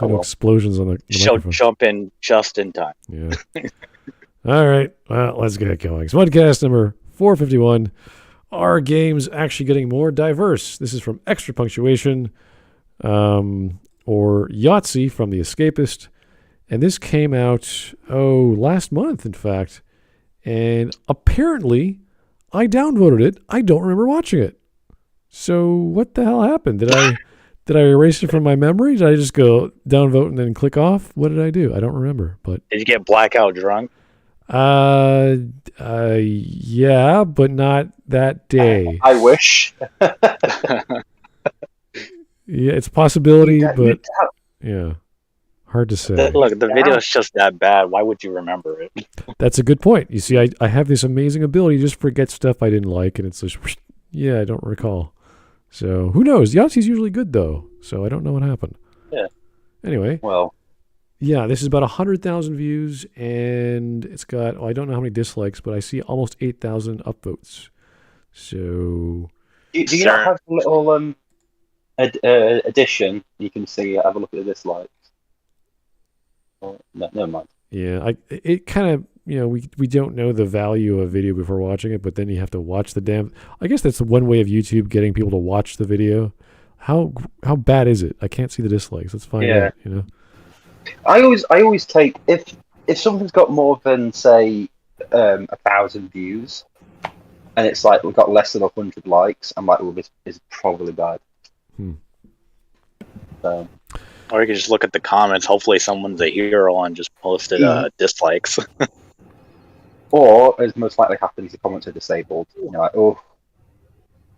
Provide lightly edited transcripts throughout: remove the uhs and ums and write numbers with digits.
explosions on the microphone. Jump in just in time. Yeah. All right. Well, let's get going. Smudcast number 451. Are games actually getting more diverse? This is from Extra Punctuation, or Yahtzee from The Escapist. And this came out, last month, in fact. And apparently, I downvoted it. I don't remember watching it. So what the hell happened? Did I erase it from my memory? Did I just go downvote and then click off? What did I do? I don't remember. But did you get blackout drunk? Yeah, but not that day. I wish. Yeah, it's a possibility, but yeah, hard to say. Look, the video is just that bad. Why would you remember it? That's a good point. You see, I have this amazing ability to just forget stuff I didn't like, and it's just, yeah, I don't recall. So who knows? Yahtzee's usually good though, so I don't know what happened. Yeah. Anyway. Well. Yeah, this is about 100,000 views, and it's got, I don't know how many dislikes, but I see almost 8,000 upvotes. So... Do you not have a little addition? You can see, have a look at the dislikes. Oh, no, never mind. Yeah, it kind of, we don't know the value of video before watching it, but then you have to watch the damn... I guess that's one way of YouTube getting people to watch the video. How bad is it? I can't see the dislikes. Let's find out, I always take if something's got more than say 1,000 views, and it's like we've got less than 100 likes, I'm like, well, this is probably bad. Or you can just look at the comments. Hopefully, someone's a hero and just posted dislikes. Or, as most likely happens, the comments are disabled. Like, oh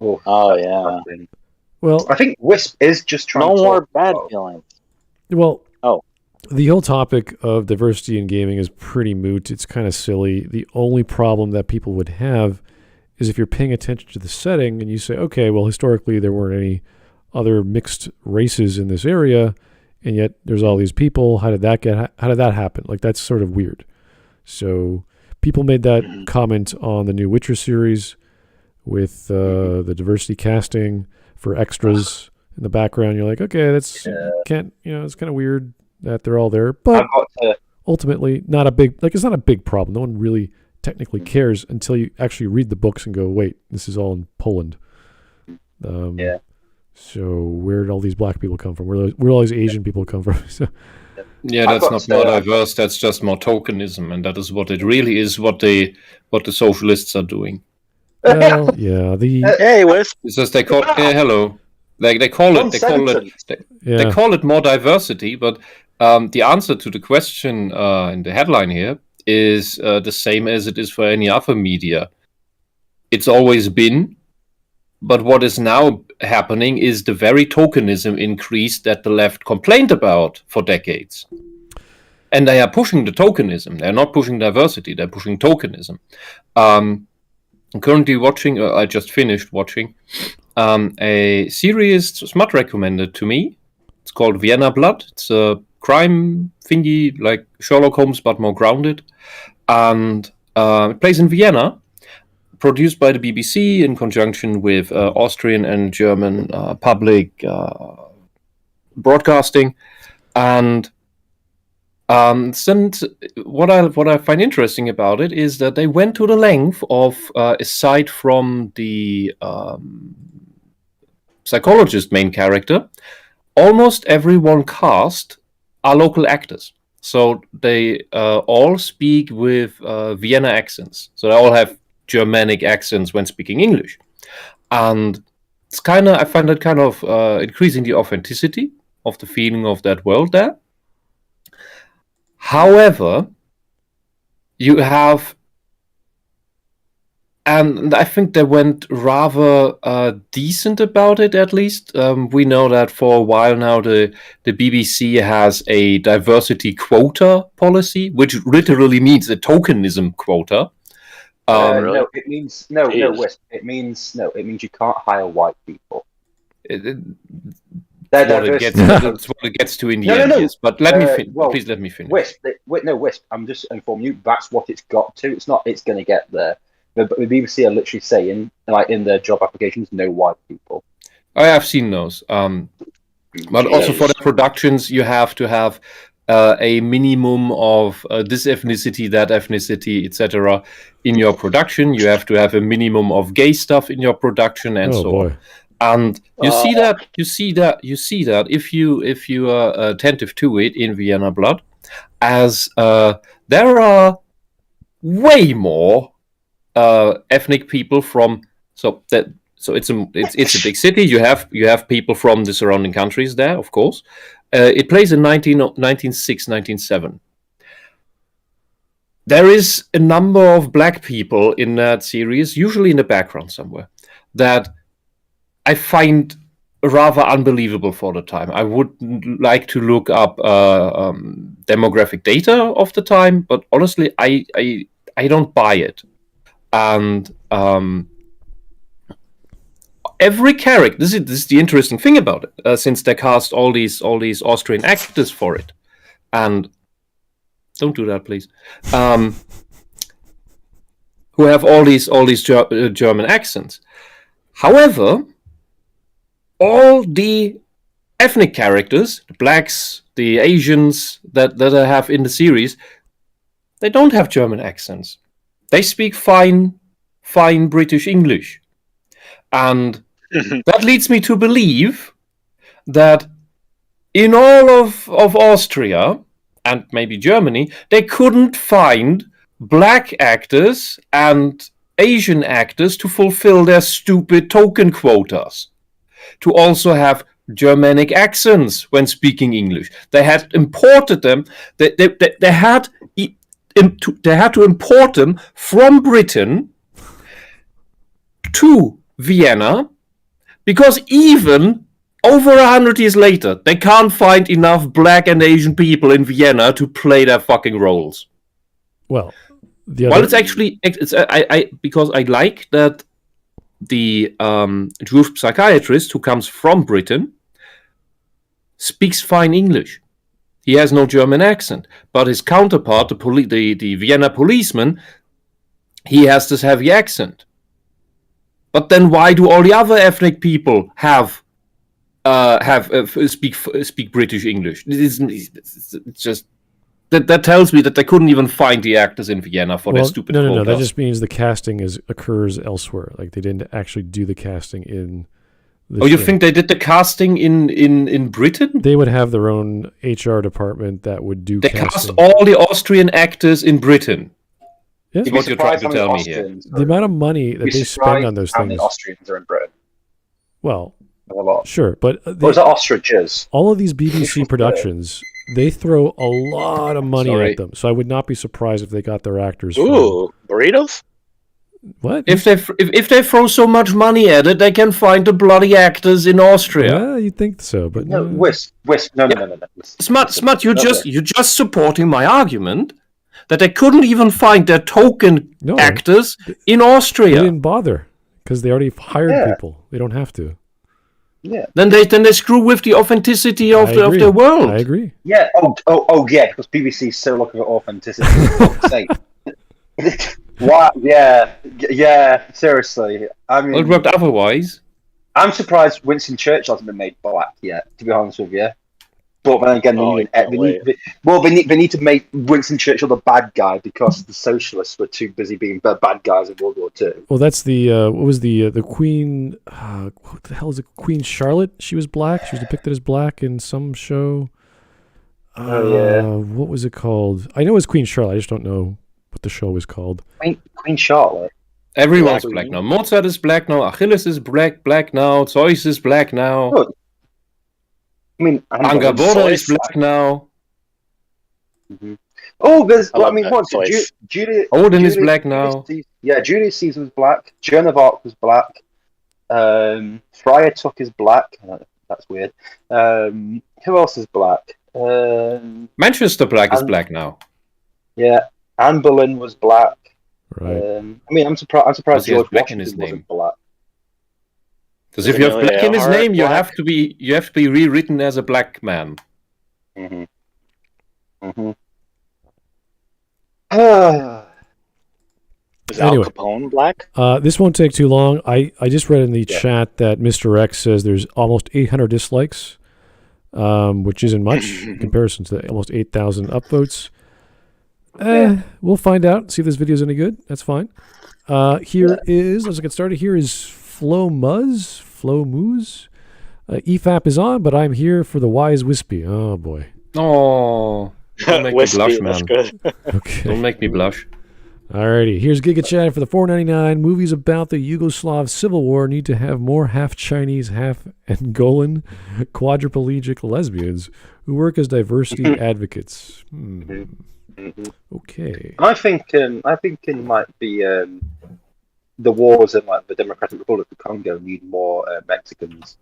yeah. Well, I think Whisp is just trying. No more bad feelings. Well, the whole topic of diversity in gaming is pretty moot. It's kind of silly. The only problem that people would have is if you're paying attention to the setting and you say, okay, well, historically there weren't any other mixed races in this area, and yet there's all these people. How did that happen? Like, that's sort of weird. So people made that comment on the new Witcher series with the diversity casting for extras in the background. You're like, okay, it's kind of weird that they're all there, but ultimately not a big, it's not a big problem. No one really technically cares until you actually read the books and go, wait, this is all in Poland. So where did all these black people come from? Where did all these Asian people come from? Yeah, that's not more diverse. That's just more tokenism, and that is what it really is. What the socialists are doing. Well, yeah. Hey, Wes. It's just they call hello. They call it more diversity, but the answer to the question in the headline here is the same as it is for any other media. It's always been, but what is now happening is the very tokenism increase that the left complained about for decades. And they are pushing the tokenism. They're not pushing diversity. They're pushing tokenism. I'm currently watching, I just finished watching, a series Smut recommended to me. It's called Vienna Blood. It's a crime thingy like Sherlock Holmes, but more grounded. And it plays in Vienna, produced by the BBC in conjunction with Austrian and German public broadcasting. And what I find interesting about it is that they went to the length of, aside from the psychologist main character, almost everyone cast are local actors. So they all speak with Vienna accents. So they all have Germanic accents when speaking English. And it's I find that kind of increasing the authenticity of the feeling of that world there. However, you have, and I think they went rather decent about it, at least. We know that for a while now the BBC has a diversity quota policy, which literally means a tokenism quota. Really? No, it means Wisp. It means you can't hire white people. That's what it gets to in the end. Yes. But let me finish. Please let me finish. Wisp. I'm just informing you. That's what it's got to. It's not. It's going to get there. The BBC are literally saying, like in their job applications, no white people. I have seen those. But also for the productions, you have to have a minimum of this ethnicity, that ethnicity, etc. in your production. You have to have a minimum of gay stuff in your production, and on. And you see that if you are attentive to it in Vienna Blood, as there are way more ethnic people from so it's a big city. You have people from the surrounding countries there, of course. It plays in 1906, 1907. There is a number of black people in that series, usually in the background somewhere, that I find rather unbelievable for the time. I would like to look up demographic data of the time, but honestly, I don't buy it. And every character. This is the interesting thing about it, since they cast all these Austrian actors for it, and don't do that, please. Who have all these German accents. However, all the ethnic characters, the blacks, the Asians that I have in the series, they don't have German accents. They speak fine British English. And that leads me to believe that in all of Austria, and maybe Germany, they couldn't find black actors and Asian actors to fulfill their stupid token quotas. To also have Germanic accents when speaking English. They had imported them. They had to import them from Britain to Vienna, because even over 100 years later, they can't find enough black and Asian people in Vienna to play their fucking roles. Well, it's actually because I like that the Jewish psychiatrist who comes from Britain speaks fine English. He has no German accent, but his counterpart, the Vienna policeman, he has this heavy accent. But then why do all the other ethnic people speak British English? It's just that tells me that they couldn't even find the actors in Vienna for their stupid. No. That just means the casting occurs elsewhere. Like they didn't actually do the casting in. You think they did the casting in Britain? They would have their own HR department that would do. They cast all the Austrian actors in Britain. Yes. What you're trying to tell me here. The amount of money that they spend on those things. How many Austrians are in Britain? Well, a lot. Sure, but or is it ostriches? All of these BBC productions, they throw a lot of money at them. So I would not be surprised if they got their actors. Burritos? What? If they throw so much money at it, they can find the bloody actors in Austria. Yeah, you'd think so, but no. Wisp. No. Smut, you're just supporting my argument that they couldn't even find their token actors in Austria. They didn't bother because they already hired people. They don't have to. Yeah. Then they screw with the authenticity of their world. I agree. Yeah. Oh, yeah. Because BBC is so looking at authenticity. What? Yeah. Seriously. I mean, it worked otherwise. I'm surprised Winston Churchill hasn't been made black yet. To be honest with you. But then again, they need to make Winston Churchill the bad guy because the socialists were too busy being bad guys in World War II. Well, that's the what was the Queen? What the hell is it? Queen Charlotte? She was black. She was depicted as black in some show. What was it called? I know it was Queen Charlotte. I just don't know what the show was called. Queen Charlotte. Everyone's black now. Mozart is black now. Achilles is black now. Zeus is black now. Good. I mean, Angabora is black now. Mm-hmm. Oh, there's. Julius Odin is black now. Julius Caesar was black. Joan of Arc was black. Friar Tuck is black. That's weird. Who else is black? Manchester Black is black now. Yeah, Anne Boleyn was black. Right. I'm surprised George Washington wasn't black. Because if you have black in his name, you have to be rewritten as a black man. Is Al Capone black? This won't take too long. I just read in the chat that Mr. X says there's almost 800 dislikes. which isn't much in comparison to the almost 8,000 upvotes. We'll find out. See if this video's any good. That's fine. Here is, let's get started. Here is Flo Moose. EFAP is on, but I'm here for the wise Wispy. Oh boy. Oh, don't make me blush, man. Okay. Don't make me blush. Alrighty, here's Giga Chat for the $4.99. Movies about the Yugoslav Civil War need to have more half Chinese, half Angolan, quadriplegic lesbians who work as diversity advocates. Okay. I think in like the wars in like the Democratic Republic of Congo need more Mexicans.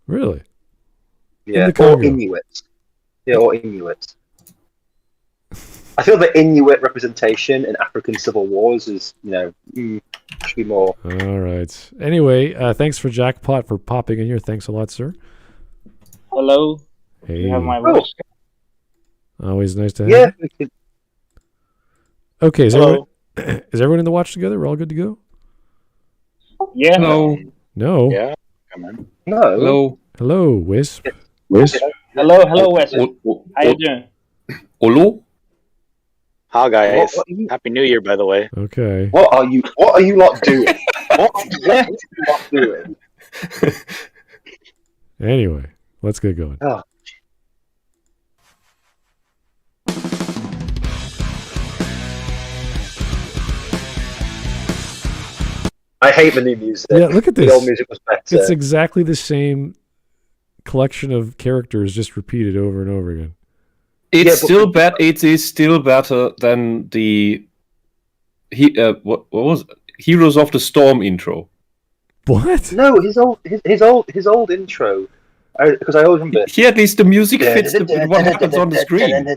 Really? Yeah, or Inuits. Yeah, or Inuits. I feel the Inuit representation in African civil wars is, should be more. All right. Anyway, thanks for Jackpot for popping in here. Thanks a lot, sir. Hello. Hey. You have my voice. Always nice to have you. Okay, is everyone in the watch together? We're all good to go? Yeah. Hello. No. Yeah. Come in. No. Hello. Hello, Wisp. Hello, Wes. How you doing? Hello. Hi guys. What Happy New Year, by the way. Okay. What are you lot doing? What are you lot doing? Anyway, let's get going. Oh. I hate the new music. Yeah, look at this. The old music was better. It's exactly the same collection of characters just repeated over and over again. It's still bad. It is still better than the what was it? Heroes of the Storm intro. What? No, his old intro. Because I always remember. Here, at least the music fits what happens on the screen.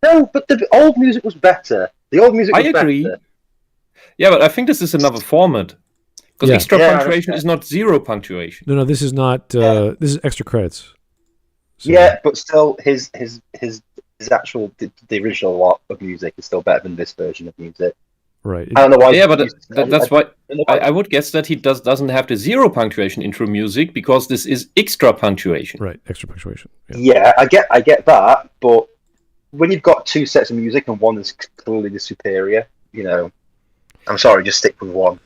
No, but the old music was better. The old music was better. I agree. Yeah, but I think this is another format. Because extra punctuation is not zero punctuation. No, this is not. This is extra credits. So. Yeah, but still, his actual the original lot of music is still better than this version of music. Right. I don't know why. Yeah, but that's why I would guess that he doesn't have the zero punctuation intro music because this is extra punctuation. Right, extra punctuation. Yeah, I get that, but when you've got two sets of music and one is clearly the superior, I'm sorry, just stick with one.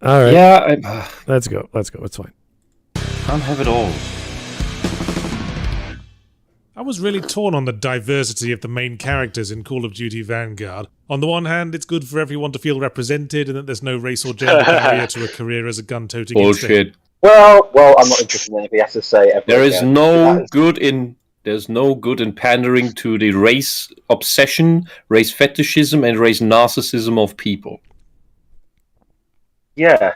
All right. Yeah. Let's go. It's fine. Can't have it all. I was really torn on the diversity of the main characters in Call of Duty Vanguard. On the one hand, it's good for everyone to feel represented and that there's no race or gender barrier to a career as a gun-toting bullshit. Well, I'm not interested in anything he has to say. There's no good in pandering to the race obsession, race fetishism, and race narcissism of people. Yeah,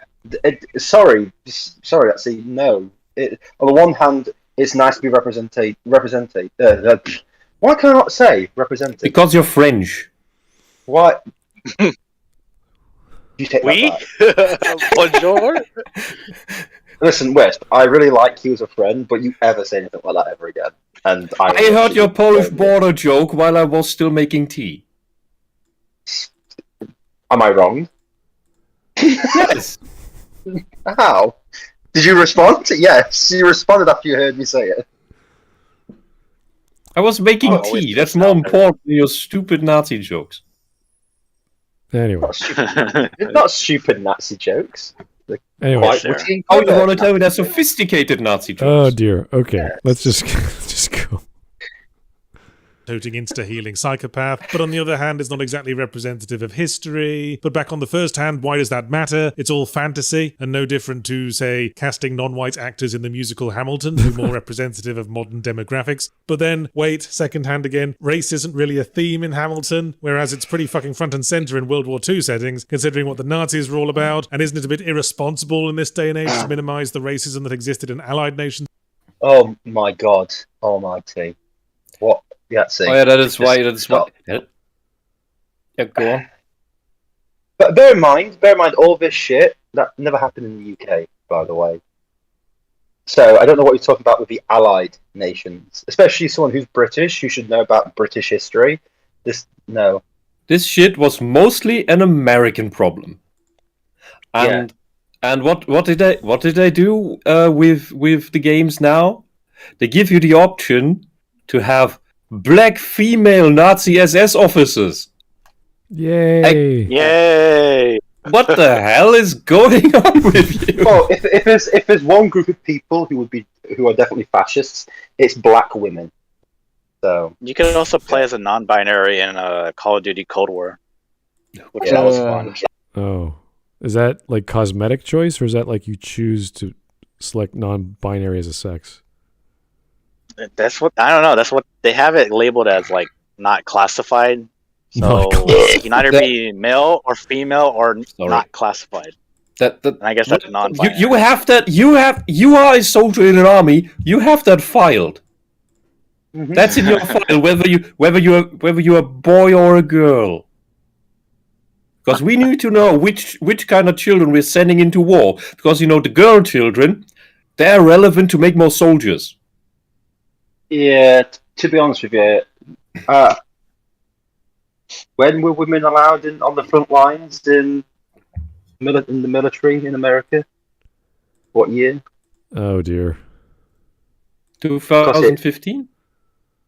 sorry, actually, no. On the one hand, it's nice to be represented. Why can I not say represented? Because you're French. What? You take that Bonjour. Listen, Wisp, I really like you as a friend, but you ever say anything like that ever again? And I heard your Polish border joke while I was still making tea. Am I wrong? Yes. How? Did you respond? Yes, you responded after you heard me say it. I was making tea. That's more important than your stupid Nazi jokes. Anyway. Not stupid Nazi jokes. Anyway. You want to tell me they're sophisticated Nazi jokes? Oh dear. Okay. Yes. Let's just go. Toting insta-healing psychopath, but on the other hand, it's not exactly representative of history. But back on the first hand, why does that matter? It's all fantasy, and no different to, say, casting non-white actors in the musical Hamilton, who are more representative of modern demographics. But then, wait, second hand again, race isn't really a theme in Hamilton, whereas it's pretty fucking front and center in World War II settings, considering what the Nazis were all about, and isn't it a bit irresponsible in this day and age to minimize the racism that existed in Allied nations? Oh my God, almighty. What? Yahtzee. Oh yeah, that's why. Yeah, go on. But bear in mind, all this shit that never happened in the UK, by the way. So I don't know what you're talking about with the Allied nations, especially someone who's British, who should know about British history. This shit was mostly an American problem. And what did they do with the games now? they give you the option to have black female Nazi SS officers. Yay! Yay! What the hell is going on with you? Well, if there's one group of people who are definitely fascists, it's black women. So You can also play as a non-binary in Call of Duty Cold War, which that was fun. Oh. Is that like cosmetic choice, or is that like you choose to select non-binary as a sex? That's what I don't know. That's what they have it labeled as, like not classified. So you can either be male or female or not classified. And I guess that's non-binary. You have that. You are a soldier in an army. You have that filed. Mhm. That's in your file, whether you're a boy or a girl. Because we need to know which kind of children we're sending into war. Because the girl children, they're relevant to make more soldiers. yeah, to be honest with you, when were women allowed on the front lines in the military in America? What year? Oh dear. 2015,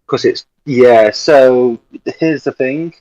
Because So here's the thing.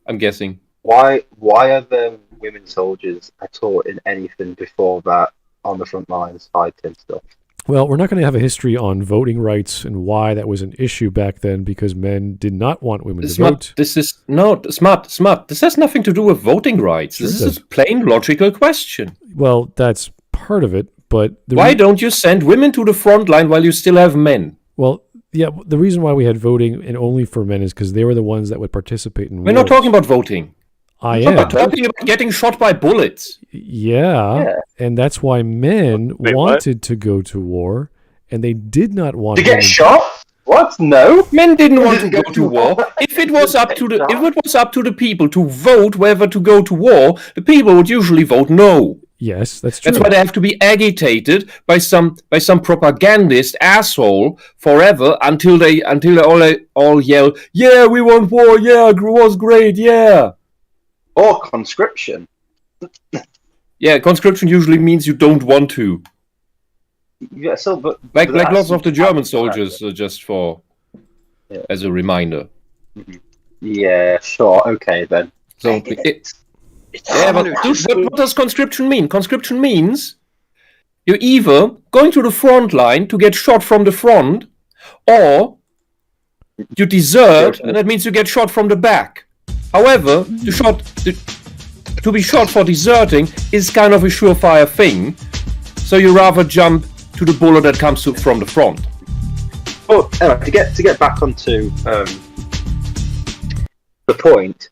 I'm guessing. Why are there women soldiers at all in anything before that on the front lines fighting stuff? Well, we're not going to have a history on voting rights and why that was an issue back then, because men did not want women to vote. This is smart. This has nothing to do with voting rights. Sure this it is a plain logical question. Well, that's part of it, but Why don't you send women to the front line while you still have men? Well, yeah, the reason why we had voting and only for men is because they were the ones that would participate in We're not talking about voting. I We're am. talking about getting shot by bullets. Yeah, and that's why men wanted to go to war, and they did not want to get shot. What? No, men didn't want to go to war. If it was up to the people to vote whether to go to war, the people would usually vote no. Yes, that's true. That's why they have to be agitated by some propagandist asshole forever until they all yell, "Yeah, we want war. Yeah, war's great. Yeah." Or conscription. Yeah, conscription usually means you don't want to. Yeah, so but like lots of the German soldiers, just as a reminder. Yeah, sure, okay then. So what does conscription mean? Conscription means you're either going to the front line to get shot from the front, or you desert, and that means you get shot from the back. However, to be shot for deserting is kind of a surefire thing, so you rather jump to the bullet that comes from the front. Well, anyway, to get back onto the point,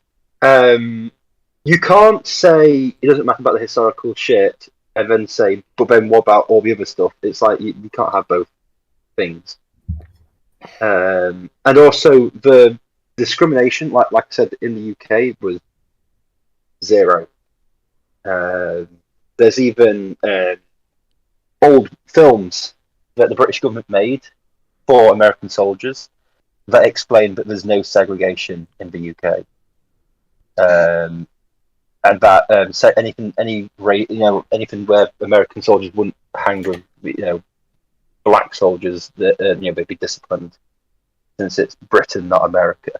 you can't say it doesn't matter about the historical shit and then say, but then what about all the other stuff? It's like you can't have both things. And also the discrimination, like I said, in the UK was zero. There's even old films that the British government made for American soldiers that explain that there's no segregation in the UK, and that so anything where American soldiers wouldn't hang with black soldiers, that they'd be disciplined, since it's Britain, not America.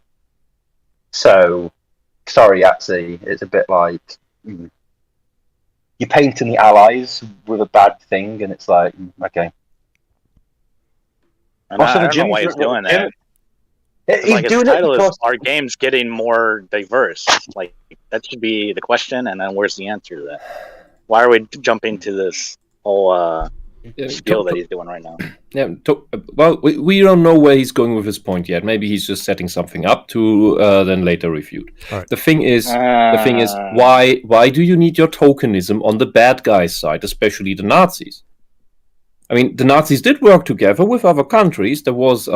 So, sorry, Yahtzee, it's a bit like you're painting the Allies with a bad thing, and it's like, okay. And I don't know why he's doing that. Like, his title is "Our Game's Getting More Diverse?" Like, that should be the question, and then where's the answer to that? Why are we jumping to this whole skill that he's doing right now? Yeah. Well, we don't know where he's going with his point yet. Maybe he's just setting something up to then later refute. Right. The thing is, why do you need your tokenism on the bad guys' side, especially the Nazis? I mean, the Nazis did work together with other countries. There was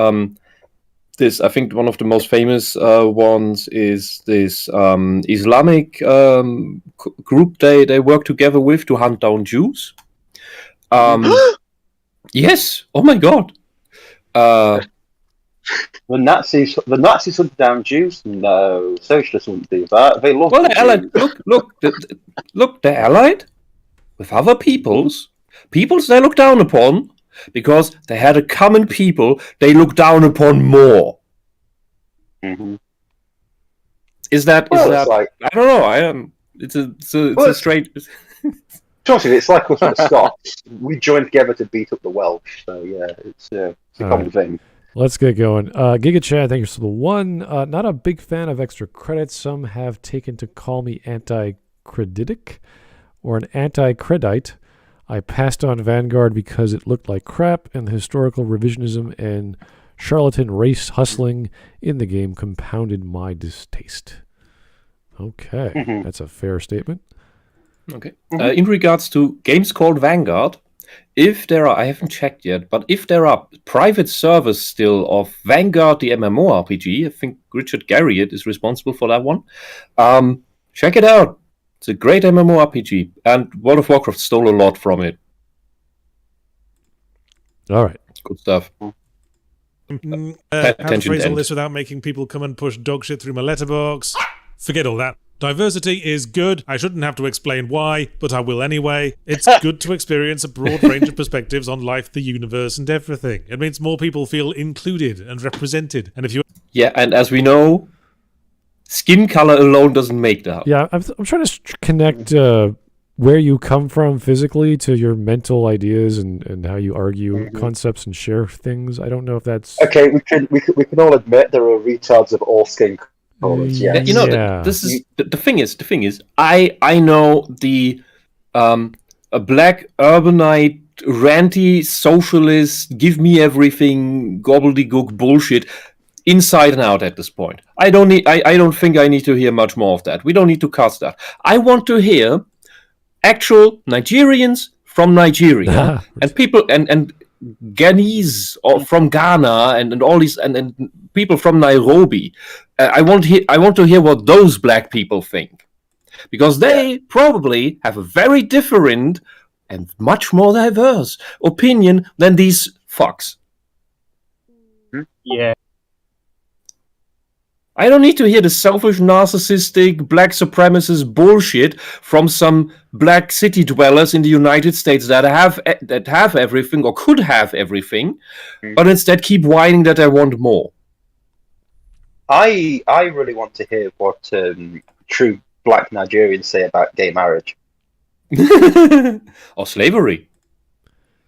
this, I think one of the most famous ones is this Islamic group they work together with to hunt down Jews. Yes. Oh my God. The Nazis hunted down Jews. No, socialists wouldn't do that. They love. Well, they're allied. Look, they're allied with other peoples they look down upon, because they had a common people they look down upon more. Mm-hmm. Is that? Like, I don't know. It's a straight. Trust me, it's like us with the Scots. We joined together to beat up the Welsh. So yeah, it's a common thing. Let's get going. Giga Chad, thank you for the one. Not a big fan of extra credits. Some have taken to call me anti-creditic or an anti-credite. I passed on Vanguard because it looked like crap, and the historical revisionism and charlatan race hustling in the game compounded my distaste. Okay, that's a fair statement. Okay. In regards to games called Vanguard, if there are, I haven't checked yet, but if there are private servers still of Vanguard, the MMORPG, I think Richard Garriott is responsible for that one. Check it out. It's a great MMORPG, and World of Warcraft stole a lot from it. All right. Good stuff. How to phrase all this without making people come and push dog shit through my letterbox? Forget all that. Diversity is good. I shouldn't have to explain why, but I will anyway. It's good to experience a broad range of perspectives on life, the universe, and everything. It means more people feel included and represented. And if you... Yeah, and as we know, skin color alone doesn't make that. Yeah, I'm trying to connect where you come from physically to your mental ideas and how you argue concepts and share things. I don't know if that's... Okay, we can all admit there are retards of all skin colors. Yeah. You know, this is the thing is, I know the a black urbanite, ranty socialist, give me everything, gobbledygook bullshit inside and out at this point. I don't think I need to hear much more of that. We don't need to cast that. I want to hear actual Nigerians from Nigeria and people and Ghanese or from Ghana and all these and people from Nairobi. I want to hear what those black people think, because they probably have a very different and much more diverse opinion than these fucks. Yeah. I don't need to hear the selfish, narcissistic, black supremacist bullshit from some black city dwellers in the United States that have everything or could have everything, but instead keep whining that they want more. I really want to hear what true black Nigerians say about gay marriage. Or slavery.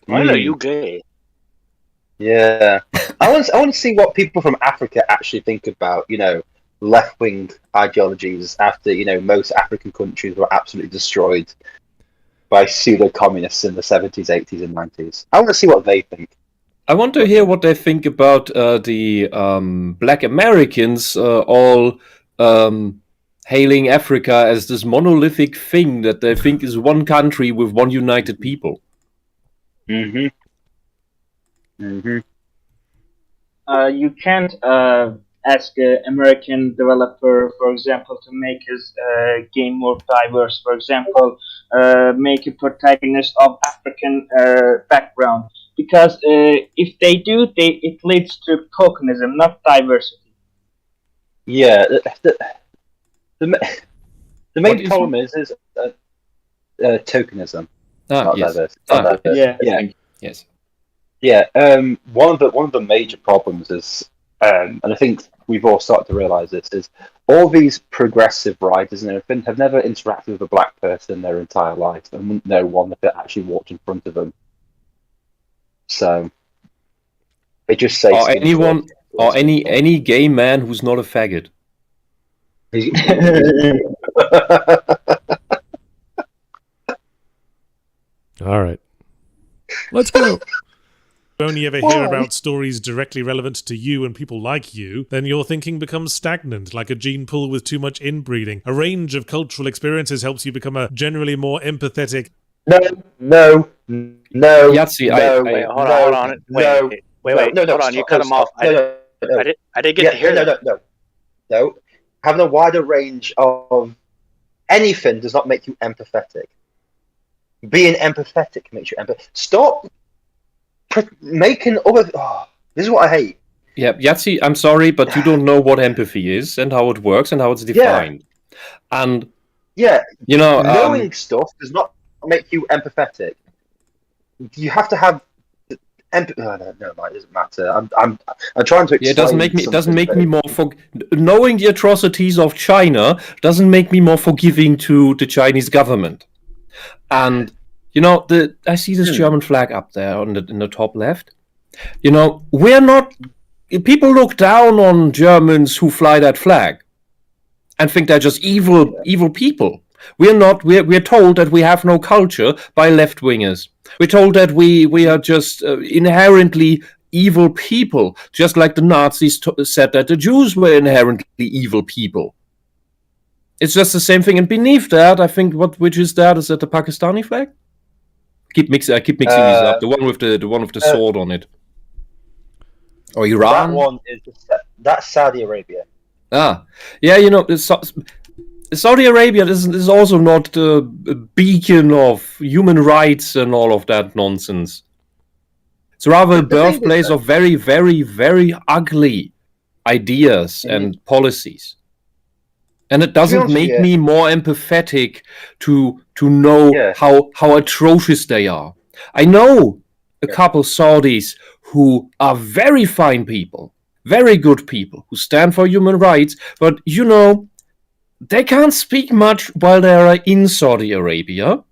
Why are you gay? Yeah, I want to see what people from Africa actually think about, left-wing ideologies after, most African countries were absolutely destroyed by pseudo-communists in the 70s, 80s, and 90s. I want to see what they think. I want to hear what they think about the black Americans all hailing Africa as this monolithic thing that they think is one country with one united people. Mm-hmm. You can't ask an American developer, for example, to make his game more diverse. For example, make a protagonist of African background, because if they do, it leads to tokenism, not diversity. Yeah, the main problem is tokenism. Yes. Yes. Yeah, one of the major problems is, and I think we've all started to realise this, is all these progressive writers and everything have never interacted with a black person their entire life and wouldn't know one if it actually walked in front of them. So they just say any gay man who's not a faggot. All right, let's go. Only ever hear about stories directly relevant to you and people like you, then your thinking becomes stagnant, like a gene pool with too much inbreeding. A range of cultural experiences helps you become a generally more empathetic... No. Yahtzee, wait, hold on. Wait, hold on, you cut him off. I didn't get to hear that. No. Having a wider range of anything does not make you empathetic. Being empathetic makes you empathetic. Stop making other... this is what I hate. Yeah, Yahtzee, I'm sorry, but you don't know what empathy is and how it works and how it's defined. Yeah. And knowing stuff does not make you empathetic. You have to have No, it doesn't matter. I'm trying to explain. It doesn't make me more knowing the atrocities of China doesn't make me more forgiving to the Chinese government. And I see this German flag up there in the top left. We're not. People look down on Germans who fly that flag and think they're just evil people. We're not. We're told that we have no culture by left wingers. We're told that we are just inherently evil people, just like the Nazis said that the Jews were inherently evil people. It's just the same thing. And beneath that, I think which is that? Is that the Pakistani flag? I keep mixing these up. The one with the sword on it. Or Iran? That one that's Saudi Arabia. Saudi Arabia is also not a beacon of human rights and all of that nonsense. It's rather a birthplace of very, very, very ugly ideas and policies. And it doesn't make me more empathetic to know how atrocious they are. I know a couple Saudis who are very fine people, very good people, who stand for human rights, but they can't speak much while they are in Saudi Arabia,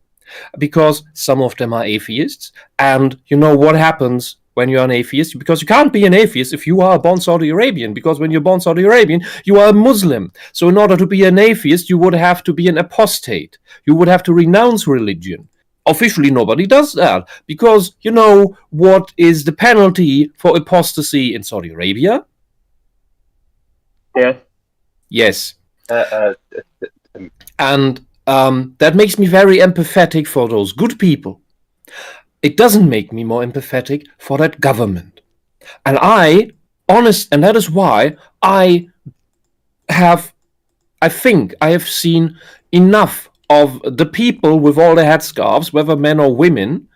because some of them are atheists. And what happens when you're an atheist? Because you can't be an atheist if you are a born Saudi Arabian, because when you're born Saudi Arabian, you are a Muslim. So in order to be an atheist, you would have to be an apostate. You would have to renounce religion. Officially, nobody does that, because what is the penalty for apostasy in Saudi Arabia? Yes. And that makes me very empathetic for those good people. It doesn't make me more empathetic for that government. And and that is why I think I have seen enough of the people with all the headscarves, whether men or women,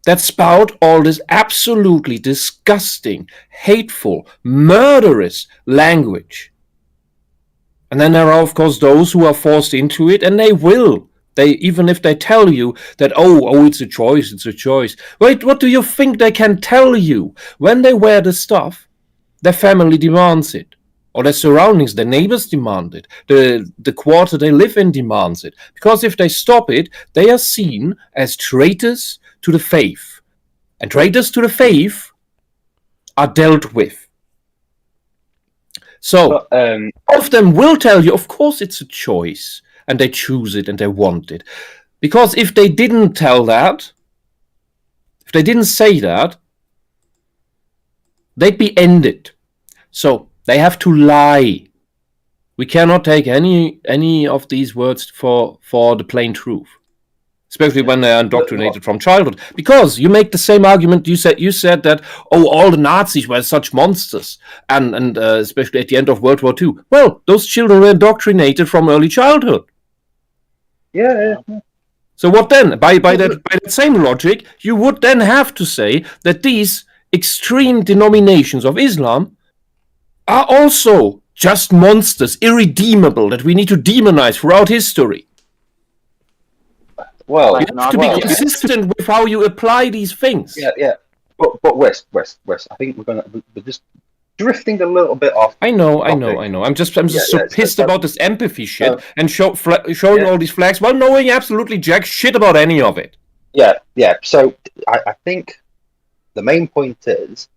that spout all this absolutely disgusting, hateful, murderous language. And then there are, of course, those who are forced into it, and they will. Even if they tell you that, it's a choice. Wait, what do you think they can tell you? When they wear the stuff, their family demands it. Or their surroundings, their neighbors demand it. The quarter they live in demands it. Because if they stop it, they are seen as traitors to the faith. And traitors to the faith are dealt with. So, all of them will tell you, of course it's a choice, and they choose it and they want it. Because if they didn't tell that, if they didn't say that, they'd be ended. So, they have to lie. We cannot take any of these words for the plain truth. Especially when they are indoctrinated from childhood. Because you make the same argument, you said that, all the Nazis were such monsters, and especially at the end of World War II. Well, those children were indoctrinated from early childhood. Yeah. So what then? By that same logic, you would then have to say that these extreme denominations of Islam are also just monsters, irredeemable, that we need to demonize throughout history. Well, you have to be consistent with how you apply these things. Yeah. But West. I think we're just drifting a little bit off. I know. I'm just so pissed about this empathy shit and showing all these flags while knowing absolutely jack shit about any of it. Yeah. So I think the main point is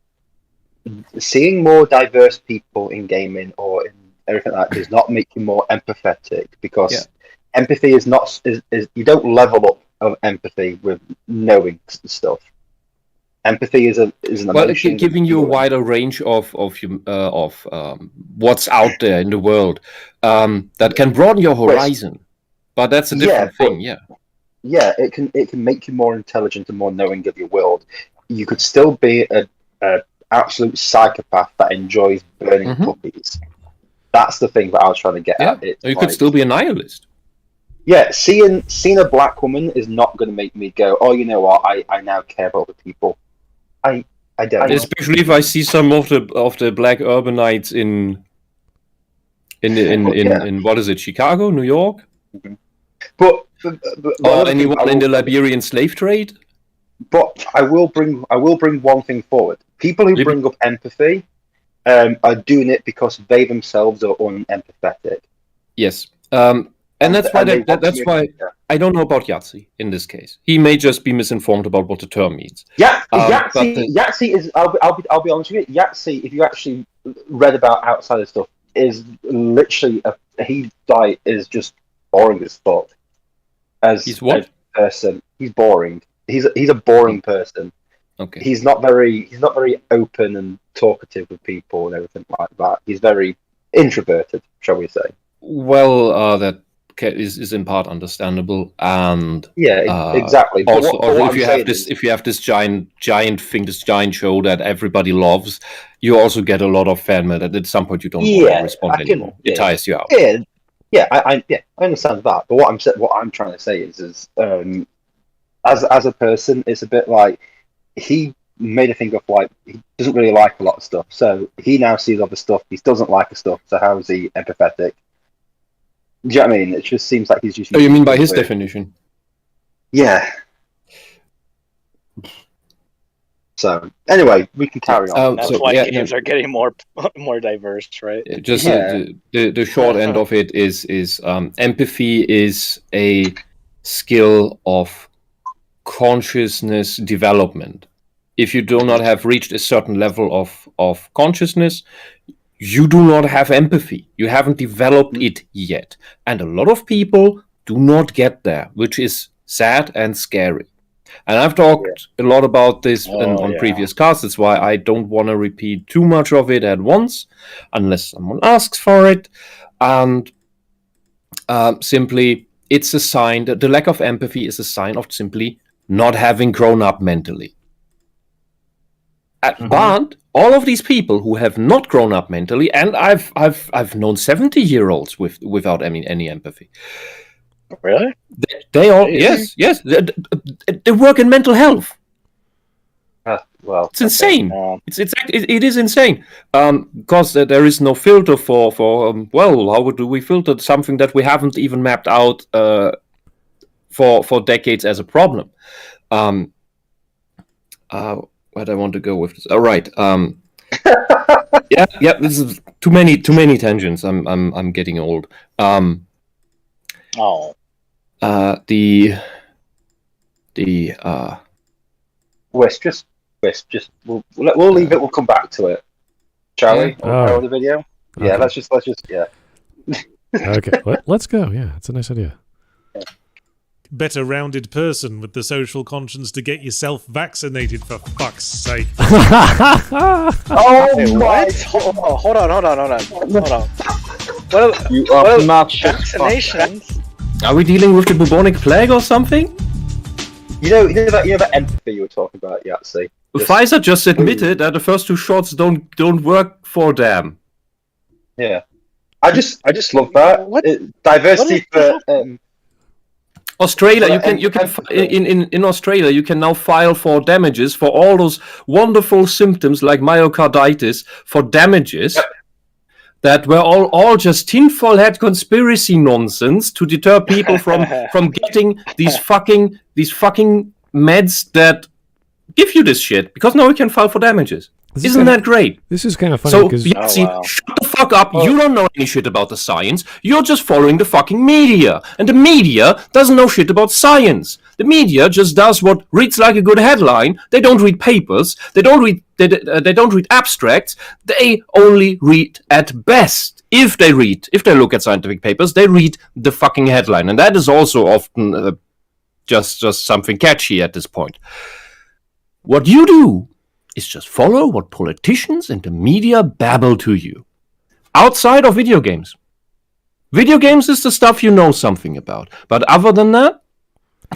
seeing more diverse people in gaming or in everything like that does not make you more empathetic, because empathy is not you don't level up of empathy with knowing stuff. Empathy is an emotion. Giving you a wider range of what's out there in the world that can broaden your horizon, but that's a different thing. Yeah, it can make you more intelligent and more knowing of your world. You could still be a absolute psychopath that enjoys burning puppies. That's the thing that I was trying to get at. You could still be a nihilist. Yeah, seeing a black woman is not going to make me go, oh, you know what? I now care about the people. I don't. Especially if I see some of the black urbanites in what is it, Chicago, New York? But or anyone in the Liberian slave trade? But I will bring one thing forward. People who bring up empathy are doing it because they themselves are unempathetic. Yes. And that's why I don't know about Yahtzee in this case. He may just be misinformed about what the term means. Yeah, Yahtzee is. I'll be honest with you. Yahtzee, if you actually read about outsider stuff, is literally is just boring as fuck. He's what? Person, he's boring. He's a boring person. Okay. He's not very open and talkative with people and everything like that. He's very introverted, shall we say? Well, that is in part understandable, and exactly. Also, if you have this giant thing, this giant show that everybody loves, you also get a lot of fan mail that at some point you don't want to respond anymore. It tires you out. I understand that. But what I'm trying to say is as a person, it's a bit like he made a thing of like he doesn't really like a lot of stuff, so he now sees other stuff. He doesn't like the stuff, so how is he empathetic? Do you know what I mean? It just seems like he's just. Oh, you mean by his definition? Yeah. So anyway, we can carry on. That's why games are getting more diverse, right? Just the short end of it is empathy is a skill of consciousness development. If you do not have reached a certain level of consciousness, you do not have empathy. You haven't developed it yet. And a lot of people do not get there, which is sad and scary. And I've talked a lot about this on previous casts. That's why I don't want to repeat too much of it at once, unless someone asks for it. And simply, it's a sign that the lack of empathy is a sign of simply not having grown up mentally. But all of these people who have not grown up mentally, and I've known 70-year-olds without any empathy. Really? They all yes. They work in mental health. Well, it's insane. It is insane. Because there is no filter for how do we filter something that we haven't even mapped out for decades as a problem? Where do I want to go with this? All right. Yeah. This is too many tangents. I'm getting old. Whisp, just we'll leave it. We'll come back to it. Shall we? The video. Okay. Yeah. Let's just. Yeah. Okay. Let's go. Yeah, it's a nice idea. Better rounded person with the social conscience to get yourself vaccinated, for fuck's sake. Oh my! Hold on. You are not vaccinations. Are we dealing with the bubonic plague or something? You know that empathy you were talking about, Yahtzee. Pfizer just admitted that the first two shots don't work for them. Yeah, I just love that diversity for. Australia, you can in Australia you can now file for damages for all those wonderful symptoms like myocarditis for damages that were all just tinfoil hat conspiracy nonsense to deter people from getting these fucking meds that give you this shit, because now we can file for damages. Isn't that great? This is kind of funny. So, shut the fuck up. You don't know any shit about the science. You're just following the fucking media. And the media doesn't know shit about science. The media just does what reads like a good headline. They don't read papers. They don't read abstracts. They only read at best. If they look at scientific papers, they read the fucking headline. And that is also often just something catchy at this point. What you do is just follow what politicians and the media babble to you. Outside of video games. Video games is the stuff you know something about. But other than that,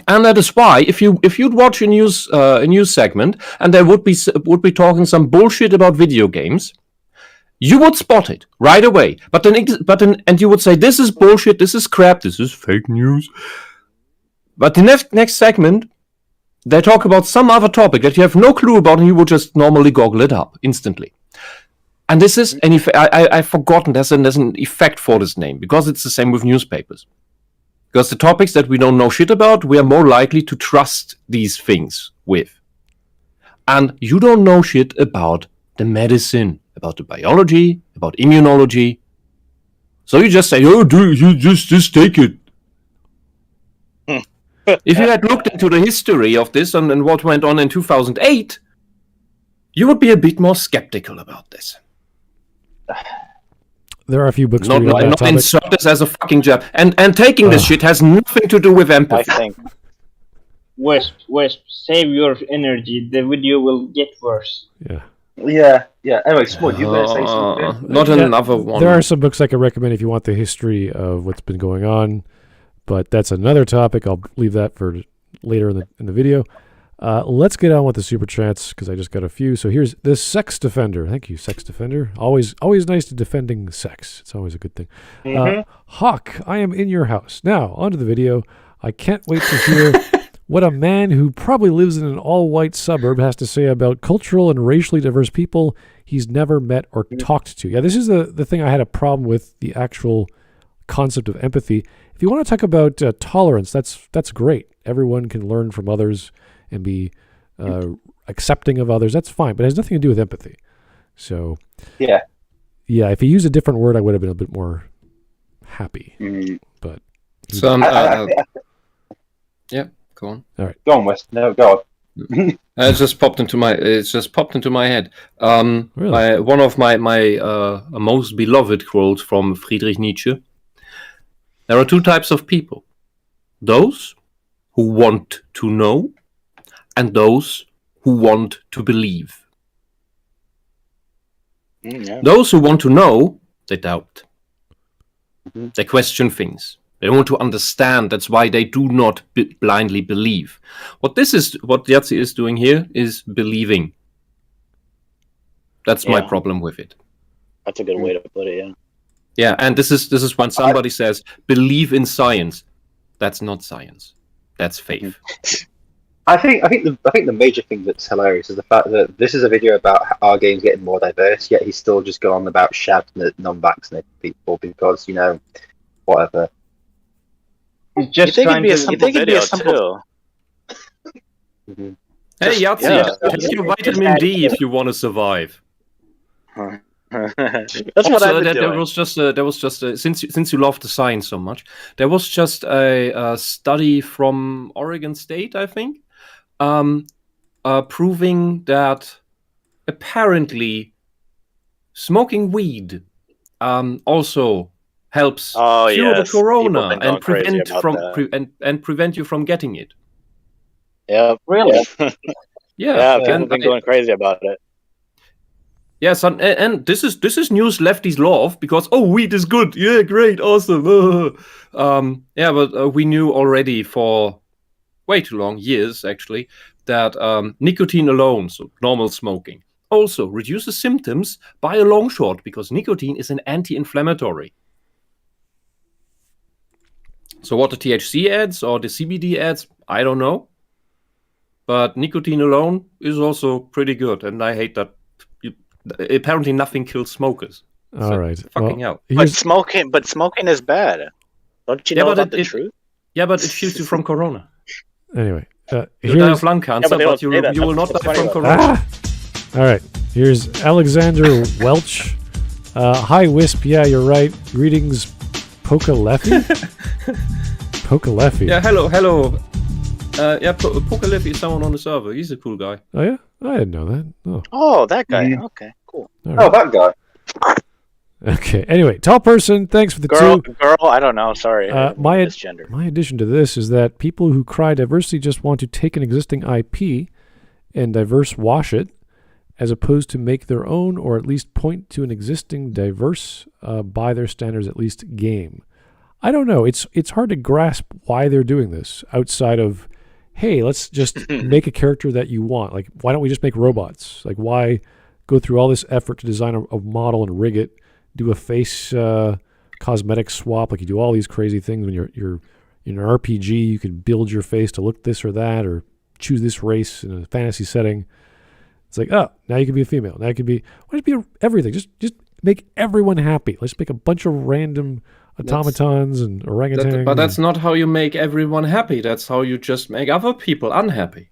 and that is why if you'd watch a news segment and they would be talking some bullshit about video games, you would spot it right away. But then you would say, this is bullshit, this is crap, this is fake news. But the next segment, they talk about some other topic that you have no clue about, and you would just normally goggle it up instantly. And this is I've forgotten there's an effect for this name, because it's the same with newspapers. Because the topics that we don't know shit about, we are more likely to trust these things with. And you don't know shit about the medicine, about the biology, about immunology. So you just say, oh, you just take it. If you had looked into the history of this and what went on in 2008, you would be a bit more skeptical about this. There are a few books. Not insert this as a fucking jab. And taking this shit has nothing to do with empathy. I think. Wisp, save your energy. The video will get worse. Yeah. Anyway, Smud, you better say something. Not another one. There are some books I can recommend if you want the history of what's been going on, but that's another topic. I'll leave that for later in the video. Let's get on with the super chats because I just got a few. So here's the Sex Defender. Thank you, Sex Defender. Always nice to defending sex. It's always a good thing. Hawk, I am in your house. Now, onto the video. I can't wait to hear what a man who probably lives in an all-white suburb has to say about cultural and racially diverse people he's never met or talked to. Yeah, this is the thing I had a problem with, the actual concept of empathy. If you want to talk about tolerance, that's great. Everyone can learn from others and be accepting of others. That's fine, but it has nothing to do with empathy. So, yeah, if he used a different word, I would have been a bit more happy. But yeah, go on. All right, go on, West. No, go on. It just popped into my head. Really? One of my most beloved quotes from Friedrich Nietzsche. There are two types of people: those who want to know, and those who want to believe. Those who want to know, they doubt. They question things. They want to understand. That's why they do not blindly believe. What Yahtzee is doing here is believing. That's my problem with it. That's a good way to put it, yeah. Yeah, and this is when somebody says, believe in science. That's not science. That's faith. I think the major thing that's hilarious is the fact that this is a video about our games getting more diverse, yet he's still just gone on about shouting at non-vaccinated people because, whatever. He's just trying to... You think it'd be a simple video, Hey, Yahtzee, take your vitamin D if you want to survive. That's what I've been doing. There was just since you love the science so much, there was just a study from Oregon State, I think, proving that apparently smoking weed also helps cure the corona and prevent you from getting it. Yeah, really. Yeah, people have been going crazy about it. Yes, and this is news lefties love because weed is good. Yeah, great, awesome. But we knew already for way too long, years actually, that nicotine alone, so normal smoking, also reduces symptoms by a long shot because nicotine is an anti-inflammatory. So what the THC adds or the CBD adds, I don't know. But nicotine alone is also pretty good, and I hate that. Apparently nothing kills smokers. All right. Fucking hell. But smoking is bad. Don't you know about the truth? Yeah, but it shields you from corona. Anyway. You die of lung cancer, but you will not die from corona. All right. Here's Alexander Welch. Hi, Wisp. Yeah, you're right. Greetings, Pokaleffi? Pokaleffi. Yeah, hello. Pokaleffi is someone on the server. He's a cool guy. Oh, yeah? I didn't know that. Oh, that guy. Okay, cool. Right. Oh, that guy. Okay. Anyway, tall person. Thanks for the girl. I don't know. Sorry. My addition to this is that people who cry diversity just want to take an existing IP and diverse wash it, as opposed to make their own or at least point to an existing diverse, by their standards at least, game. I don't know. It's hard to grasp why they're doing this outside of, hey, let's just make a character that you want. Like, why don't we just make robots? Like, why go through all this effort to design a model and rig it, do a face cosmetic swap? Like, you do all these crazy things when you're in an RPG. You can build your face to look this or that, or choose this race in a fantasy setting. It's like, oh, now you can be a female. Now you can be, why don't you be everything? Just make everyone happy. Let's make a bunch of random automatons and orangutans. But that's not how you make everyone happy. That's how you just make other people unhappy.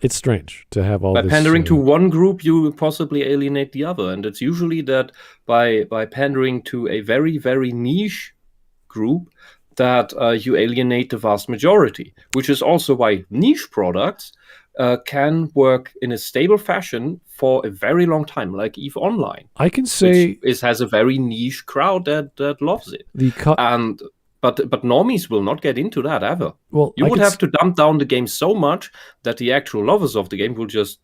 It's strange to have all by this. By pandering to one group, you possibly alienate the other. And it's usually that by pandering to a very, very niche group, that you alienate the vast majority, which is also why niche products can work in a stable fashion for a very long time, like EVE Online. I can say it has a very niche crowd that loves it. But normies will not get into that ever. Well, you would have to dump down the game so much that the actual lovers of the game will just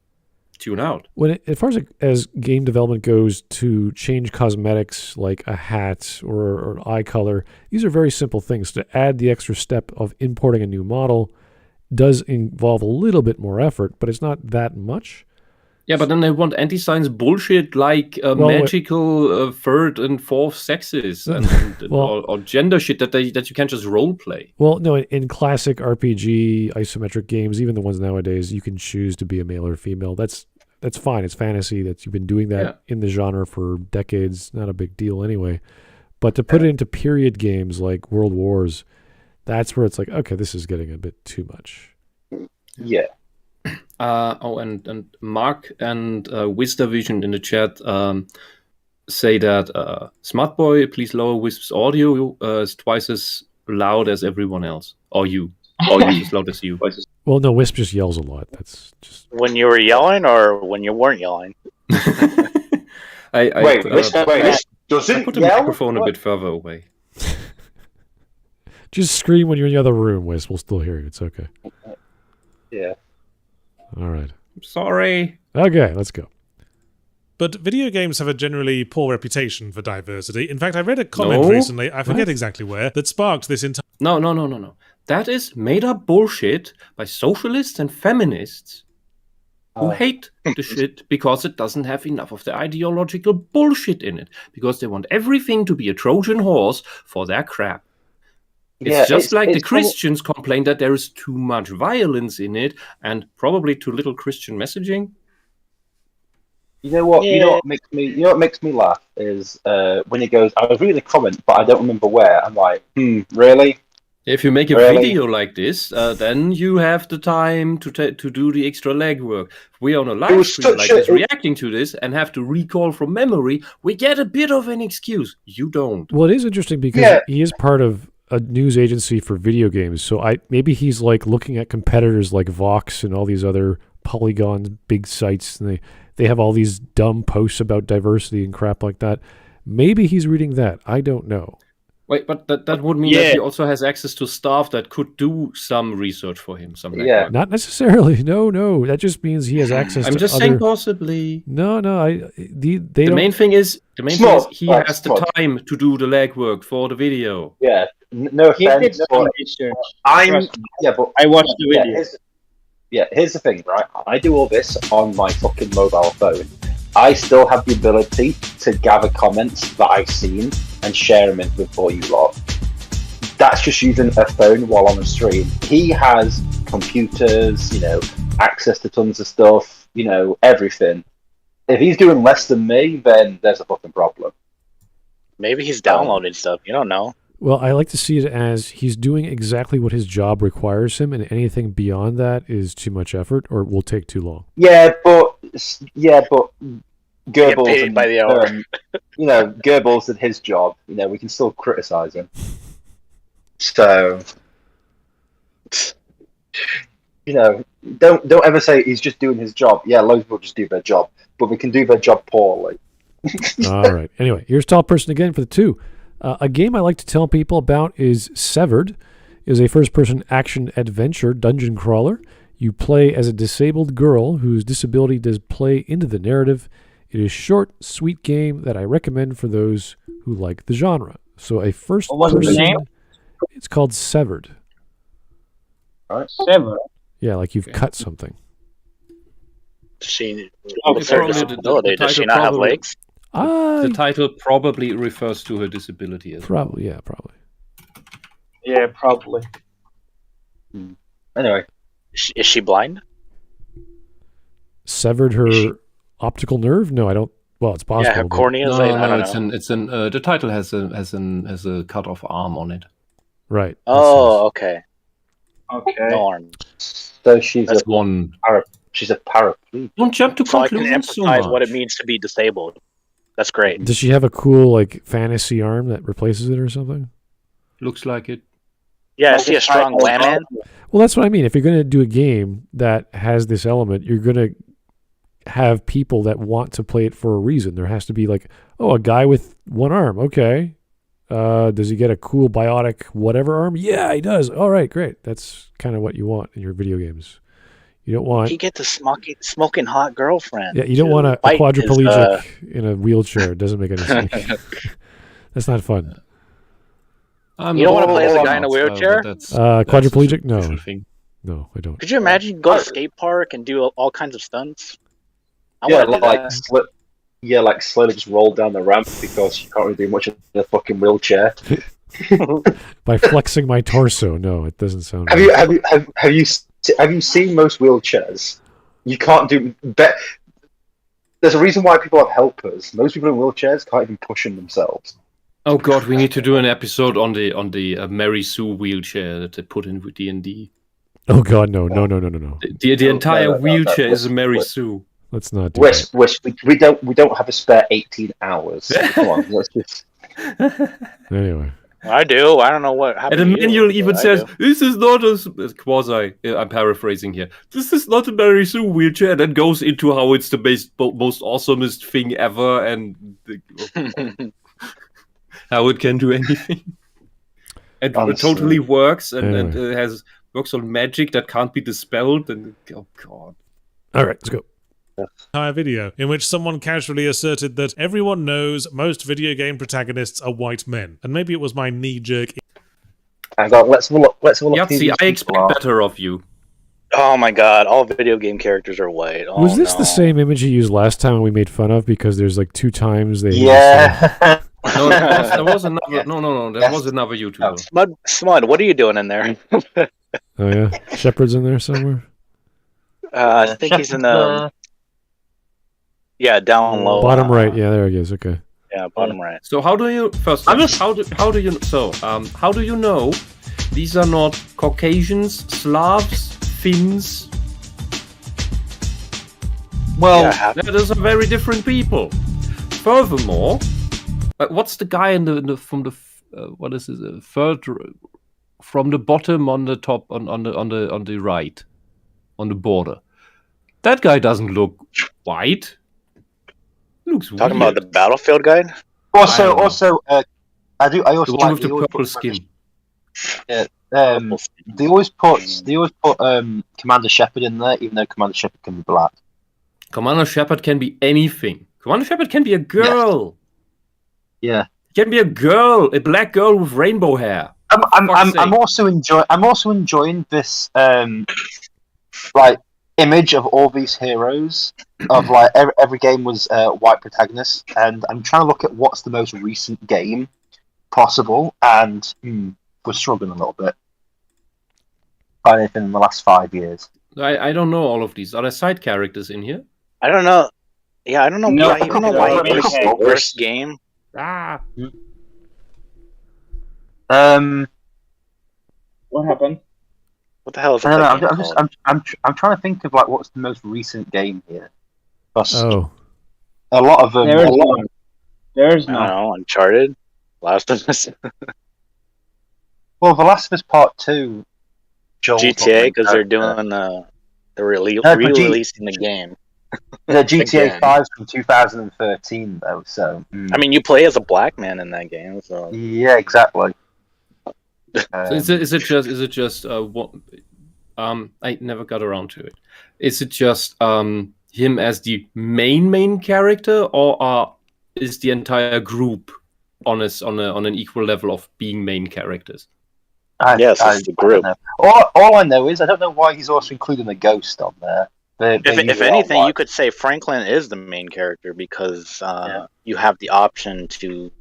tune out. As far as game development goes, to change cosmetics like a hat or eye color, these are very simple things. To add the extra step of importing a new model does involve a little bit more effort, but it's not that much. Yeah, but then they want anti-science bullshit like magical third and fourth sexes or gender shit that you can't just role play. Well, no, in classic RPG isometric games, even the ones nowadays, you can choose to be a male or female. That's fine. It's fantasy. You've been doing that in the genre for decades. Not a big deal anyway. But to put it into period games like World Wars, that's where it's like, okay, this is getting a bit too much. Yeah. And Mark and Wisdavision in the chat say that Smart Boy, please lower Wisp's audio is twice as loud as everyone else. Or you. Or as loud as you. Well, no, Wisp just yells a lot. That's just when you were yelling or when you weren't yelling. Wisp doesn't I put the microphone a bit further away. Just scream when you're in the other room, Wisp. We'll still hear you. It's okay. Yeah. All right. Sorry. Okay, let's go. But video games have a generally poor reputation for diversity. In fact, I read a comment recently, I forget exactly where, that sparked this entire... No. That is made-up bullshit by socialists and feminists who hate the shit because it doesn't have enough of the ideological bullshit in it. Because they want everything to be a Trojan horse for their crap. It's just like the Christians complain that there is too much violence in it and probably too little Christian messaging. You know what? Yeah. You know what makes me laugh is when he goes, I was reading a comment, but I don't remember where. I'm like, really? If you make a video like this, then you have the time to do the extra legwork. If we're on a live stream like this, reacting to this, and have to recall from memory, we get a bit of an excuse. You don't. Well, it is interesting because he is part of a news agency for video games, so maybe he's like looking at competitors like Vox and all these other Polygon big sites, and they have all these dumb posts about diversity and crap like that. Maybe he's reading that. I don't know. Wait, but that would mean that he also has access to staff that could do some research for him. Not necessarily. No. That just means he has access. I'm just saying possibly. No. The main thing is he has the time to do the legwork for the video. Yeah. No offense. Research. But I watched the video. Here's the thing, right? I do all this on my fucking mobile phone. I still have the ability to gather comments that I've seen and share them with all you lot. That's just using a phone while on a stream. He has computers, access to tons of stuff, everything. If he's doing less than me, then there's a fucking problem. Maybe he's downloading stuff. You don't know. Well, I like to see it as he's doing exactly what his job requires him, and anything beyond that is too much effort or will take too long. Yeah, but Goebbels paid by the hour. Goebbels did his job. We can still criticize him. So, don't ever say he's just doing his job. Yeah, loads of people just do their job, but they can do their job poorly. All right. Anyway, here's Tall Person again for the 2. A game I like to tell people about is Severed. It is a first-person action adventure dungeon crawler. You play as a disabled girl whose disability does play into the narrative. It is a short, sweet game that I recommend for those who like the genre. So a first-person... What was the name? It's called Severed. All right. Severed? Yeah, like you've cut something. Does she not have legs? The title probably refers to her disability as well. Probably. Yeah, probably. Anyway. Is she blind? Severed her optical nerve? No, I don't Well, it's possible. Yeah, corny as I don't know. The title has a cut off arm on it. Right. Oh, okay. Okay. No arm. So she's That's a one. She's a paraplegic. Don't jump to So I can conclusions so empathize much. what it means to be disabled. That's great. Does she have a cool like fantasy arm that replaces it or something? Looks like it. Yeah, I see a strong wham man. Well, that's what I mean. If you're going to do a game that has this element, you're going to have people that want to play it for a reason. There has to be like, oh, a guy with one arm. Okay. Does he get a cool biotic whatever arm? Yeah, he does. All right, great. That's kind of what you want in your video games. You don't want... He gets a smoking hot girlfriend. Yeah, you don't want a quadriplegic in a wheelchair. It doesn't make any sense. That's not fun. You don't want to play as a guy in a wheelchair? Quadriplegic? No. No, I don't. Could you imagine go to a skate park and do all kinds of stunts? Like slowly just roll down the ramp because you can't really do much in a fucking wheelchair. By flexing my torso. No, it doesn't sound. Have you seen most wheelchairs? You can't do. There's a reason why people have helpers. Most people in wheelchairs can't even push them themselves. Oh god, we need to do an episode on the Mary Sue wheelchair that they put in with D&D. Oh god, no. The entire wheelchair is a Mary Sue. Let's not do Whisp, we don't have a spare 18 hours. Come on, let's just... Anyway. I do. I don't know what happened. And the manual even says, this is not a quasi, I'm paraphrasing here, this is not a Mary Sue wheelchair, and then goes into how it's the most awesomest thing ever, and how it can do anything. And it totally works, and it works on magic that can't be dispelled, and oh god. All right, let's go. Entire video in which someone casually asserted that everyone knows most video game protagonists are white men, and maybe it was my knee-jerk. Hang on, let's have a look. Yahtzee, I expect better of you. Oh my god, all video game characters are white. Oh, was this the same image you used last time and we made fun of because there's like 2 times they... Yeah. No, there was another. No. There was another YouTuber. Smud, what are you doing in there? Oh yeah, Shepard's in there somewhere. I think he's in the. Yeah, down low. Bottom right. Yeah, there he is. Okay. Yeah, bottom right. So how do you first? How do you know these are not Caucasians, Slavs, Finns? Well, those are very different people. Furthermore, what's the guy from the what is it? Third from the bottom on the top on the right on the border. That guy doesn't look white. Looks talking weird. about the Battlefield guide. I also like the purple skin. Yeah, they always put Commander Shepard in there, even though Commander Shepard can be black. Commander Shepard can be anything. Commander Shepard can be a girl. Yeah, can be a girl, a black girl with rainbow hair. I'm also enjoying this like image of all these heroes of like every game was white protagonist, and I'm trying to look at what's the most recent game possible, and we're struggling a little bit. Find anything in the last 5 years? I don't know all of these. Are there side characters in here? I don't know. Yeah, I don't know. No, I don't know why you made a worst game. Ah. What happened? What the hell is I that? don't know. I'm trying to think of like what's the most recent game here. A lot of them. There's I don't know. Uncharted, Last of Us, Well, The Last of Us Part 2. GTA, because they're doing they're re-releasing the game. The GTA 5 from 2013 though, so. I mean, you play as a black man in that game, so. Yeah, exactly. So is it just what? I never got around to it. Is it just him as the main character, or is the entire group on an equal level of being main characters? Yes, it's the group. All I know is I don't know why he's also including the ghost on there. If anything, you could say Franklin is the main character because you have the option to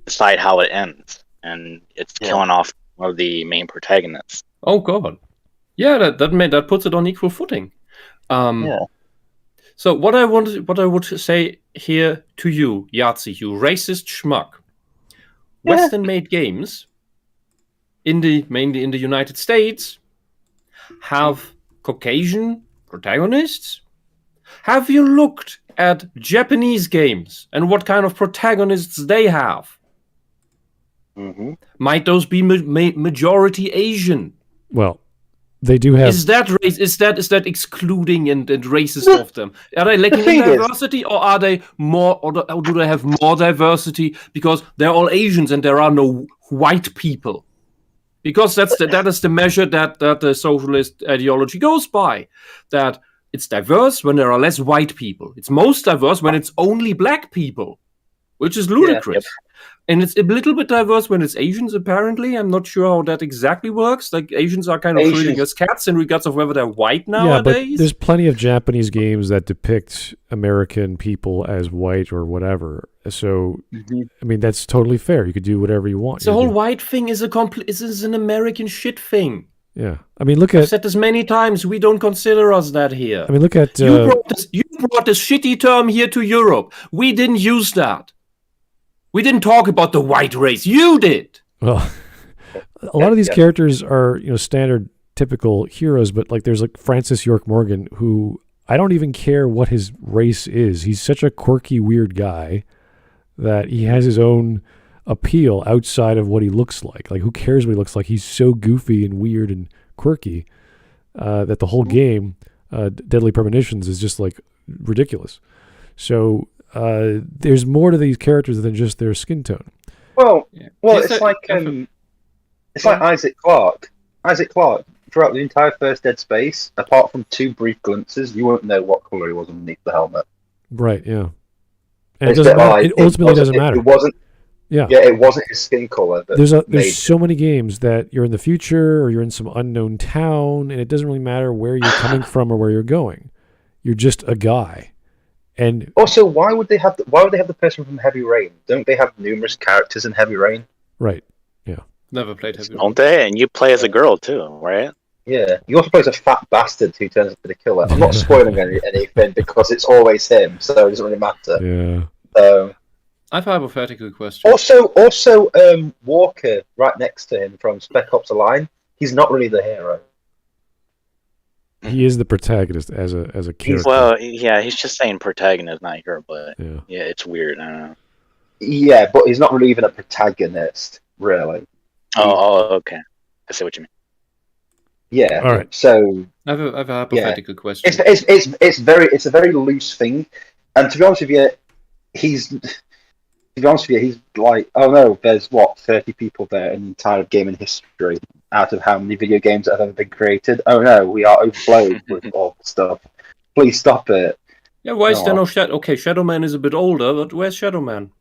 decide how it ends, and it's killing off one of the main protagonists. Oh god, yeah, that puts it on equal footing. So what I would say here to you, Yahtzee, you racist schmuck. Western-made games, mainly in the United States, have Caucasian protagonists. Have you looked at Japanese games and what kind of protagonists they have? Might those be majority Asian? Well, they do have. Is that race? Is that excluding and racist of them? Are they lacking in diversity, or are they more, or do they have more diversity because they're all Asians and there are no white people? Because that is the measure that the socialist ideology goes by. That it's diverse when there are less white people. It's most diverse when it's only black people, which is ludicrous. And it's a little bit diverse when it's Asians, apparently. I'm not sure how that exactly works. Like, Asians are kind of treating as cats in regards of whether they're white nowadays. Yeah, but there's plenty of Japanese games that depict American people as white or whatever. So, I mean, that's totally fair. You could do whatever you want. The whole white thing is an American shit thing. Yeah. I mean, look at... I've said this many times. We don't consider us that here. I mean, look at... You brought this shitty term here to Europe. We didn't use that. We didn't talk about the white race. You did. Well, a lot of these characters are, standard, typical heroes, but like there's like Francis York Morgan, who I don't even care what his race is. He's such a quirky, weird guy that he has his own appeal outside of what he looks like. Like, who cares what he looks like? He's so goofy and weird and quirky that the whole game, Deadly Premonitions, is just like ridiculous. So there's more to these characters than just their skin tone. Well, it's like Isaac Clarke. Isaac Clarke, throughout the entire first Dead Space, apart from 2 brief glimpses, you won't know what color he was underneath the helmet. Right. Yeah. And it doesn't matter. It ultimately doesn't matter. It wasn't. Yeah, it wasn't his skin color. There's so many games that you're in the future or you're in some unknown town, and it doesn't really matter where you're coming from or where you're going. You're just a guy. And also, why would they have the person from Heavy Rain? Don't they have numerous characters in Heavy Rain? Right. Yeah. Never played Heavy Rain. Don't they? And you play as a girl too, right? Yeah. You also play as a fat bastard who turns into the killer. I'm not spoiling anything because it's always him, so it doesn't really matter. Yeah. I have a hypothetical question. Also, Walker, right next to him from Spec Ops: The Line, he's not really the hero. He is the protagonist as a character. Well, yeah, he's just saying protagonist, not hero, but yeah, it's weird. I don't know. Yeah, but he's not really even a protagonist, really. Oh, okay. I see what you mean. Yeah. All right. So I have a hypothetical question. It's a very loose thing, and to be honest with you, he's like, oh no, there's 30 people there in the entire gaming history out of how many video games that have ever been created. Oh no, we are overflowed with all stuff. Please stop it. Yeah, why is there no Shadow? Okay, Shadow Man is a bit older, but where's Shadow Man?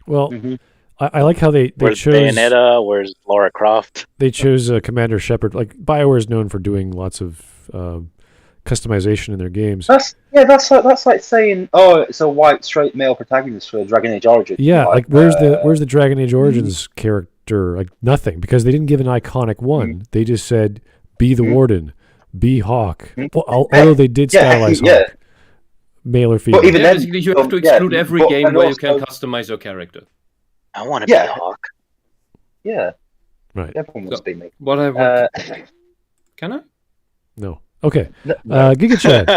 Well, I like how they where's chose Bayonetta, where's Lara Croft? They chose Commander Shepard. Like, BioWare is known for doing lots of customization in their games. That's like saying, oh, it's a white straight male protagonist for Dragon Age Origins. Yeah, like where's the Dragon Age Origins character? Like, nothing, because they didn't give an iconic one. They just said, be the Warden, be Hawk. Well, although they did stylize Hawk, male or female. But even then, basically, you have to exclude every game where you can customize your character. I want to be Hawk. Yeah. Right. Everyone wants to be me. What I want. Can I? No. Okay. Giga Chad.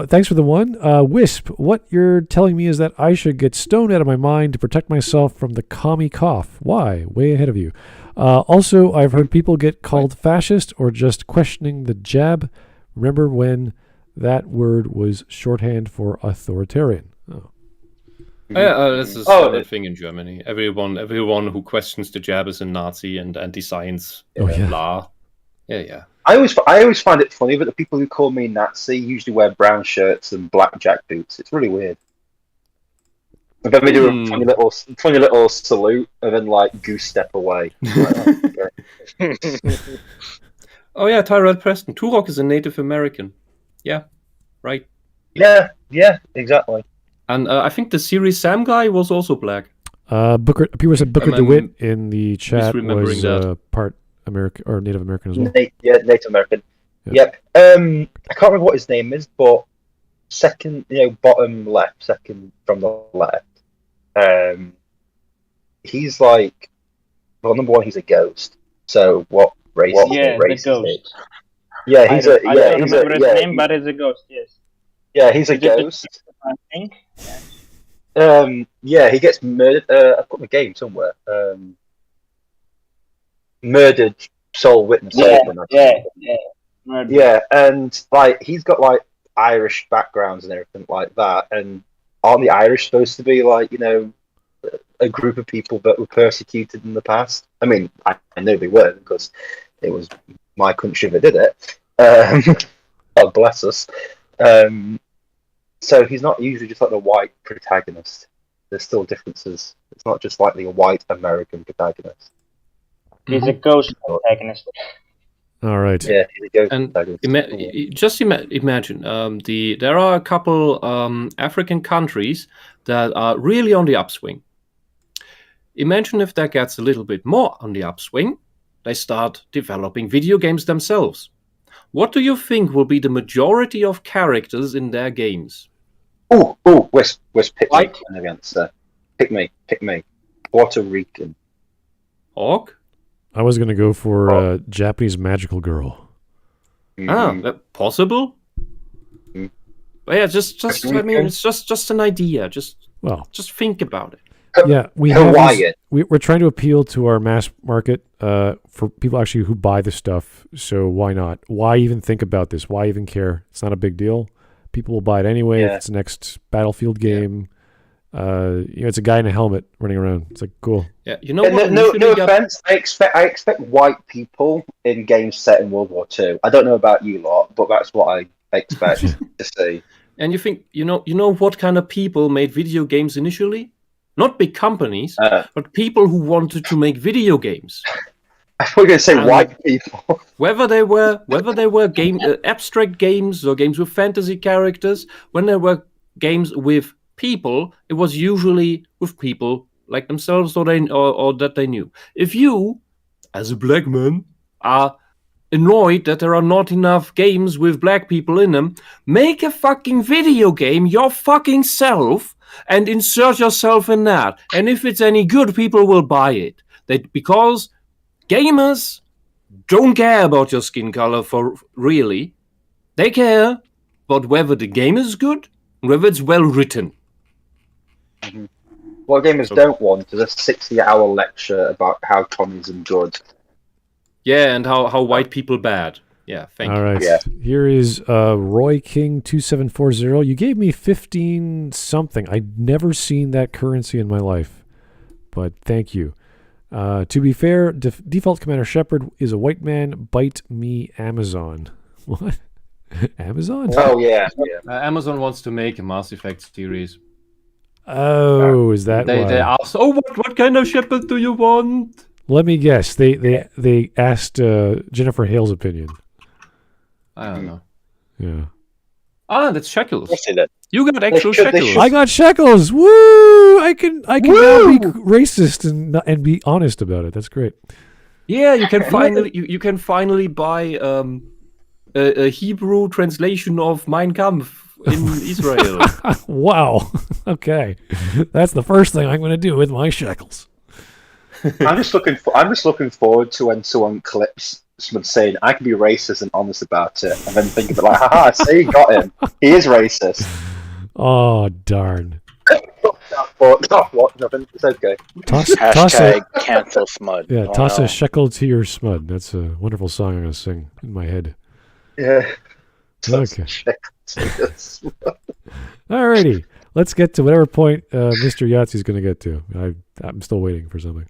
Thanks for the one. Wisp, what you're telling me is that I should get stoned out of my mind to protect myself from the commie cough. Why? Way ahead of you. Also, I've heard people get called fascist or just questioning the jab. Remember when that word was shorthand for authoritarian? Oh. This is a standard thing in Germany. Everyone who questions the jab is a Nazi and anti-science. Blah. Yeah. I always find it funny that the people who call me Nazi usually wear brown shirts and black jack boots. It's really weird. And then we do a funny little salute and then like goose step away. Oh yeah, Tyrell Preston. Turok is a Native American. Yeah, right. Yeah, exactly. And I think the Series Sam guy was also black. People said Booker DeWitt in the chat was part American or Native American as well. Native American. Yep. I can't remember what his name is, but second, bottom left, second from the left. He's like, well, number one, he's a ghost. So what race? The ghost. Yeah, he's I don't remember his name, but he's a ghost. Yes. Yeah, he's a ghost. I think. Yeah, he gets murdered. I've got my game somewhere. Murdered sole witness. Yeah, and like he's got like Irish backgrounds and everything like that. And aren't the Irish supposed to be like a group of people that were persecuted in the past? I mean, I know they were because it was my country that did it. God bless us. So he's not usually just like the white protagonist. There's still differences. It's not just like the white American protagonist. He's a ghost protagonist. All right. Yeah, he's a ghost And protagonist. imagine there are a couple African countries that are really on the upswing. Imagine if that gets a little bit more on the upswing, they start developing video games themselves. What do you think will be the majority of characters in their games? Wisp, pick me against pick me. Puerto Rican. Hawk? I was gonna go for Japanese magical girl. Possible? But yeah, I mean, it's just an idea. Just think about it. Yeah, we're trying to appeal to our mass market for people actually who buy the stuff. So why not? Why even think about this? Why even care? It's not a big deal. People will buy it anyway. If it's the next Battlefield game. It's a guy in a helmet running around. It's like cool. Yeah, what? No offense. I expect white people in games set in World War II. I don't know about you lot, but that's what I expect to see. And you think you know what kind of people made video games initially? Not big companies, but people who wanted to make video games. I thought you were going to say white people. Whether they were abstract games or games with fantasy characters, when there were games with people, it was usually with people like themselves or that they knew. If you, as a black man, are annoyed that there are not enough games with black people in them, make a fucking video game your fucking self and insert yourself in that. And if it's any good, people will buy it. Because gamers don't care about your skin color really. They care about whether the game is good and whether it's well written. Mm-hmm. What gamers don't want is a 60-hour lecture about how communism good. Yeah, and how white people bad. Yeah, thank you. All right. Yeah. Here is Roy King 2740. You gave me 15 something. I'd never seen that currency in my life, but thank you. To be fair, default Commander Shepard is a white man. Bite me, Amazon. What? Amazon? Oh yeah. Amazon wants to make a Mass Effect series. Oh, is that why? They asked, what kind of Shepard do you want? Let me guess. They asked Jennifer Hale's opinion. I don't know. Yeah. That's shekels. I see that. You got actual shekels. I got shekels. Woo! I can now be racist and be honest about it. That's great. Yeah, you can finally you can finally buy a Hebrew translation of Mein Kampf in Israel. Wow. Okay, that's the first thing I'm going to do with my shekels. I'm just looking forward to when someone clips someone saying I can be racist and honest about it, and then think of it like, haha, see, got him. He is racist. Oh darn. Nothing. It's okay. Toss cancel Smud. Yeah, toss a shekel to your Smud. That's a wonderful song I'm going to sing in my head. Yeah. Okay. Alrighty. Let's get to whatever point Mr. Yahtzee's going to get to. I'm still waiting for something.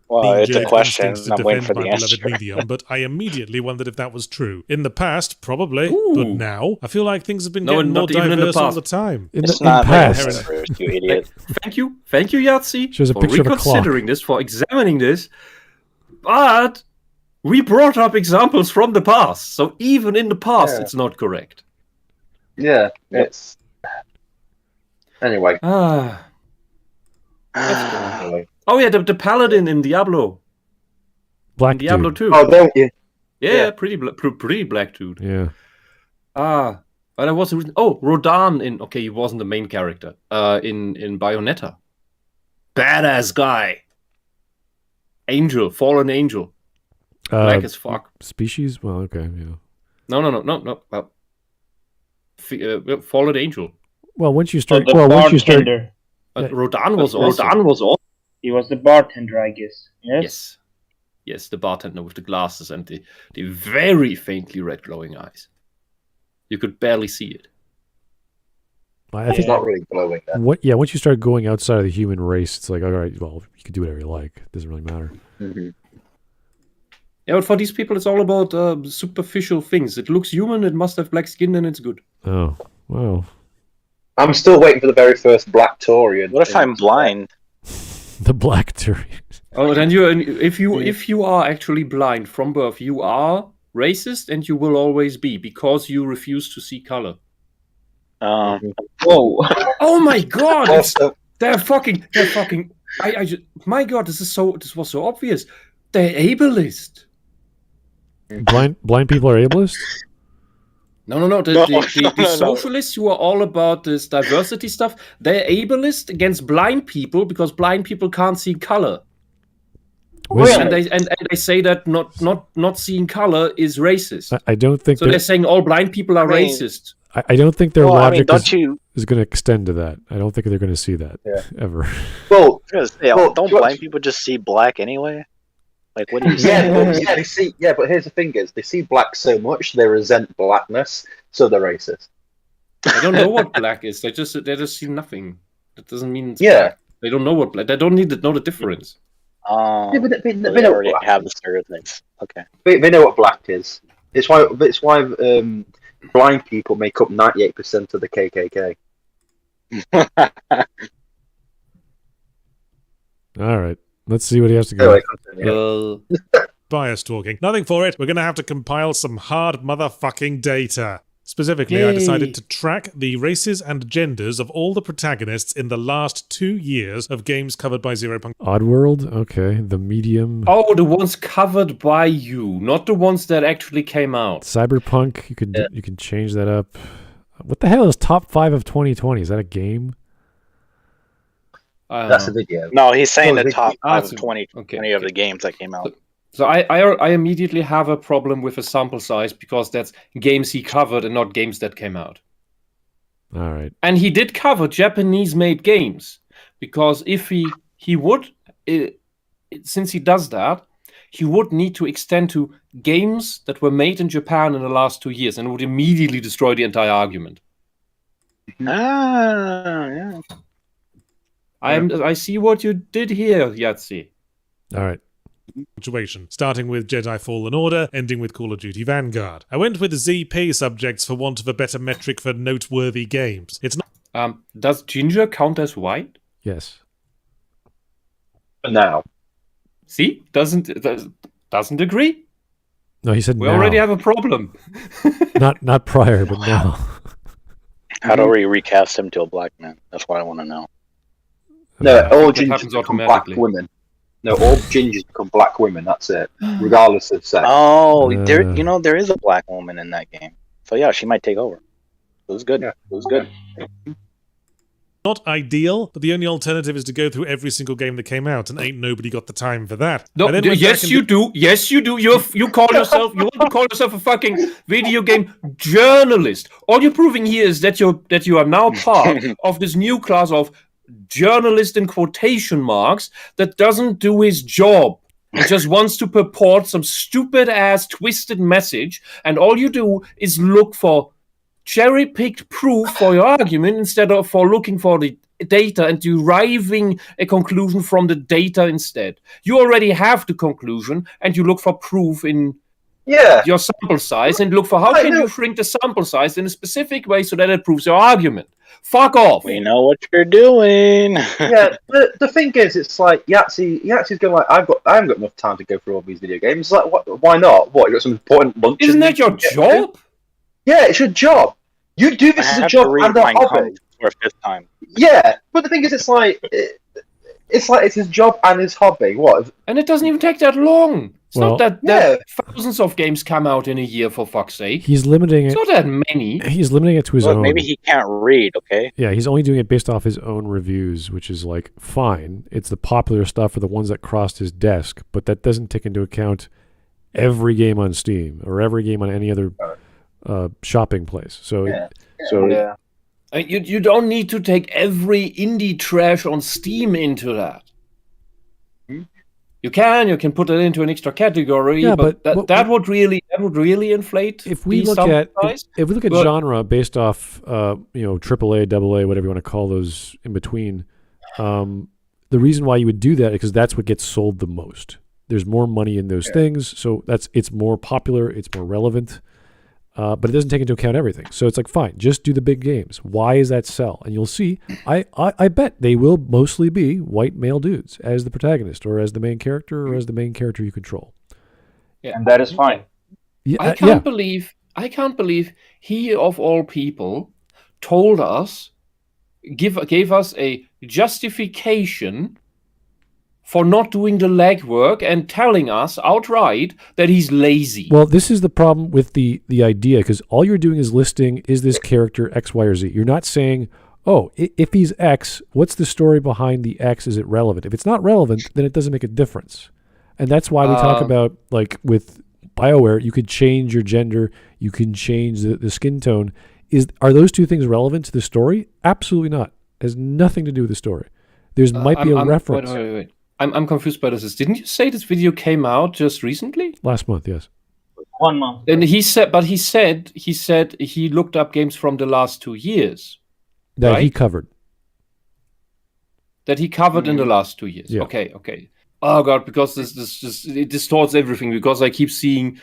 Well, it's a question. To I'm waiting for defend the my answer. beloved medium, but I immediately wondered if that was true. In the past, probably, Ooh. but now I feel like things have been No, getting more not even in the diverse all past. the time. In It's the not past. first, you idiot. Thank you, Yahtzee, Shows a for picture of a clock. reconsidering this, for examining this. But we brought up examples from the past, so even in the past, it's not correct. Yeah, it's... Anyway. Anyway. Oh yeah, the paladin in Diablo. Black Diablo dude. 2. Oh, don't you? Yeah, pretty black dude. Yeah. But I was Rodan in. Okay, he wasn't the main character. In Bayonetta, badass guy. Angel, fallen angel, black as fuck. Species? Well, okay, yeah. No. Fallen angel. Well, once you start, Rodan was also. He was the bartender, I guess. Yes, the bartender with the glasses and the very faintly red glowing eyes. You could barely see it. I think it's not really glowing. Once you start going outside of the human race, it's like, all right, well, you can do whatever you like. It doesn't really matter. Mm-hmm. Yeah, but for these people, it's all about superficial things. It looks human, it must have black skin, and it's good. Oh, wow. I'm still waiting for the very first Black Turian. What if I'm blind? The Black Turian. Oh, then if you are actually blind from birth, you are racist, and you will always be because you refuse to see color. Whoa! Oh my God! They're fucking. My God, this was so obvious. They're ableist. Blind people are ableist? No. The socialists who are all about this diversity stuff, they're ableist against blind people because blind people can't see color. And they say that not seeing color is racist. I don't think so. They're saying all blind people are racist. I don't think their logic is going to extend to that. I don't think they're going to see that ever. Well, don't blind people just see black anyway? Like, what do you say? They see. Yeah, but here's the thing: is they see black so much they resent blackness, so they're racist. They don't know what black is. They just see nothing. That doesn't mean it's black. They don't know what black. They don't need to know the difference. They know already have the stereotypes. Okay. They know what black is. It's why blind people make up 98% of the KKK. All right. Let's see what he has to go. Bias talking. Nothing for it. We're going to have to compile some hard motherfucking data. Specifically, I decided to track the races and genders of all the protagonists in the last 2 years of games covered by Zero Punch. Oddworld? Okay. The Medium. Oh, the ones covered by you, not the ones that actually came out. Cyberpunk, you can change that up. What the hell is top 5 of 2020? Is that a game? That's a video. No, he's saying the top 5 of 2020 of the games that came out. So I immediately have a problem with a sample size because that's games he covered and not games that came out. All right. And he did cover Japanese-made games because if he would, since he does that, he would need to extend to games that were made in Japan in the last 2 years, and it would immediately destroy the entire argument. Yeah. I see what you did here, Yahtzee. All right. Punctuation, starting with Jedi Fallen Order, ending with Call of Duty Vanguard. I went with ZP subjects for want of a better metric for noteworthy games. It's not. Does ginger count as white? Yes. For now. See, doesn't agree. No, he said we now. already have a problem. not prior, but now. How do we recast him to a black man? That's what I want to know. No, all gingers become black women. No, all gingers become black women. That's it, regardless of sex. Oh, there is a black woman in that game. So yeah, she might take over. It was good. Yeah, it was good. Not ideal, but the only alternative is to go through every single game that came out, and ain't nobody got the time for that. No, yes, you do. Yes, you do. You call yourself. You want to call yourself a fucking video game journalist. All you're proving here is that you are now part of this new class of journalist in quotation marks that doesn't do his job. He just wants to purport some stupid ass twisted message, and all you do is look for cherry-picked proof for your argument instead of for looking for the data and deriving a conclusion from the data instead. You already have the conclusion, and you look for proof in your sample size, and look for how can you shrink the sample size in a specific way so that it proves your argument. Fuck off. We know what you're doing. Yeah, the thing is, it's like Yahtzee's going like, I haven't got enough time to go through all these video games. It's like, why not? What, you got some important lunch? Isn't that your job? Yeah, it's your job. You do this as a job and a hobby. For a fifth time. Yeah, but the thing is, it's his job and his hobby. What? And it doesn't even take that long. It's not that thousands of games come out in a year, for fuck's sake. He's limiting it. It's not that many. He's limiting it to his own. Maybe he can't read, okay? Yeah, he's only doing it based off his own reviews, which is like, fine. It's the popular stuff or the ones that crossed his desk, but that doesn't take into account every game on Steam or every game on any other shopping place. So, You don't need to take every indie trash on Steam into that. You can put it into an extra category, but that would really inflate. If we look at genre based off AAA, AA, whatever you want to call those in between, the reason why you would do that is because that's what gets sold the most. There's more money in those things, so it's more popular, it's more relevant. But it doesn't take into account everything. So it's like, fine, just do the big games. Why is that sell? And you'll see, I bet they will mostly be white male dudes as the protagonist or as the main character or as the main character you control. Yeah, and that is fine. Yeah, I can't believe he of all people told us, gave us a justification for not doing the legwork and telling us outright that he's lazy. Well, this is the problem with the idea, because all you're doing is listing, is this character X, Y, or Z? You're not saying, oh, if he's X, what's the story behind the X? Is it relevant? If it's not relevant, then it doesn't make a difference. And that's why we talk about, like, with BioWare, you could change your gender, you can change the skin tone. Are those two things relevant to the story? Absolutely not. It has nothing to do with the story. Might be a reference. Wait. I'm confused by this. Didn't you say this video came out just recently? Last month, yes. 1 month. And he said he looked up games from the last 2 years. That he covered. That he covered in the last 2 years. Yeah. Okay. Oh god, because this just it distorts everything, because I keep seeing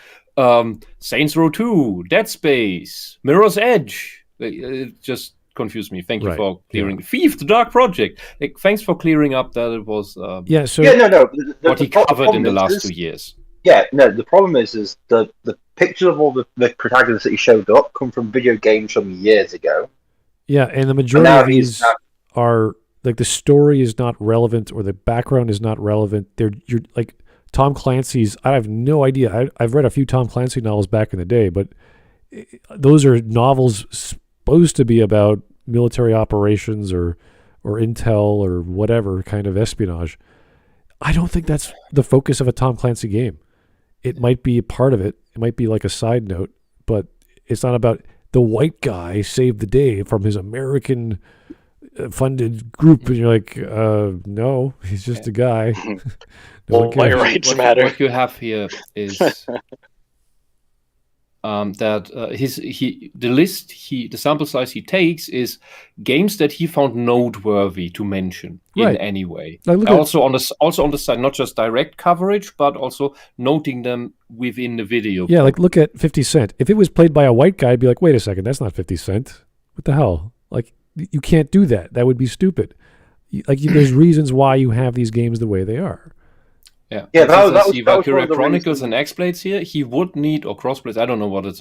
Saints Row 2, Dead Space, Mirror's Edge. It just confused me. Thank you for clearing. Thief, The Dark Project. Thanks for clearing up that it was what he covered in the last 2 years. Yeah, no, the problem is the pictures of all the protagonists that he showed up come from video games from years ago. Yeah, and the majority of these are, like, the story is not relevant or the background is not relevant. You're like Tom Clancy's. I have no idea. I've read a few Tom Clancy novels back in the day, but those are novels supposed to be about military operations or intel or whatever kind of espionage. I don't think that's the focus of a Tom Clancy game. It might be a part of it. It might be like a side note, but it's not about the white guy saved the day from his American funded group. And you're like, no, he's just a guy. White rights matter. What you have here is that the sample size he takes is games that he found noteworthy to mention in any way. Also on the side, not just direct coverage, but also noting them within the video. Yeah, like look at 50 Cent. If it was played by a white guy, I'd be like, wait a second, that's not 50 Cent. What the hell? Like, you can't do that. That would be stupid. There's reasons why you have these games the way they are. Yeah, that was Valkyria Chronicles and X-Blades here. He would need, or Crossblades, I don't know what it's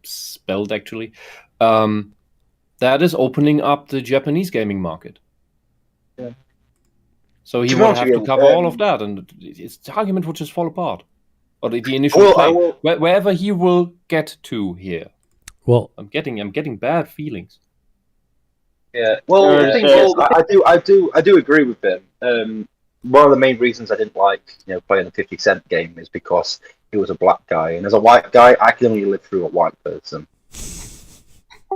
spelled actually. That is opening up the Japanese gaming market. Yeah. So he would have to cover all of that, and the argument would just fall apart. Or the initial play, wherever he will get to here. Well, I'm getting bad feelings. Yeah. Well, the thing is, I do agree with him. One of the main reasons I didn't like, playing a 50 Cent game is because he was a black guy, and as a white guy, I can only live through a white person.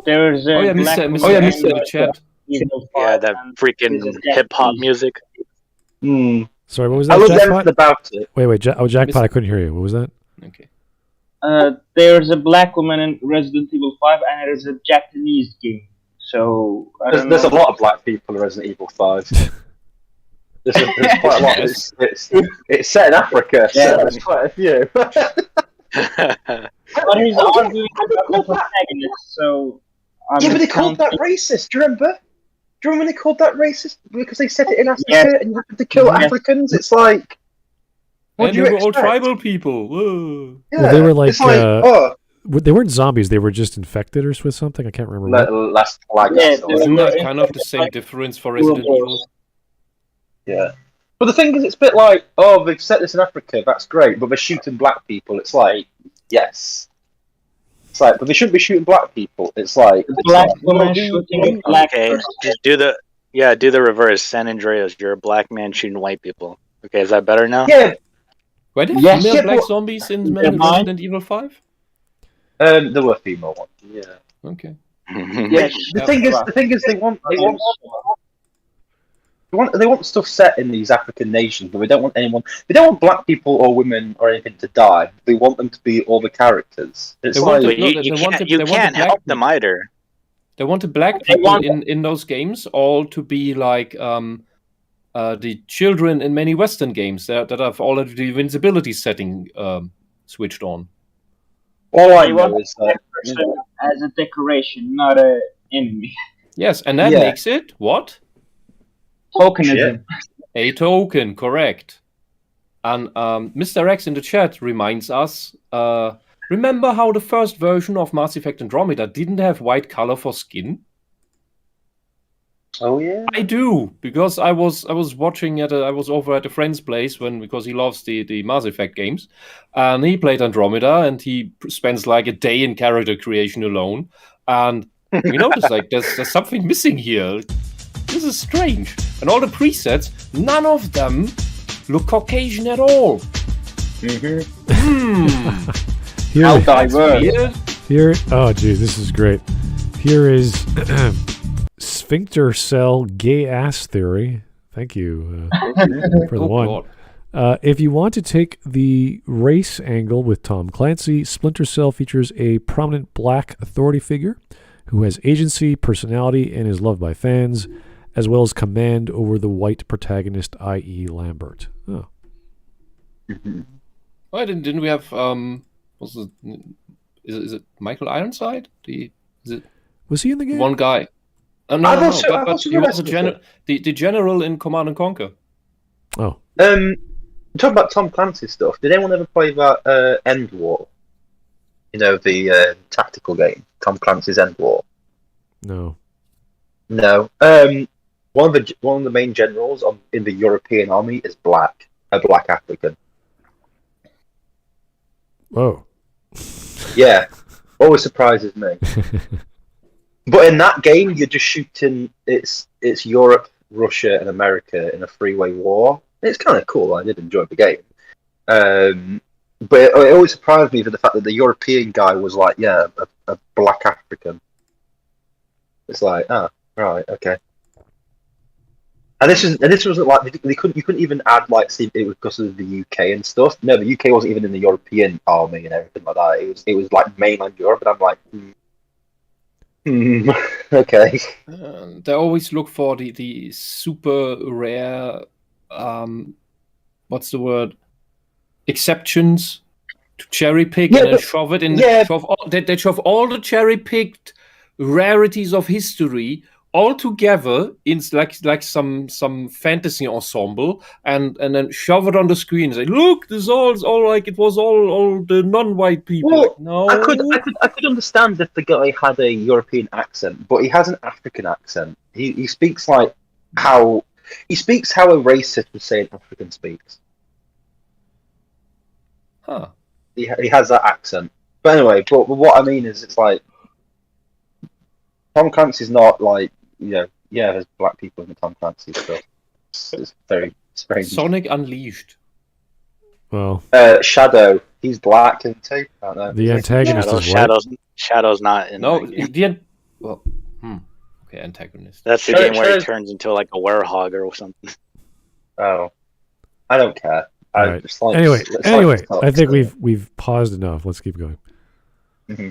There's Mr. Chat. Yeah, that freaking hip hop music. Sorry, what was that? I loved everything about it. Wait, Jackpot, I couldn't hear you. What was that? Okay. There's a black woman in Resident Evil 5, and it is a Japanese game. So there's a lot of black people in Resident Evil 5. There's quite a lot. It's set in Africa, so there's quite a few. But he's arguing about the protagonist, so... but they called that racist, do you remember? Do you remember when they called that racist? Because they said it in Africa, and you have to kill Africans? It's like... What do you expect? All tribal people. Whoa. Yeah, well, they were like... they weren't zombies, they were just infected or with something? I can't remember. Last flag. Isn't that kind of the same difference for Resident Evil? Yeah, But the thing is, it's a bit like, oh, they've set this in Africa, that's great, but they're shooting black people. It's like, yes. It's like, but they shouldn't be shooting black people. It's like... Black woman shooting black person. Just do the reverse. San Andreas, you're a black man shooting white people. Okay, is that better now? Yeah. Were there Yes, female yeah, black but- zombies in Resident Evil 5? There were female ones, yeah. Okay. Yes. The thing is, they want stuff set in these African nations, but they don't want black people or women or anything to die. They want them to be all the characters. It's They like, want You can't help them either. They want the black people in those games all to be like the children in many Western games that have already the invincibility setting switched on. all I They know want is that person as a decoration, not an enemy. Yes, and that Yeah. makes it what? Tokenism. A token, correct. And Mr. X in the chat reminds us, remember how the first version of Mass Effect Andromeda didn't have white color for skin? oh yeah, I do, because I was watching I was over at a friend's place because he loves the Mass Effect games, and he played Andromeda, and he spends like a day in character creation alone, and we noticed like there's something missing here. This is strange, and all the presets, none of them look Caucasian at all. Here, How diverse. Weird. here. Oh, geez, this is great. Here is Splinter Cell gay ass theory. Thank you for the Oh, one. God. If you want to take the race angle with Tom Clancy, Splinter Cell features a prominent black authority figure who has agency, personality, and is loved by fans, as well as command over the white protagonist, i.e. Lambert. Oh. Why didn't we have is it Michael Ironside? Was he in the game? One guy. No, but he was the general in Command and Conquer. Oh. Talking about Tom Clancy stuff. Did anyone ever play that End War? You know, the tactical game, Tom Clancy's End War. No. No. One of the main generals in the European army is black, a black African. Oh. Yeah, always surprises me. But in that game, you're just shooting. It's Europe, Russia, and America in a three-way war. It's kind of cool. I did enjoy the game. But it always surprised me for the fact that the European guy was like, yeah, a black African. It's like, right, okay. And this wasn't like you couldn't even add like it was because of the UK and stuff. No, the UK wasn't even in the European army and everything like that. It was like mainland Europe, and I'm like, okay. They always look for the super rare, what's the word? Exceptions to cherry pick and then shove it in. Yeah. They shove all the cherry picked rarities of history all together in like some fantasy ensemble, and then shove it on the screen and say, look, this is all like it was all the non-white people. Well, like, no, I could understand if the guy had a European accent, but he has an African accent. He speaks like how a racist would say an African speaks. Huh. He has that accent. But anyway, but what I mean is, it's like Tom Clancy's not like, there's black people in the Tom Clancy stuff. It's very strange. Sonic Unleashed. Well, Shadow, he's black and too. I don't know. the antagonist is white. Shadow's not in. No, that game. Okay, antagonist. That's the game where he turns into like a werehog or something. Oh, I don't care. All right. Anyway, I think we've paused enough. Let's keep going. Mm-hmm.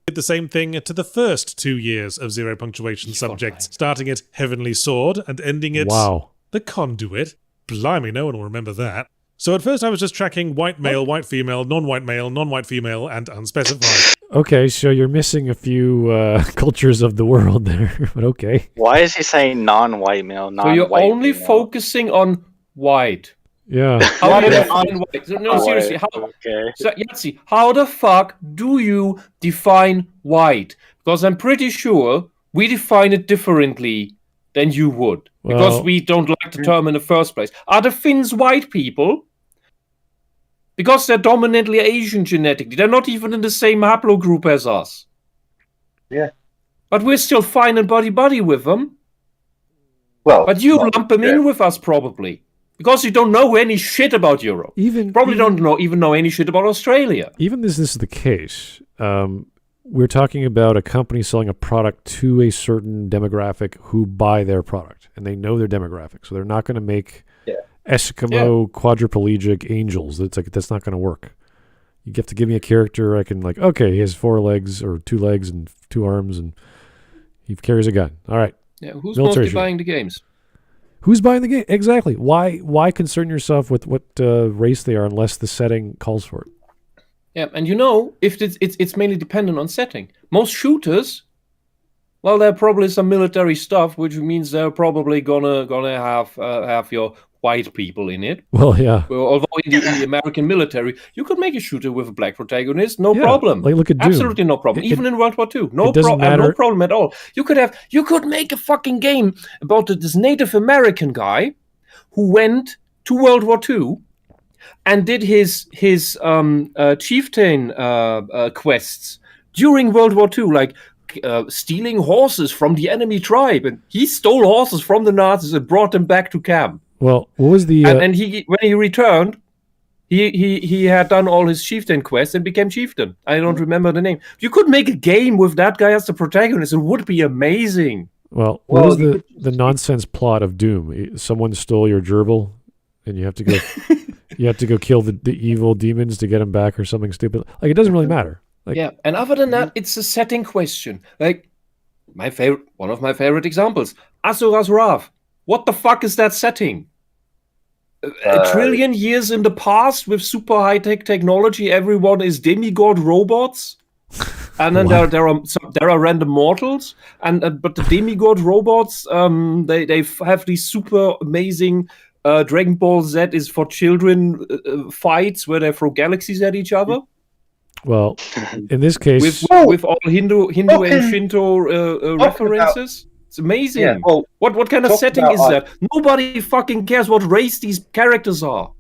Did the same thing to the first 2 years of Zero Punctuation subjects, starting at Heavenly Sword and ending at The Conduit. Blimey, no one will remember that. So at first I was just tracking white male, white female, non-white female, and unspecified. Okay, so you're missing a few cultures of the world there, but okay. Why is he saying non-white male, So you're non-white only female? focusing on white. Yeah. How do you define white? No, seriously. Yahtzee, how the fuck do you define white? Because I'm pretty sure we define it differently than you would. Because we don't like the term in the first place. Are the Finns white people? Because they're dominantly Asian genetically. They're not even in the same haplogroup as us. Yeah. But we're still fine and buddy-buddy with them. Well, but you lump them in with us probably. Because you don't know any shit about Europe. Don't know any shit about Australia. Even this is the case. We're talking about a company selling a product to a certain demographic who buy their product, and they know their demographic, so they're not going to make Eskimo quadriplegic angels. That's not going to work. You have to give me a character I can okay, he has 4 legs or 2 legs and 2 arms, and he carries a gun. All right. Yeah, who's mostly buying the games? Who's buying the game? Exactly. Why concern yourself with what race they are unless the setting calls for it? Yeah, and if it's mainly dependent on setting. Most shooters, well, there are probably some military stuff, which means they're probably gonna have your white people in it. Well, yeah. Although in the American military, you could make a shooter with a black protagonist, no problem. Look at Doom. Absolutely no problem. Even in World War II, no problem at all. You could make a fucking game about this Native American guy who went to World War II and did his chieftain quests during World War II, stealing horses from the enemy tribe, and he stole horses from the Nazis and brought them back to camp. Well, what was the and when he returned, he had done all his chieftain quests and became chieftain. I don't remember the name. You could make a game with that guy as the protagonist. It would be amazing. Well, what was the nonsense plot of Doom? Someone stole your gerbil, and you have to go kill the evil demons to get them back, or something stupid. It doesn't really matter. And other than that, it's a setting question. One of my favorite examples, Asura's Wrath. What the fuck is that setting? A trillion years in the past with super high-tech technology, everyone is demigod robots, and then there are random mortals, but the demigod robots they have these super amazing Dragon Ball Z is for children fights where they throw galaxies at each other. Well, in this case, with all Hindu and Shinto references. It's amazing. Yeah, what kind of setting is that? Nobody fucking cares what race these characters are.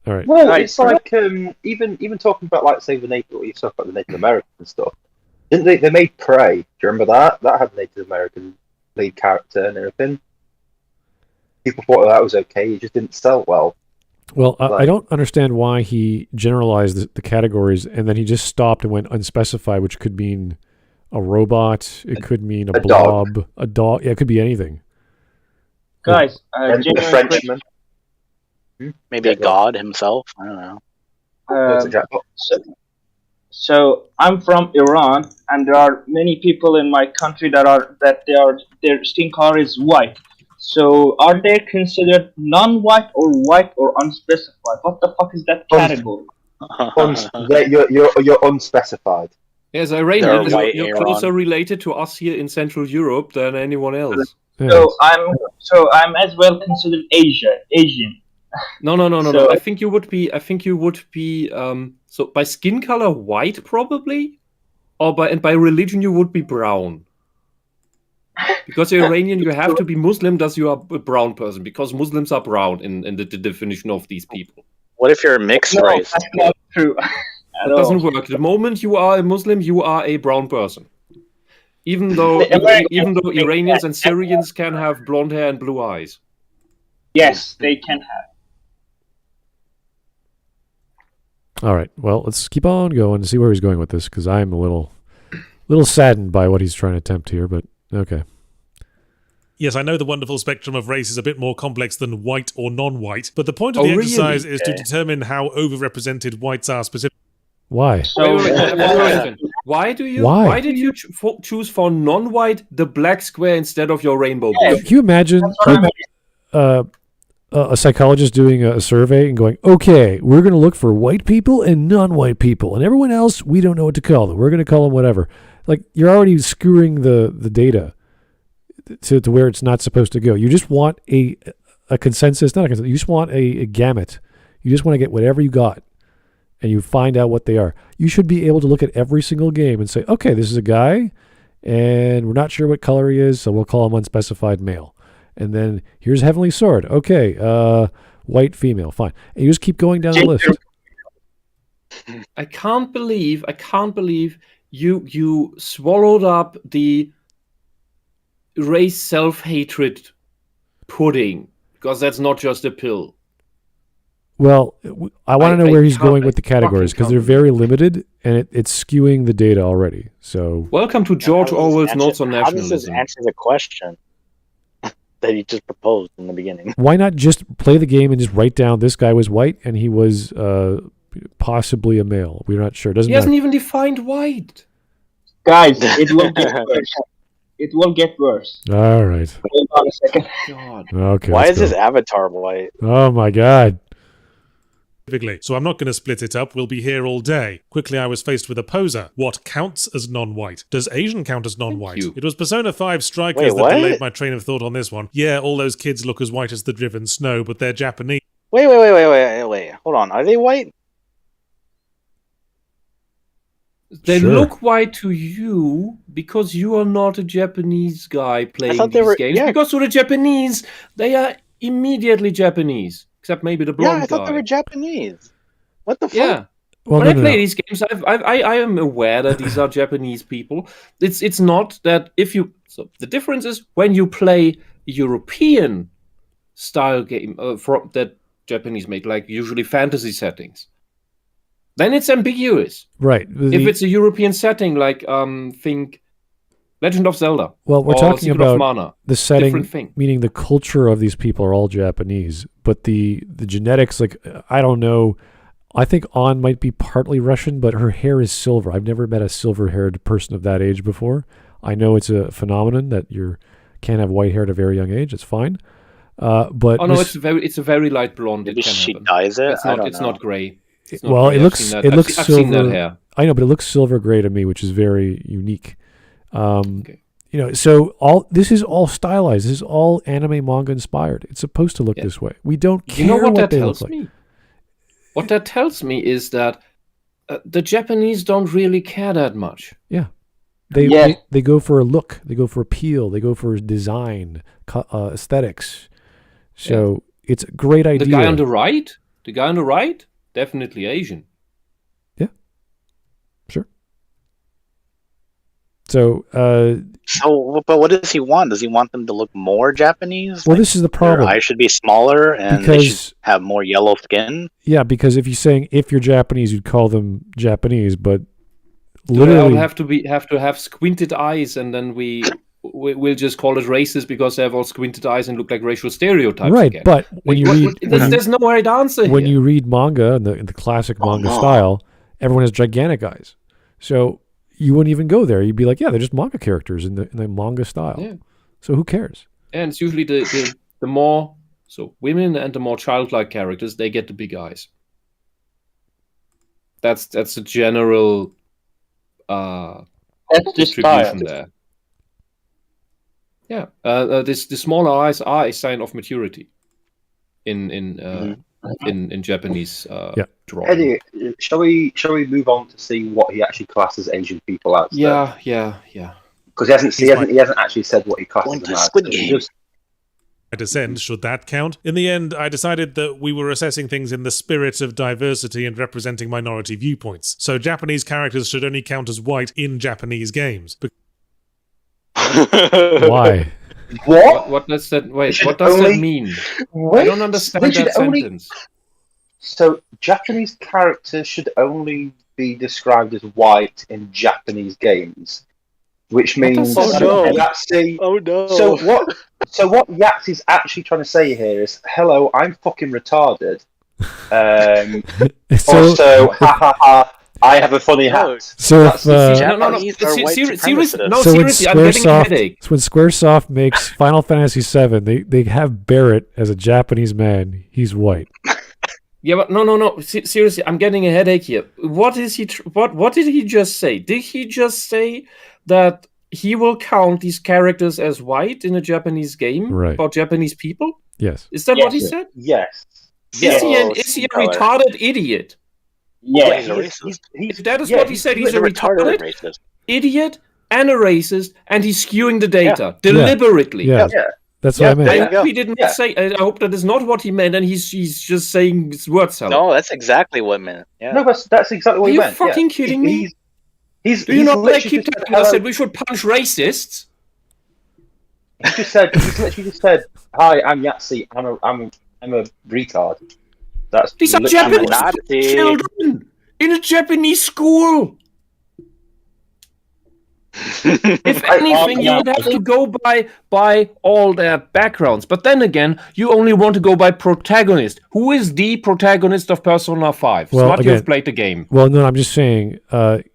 All right. Well, it's even talking about say the Native American stuff. Didn't they made Prey? Do you remember that? That had a Native American lead character and everything. People thought that was okay. It just didn't sell well. Well, I don't understand why he generalized the categories and then he just stopped and went unspecified, which could mean a robot. It could mean a blob, a dog. Yeah, it could be anything. Guys, a Frenchman. Maybe a god himself. I don't know. So I'm from Iran, and there are many people in my country their skin color is white. So are they considered non-white or white or unspecified? What the fuck is that category? You're unspecified. Yes, Iranian. You're closer related to us here in Central Europe than anyone else. So I'm as well considered Asian. No. I think you would be. So by skin color, white probably, or by religion you would be brown. Because you're Iranian, you have to be Muslim. Thus, you are a brown person because Muslims are brown in the definition of these people. What if you're a mixed race? That's not true. That doesn't work. The moment you are a Muslim, you are a brown person. Even though Iranians and Syrians can have blonde hair and blue eyes. Yes, they can have. All right. Well, let's keep on going and see where he's going with this, because I'm a little saddened by what he's trying to attempt here. But okay. Yes, I know the wonderful spectrum of race is a bit more complex than white or non-white, but the point of the exercise is to determine how overrepresented whites are specifically. Why? Why did you choose for non-white the black square instead of your rainbow? Can you imagine a psychologist doing a survey and going, okay, we're going to look for white people and non-white people, and everyone else, we don't know what to call them. We're going to call them whatever. You're already skewing the data to where it's not supposed to go. You just want a consensus, not a consensus. You just want a gamut. You just want to get whatever you got. And you find out what they are. You should be able to look at every single game and say, okay, this is a guy, and we're not sure what color he is, so we'll call him unspecified male. And then here's Heavenly Sword. Okay, white female, fine. And you just keep going down the list. I can't believe you swallowed up the race self-hatred pudding, because that's not just a pill. Well, I want to know where he's going with the categories, because they're very limited, and it's skewing the data already. So, welcome to George Orwell's Notes on Nationalism. How does this answer the question that he just proposed in the beginning? Why not just play the game and just write down this guy was white and he was possibly a male? We're not sure. He hasn't even defined white. Guys, it will get worse. It will get worse. All right. Hold on a second. God. Okay. Why is his avatar white? Oh my God. So I'm not going to split it up. We'll be here all day. Quickly, I was faced with a poser. What counts as non-white? Does Asian count as non-white? It was Persona 5 Strikers that delayed my train of thought on this one. Yeah, all those kids look as white as the driven snow, but they're Japanese. Wait. Hold on. Are they white? They look white to you because you are not a Japanese guy playing these games. Yeah. Because to the Japanese, they are immediately Japanese. Except maybe the blonde guy. Yeah, I thought they were Japanese. What the fuck? Yeah. Well, when I play these games, I am aware that these are Japanese people. It's not that if you... So the difference is when you play European style game that Japanese make, like usually fantasy settings, then it's ambiguous. Right. If it's a European setting, like think Legend of Zelda. Well, we're talking about Mana, the setting, meaning the culture of these people are all Japanese, but the genetics, like, I don't know. I think An might be partly Russian, but her hair is silver. I've never met a silver-haired person of that age before. I know it's a phenomenon that you can't have white hair at a very young age. It's fine. But it's a very light blonde. Maybe she dyes it. It's not gray. It looks silver. I've seen that hair. I know, but it looks silver gray to me, which is very unique. So this is all stylized. This is all anime manga inspired. It's supposed to look this way. We don't care what they look like. What that tells me is that the Japanese don't really care that much. Yeah. They go for a look. They go for appeal. They go for design, aesthetics. So it's a great idea. The guy on the right, definitely Asian. Yeah. Sure. So, but what does he want? Does he want them to look more Japanese? Well, this is the problem. Their eyes should be smaller and they should have more yellow skin. Yeah, because if you're Japanese, you'd call them Japanese, but literally they all have to have squinted eyes, and then we'll just call it racist because they have all squinted eyes and look like racial stereotypes. Right, again. but when you read, there's no right answer. When you read manga in the classic manga style, everyone has gigantic eyes, so you wouldn't even go there. You'd be like, yeah, they're just manga characters in the manga style. Yeah. So who cares? And it's usually the more women and the more childlike characters, they get the big eyes. That's a general distribution there. Yeah, the smaller eyes are a sign of maturity in Japanese drawing. Eddie, shall we move on to see what he actually classes Asian people as? Yeah. Because he hasn't actually said what he classes them as. Descent, should that count? In the end, I decided that we were assessing things in the spirit of diversity and representing minority viewpoints. So Japanese characters should only count as white in Japanese games. Why? What does that? Wait, what does that mean? I don't understand that sentence. So Japanese characters should only be described as white in Japanese games, which means Yahtzee. Oh no! So what Yahtzee's actually trying to say here is, hello, I'm fucking retarded. Also, ha ha ha. I have a funny hat. So seriously, I'm getting a headache. When Squaresoft makes Final Fantasy VII, they have Barrett as a Japanese man. He's white. Yeah, but no. Seriously, I'm getting a headache here. What is he? What did he just say? Did he just say that he will count these characters as white in a Japanese game about Japanese people? Yes. Is that what he said? Yes. Is he a retarded idiot? Yeah, if that is what he said, he's a retarded idiot and a racist, and he's skewing the data deliberately. Yeah. That's what I meant. I hope he didn't say. I hope that is not what he meant, and he's just saying word salad. No, that's exactly what he meant. Yeah. No, that's exactly what he meant. Are you fucking kidding me? Do you not keep telling us that we should punch racists? He's literally just said, "Hi, I'm Yahtzee. I'm a retard." These are Japanese children in a Japanese school. If anything, you would have to go by all their backgrounds. But then again, you only want to go by protagonist. Who is the protagonist of Persona 5? Well, Smart, you've played the game. Well, no, I'm just saying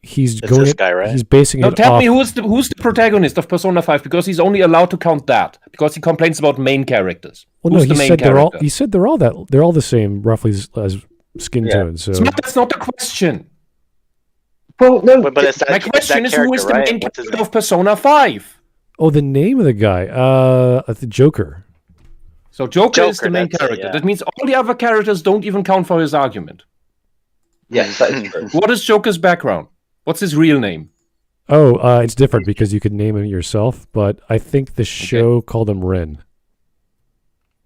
he's it's going. This guy, right? He's basing it. Tell me who's the protagonist of Persona 5, because he's only allowed to count that because he complains about main characters. Well, who's no, the main said character? he said they're all the same, roughly as skin tone. So Smart, that's not the question. Well, no. But my question is, who is the main character of Persona 5? Oh, the name of the guy, the Joker. So Joker is the main character. That means all the other characters don't even count for his argument. Yes, that is true. What is Joker's background? What's his real name? Oh, it's different because you could name him yourself, but I think the show called him Ren.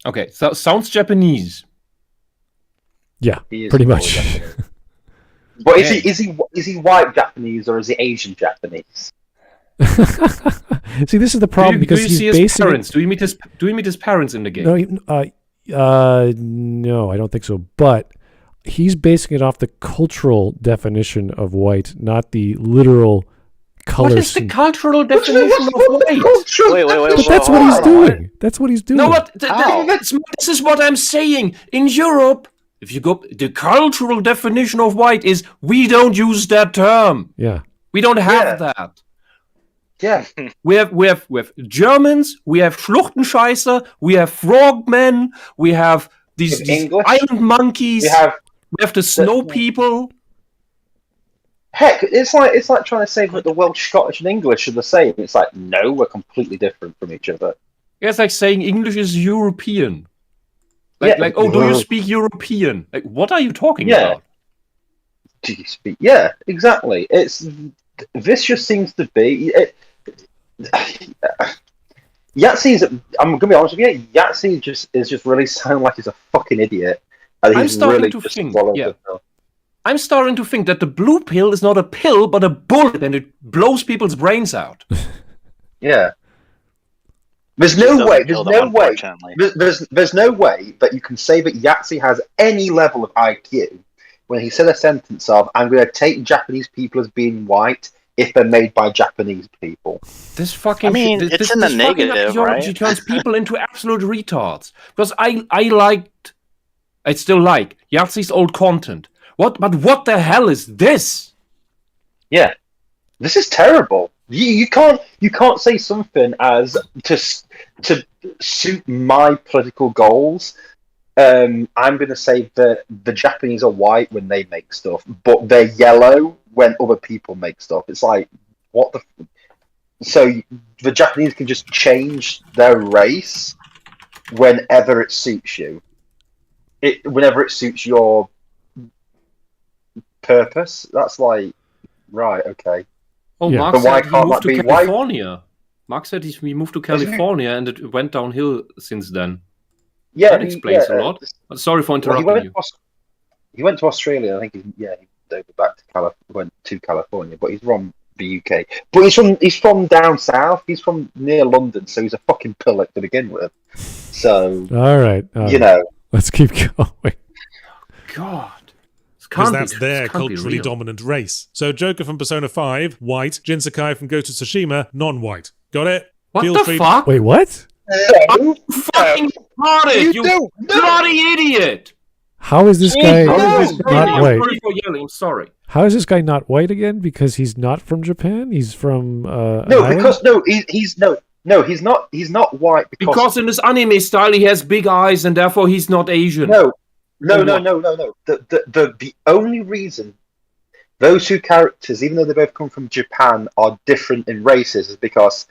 Okay, so sounds Japanese. Yeah, pretty much. But is he white Japanese or is he Asian Japanese? See, this is the problem because he's see his parents. Do we meet his parents in the game? No, I don't think so. But he's basing it off the cultural definition of white, not the literal color. What is the cultural definition of white? Wait. But that's what he's doing. That's what he's doing. No, what? This is what I'm saying. In Europe, if you go, the cultural definition of white is we don't use that term. Yeah. We don't have that. Yeah. We have Germans, we have Schluchtenscheißer, we have frogmen, we have these island monkeys, we have the snow people. Heck, it's like trying to say that the Welsh, Scottish, and English are the same. It's like, no, we're completely different from each other. Yeah, it's like saying English is European. Like, oh, do you speak European? Like, what are you talking about? Do you speak? Yeah, exactly. This just seems to be. Yahtzee's. I'm gonna be honest with you. Yahtzee is just really sounding like he's a fucking idiot. I'm starting to think. Yeah. I'm starting to think that the blue pill is not a pill but a bullet, and it blows people's brains out. Yeah. There's no way that you can say that Yahtzee has any level of IQ when he said a sentence of, I'm going to take Japanese people as being white if they're made by Japanese people. This fucking... I mean, it's in the negative, right? It turns people into absolute retards. Because I still like Yahtzee's old content. But what the hell is this? Yeah. This is terrible. You can't say something as to suit my political goals. I'm going to say that the Japanese are white when they make stuff, but they're yellow when other people make stuff. It's like, what the... So the Japanese can just change their race whenever it suits you. Whenever it suits your purpose. That's like, right, okay. Oh, yeah. Mark said he moved to California. White? Mark said he moved to California and it went downhill since then. Yeah, that explains a lot. Sorry for interrupting you. He went to Australia. I think went to California, but he's from the UK. But he's from down south. He's from near London, so he's a fucking pillock to begin with. So all right, let's keep going. God. Because that's their culturally dominant race. So Joker from Persona 5, white. Jin Sakai from Ghost of Tsushima, non-white. Got it? What the fuck? Wait, what? I'm fucking retarded, you bloody idiot! How is this guy not white? I'm sorry for yelling, I'm sorry. How is this guy not white again? Because he's not from Japan? He's from he's not white because in this anime style he has big eyes and therefore he's not Asian. No. The only reason those two characters, even though they both come from Japan, are different in races is because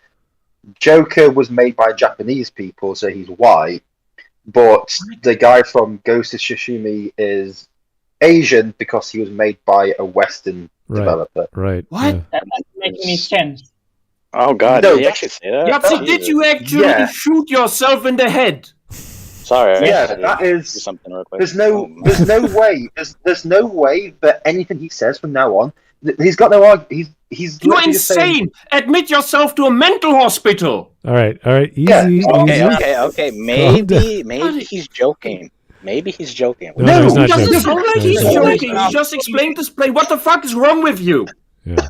Joker was made by Japanese people, so he's white, but the guy from Ghost of Tsushima is Asian because he was made by a Western developer. Right. What? Yeah. That doesn't make any sense. Oh God! No, did he actually say that? Yahtzee, did you actually shoot yourself in the head? Sorry. Yeah, that is something real quick. There's no way. There's no way that anything he says from now on. He's got no. He's. You're insane. Admit yourself to a mental hospital. All right. Easy. Yeah. Okay. Maybe he's joking. Maybe he's joking. No, he's He not doesn't joking. sound like he's joking. He just explained this play. What the fuck is wrong with you? Yeah.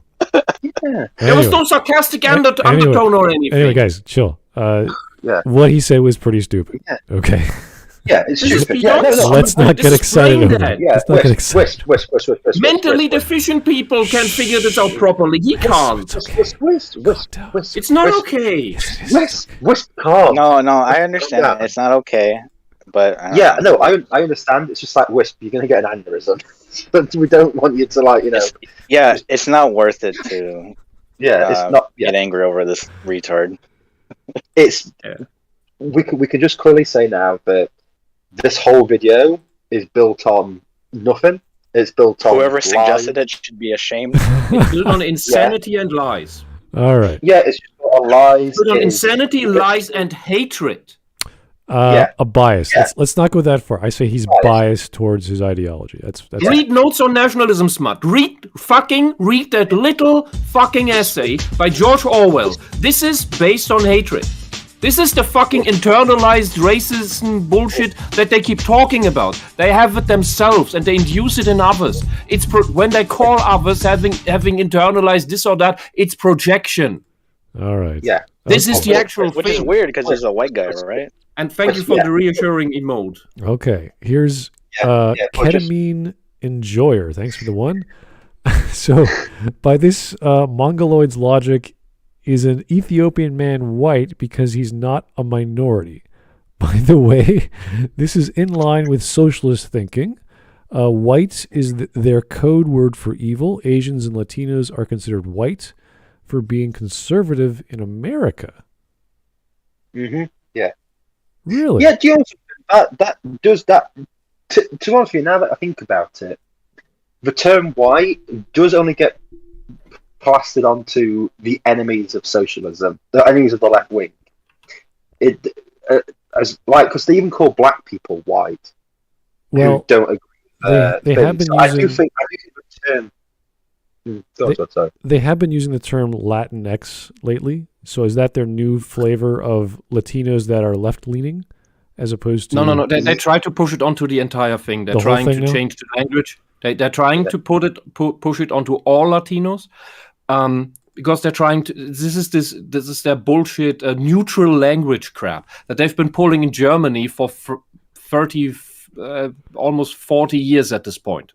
There was no sarcastic undertone or anything. Anyway, guys, chill. What he said was pretty stupid. Yeah. Okay. Yeah, it's This is stupid. beyond Let's not get excited over that. it. Let's not get excited. Wisp. Mentally deficient people can figure this out properly. He can't. Wisp. It's not okay. Wisp, calm. No, I understand. Yeah. It's not okay. But I understand. It's just like Wisp. You're gonna get an aneurysm. But we don't want you to it's not worth it to. It's not. Get angry over this retard. We can just clearly say now that this whole video is built on nothing. It's built on whoever lies. suggested it should be ashamed. It's built on insanity and lies. All right. Yeah, it's just built on lies. Built on insanity, lies, and hatred. A bias. Yeah. Let's not go that far. I say he's biased towards his ideology. That's Read Notes on Nationalism, Smut. Read that little fucking essay by George Orwell. This is based on hatred. This is the fucking internalized racism bullshit that they keep talking about. They have it themselves and they induce it in others. It's when they call others having internalized this or that, it's projection. All right. Yeah. This is the actual Which thing. is weird because he's a white guy, right? And thank you for the reassuring emote. Okay. Here's Ketamine Enjoyer. Thanks for the one. So, by this Mongoloid's logic, is an Ethiopian man white because he's not a minority? By the way, this is in line with socialist thinking. White is their code word for evil. Asians and Latinos are considered white for being conservative in America. Mm-hmm. Yeah. Really? Yeah, do you know that does that? To be honest with you, now that I think about it, the term white does only get plastered onto the enemies of socialism, the enemies of the left wing. Because they even call black people white. Well, who don't agree. They have been using. I do think the term. They have been using the term Latinx lately. So is that their new flavor of Latinos that are left-leaning, as opposed to? No. They try to push it onto the entire thing. They're trying to change the language. They're trying to push it onto all Latinos, because they're trying to. This is their bullshit neutral language crap that they've been pulling in Germany for 30, almost 40 years at this point.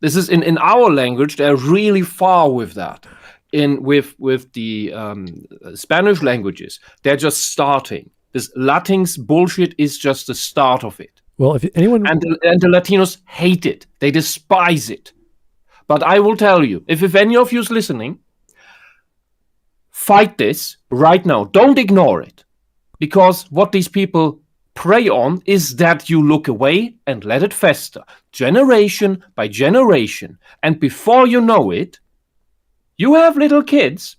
This is in our language. They're really far with that. With the Spanish languages, they're just starting. This Latinx bullshit is just the start of it. Well, if anyone and the Latinos hate it, they despise it. But I will tell you, if any of you's listening, fight this right now. Don't ignore it, because what these people prey on is that you look away and let it fester, generation by generation, and before you know it, you have little kids,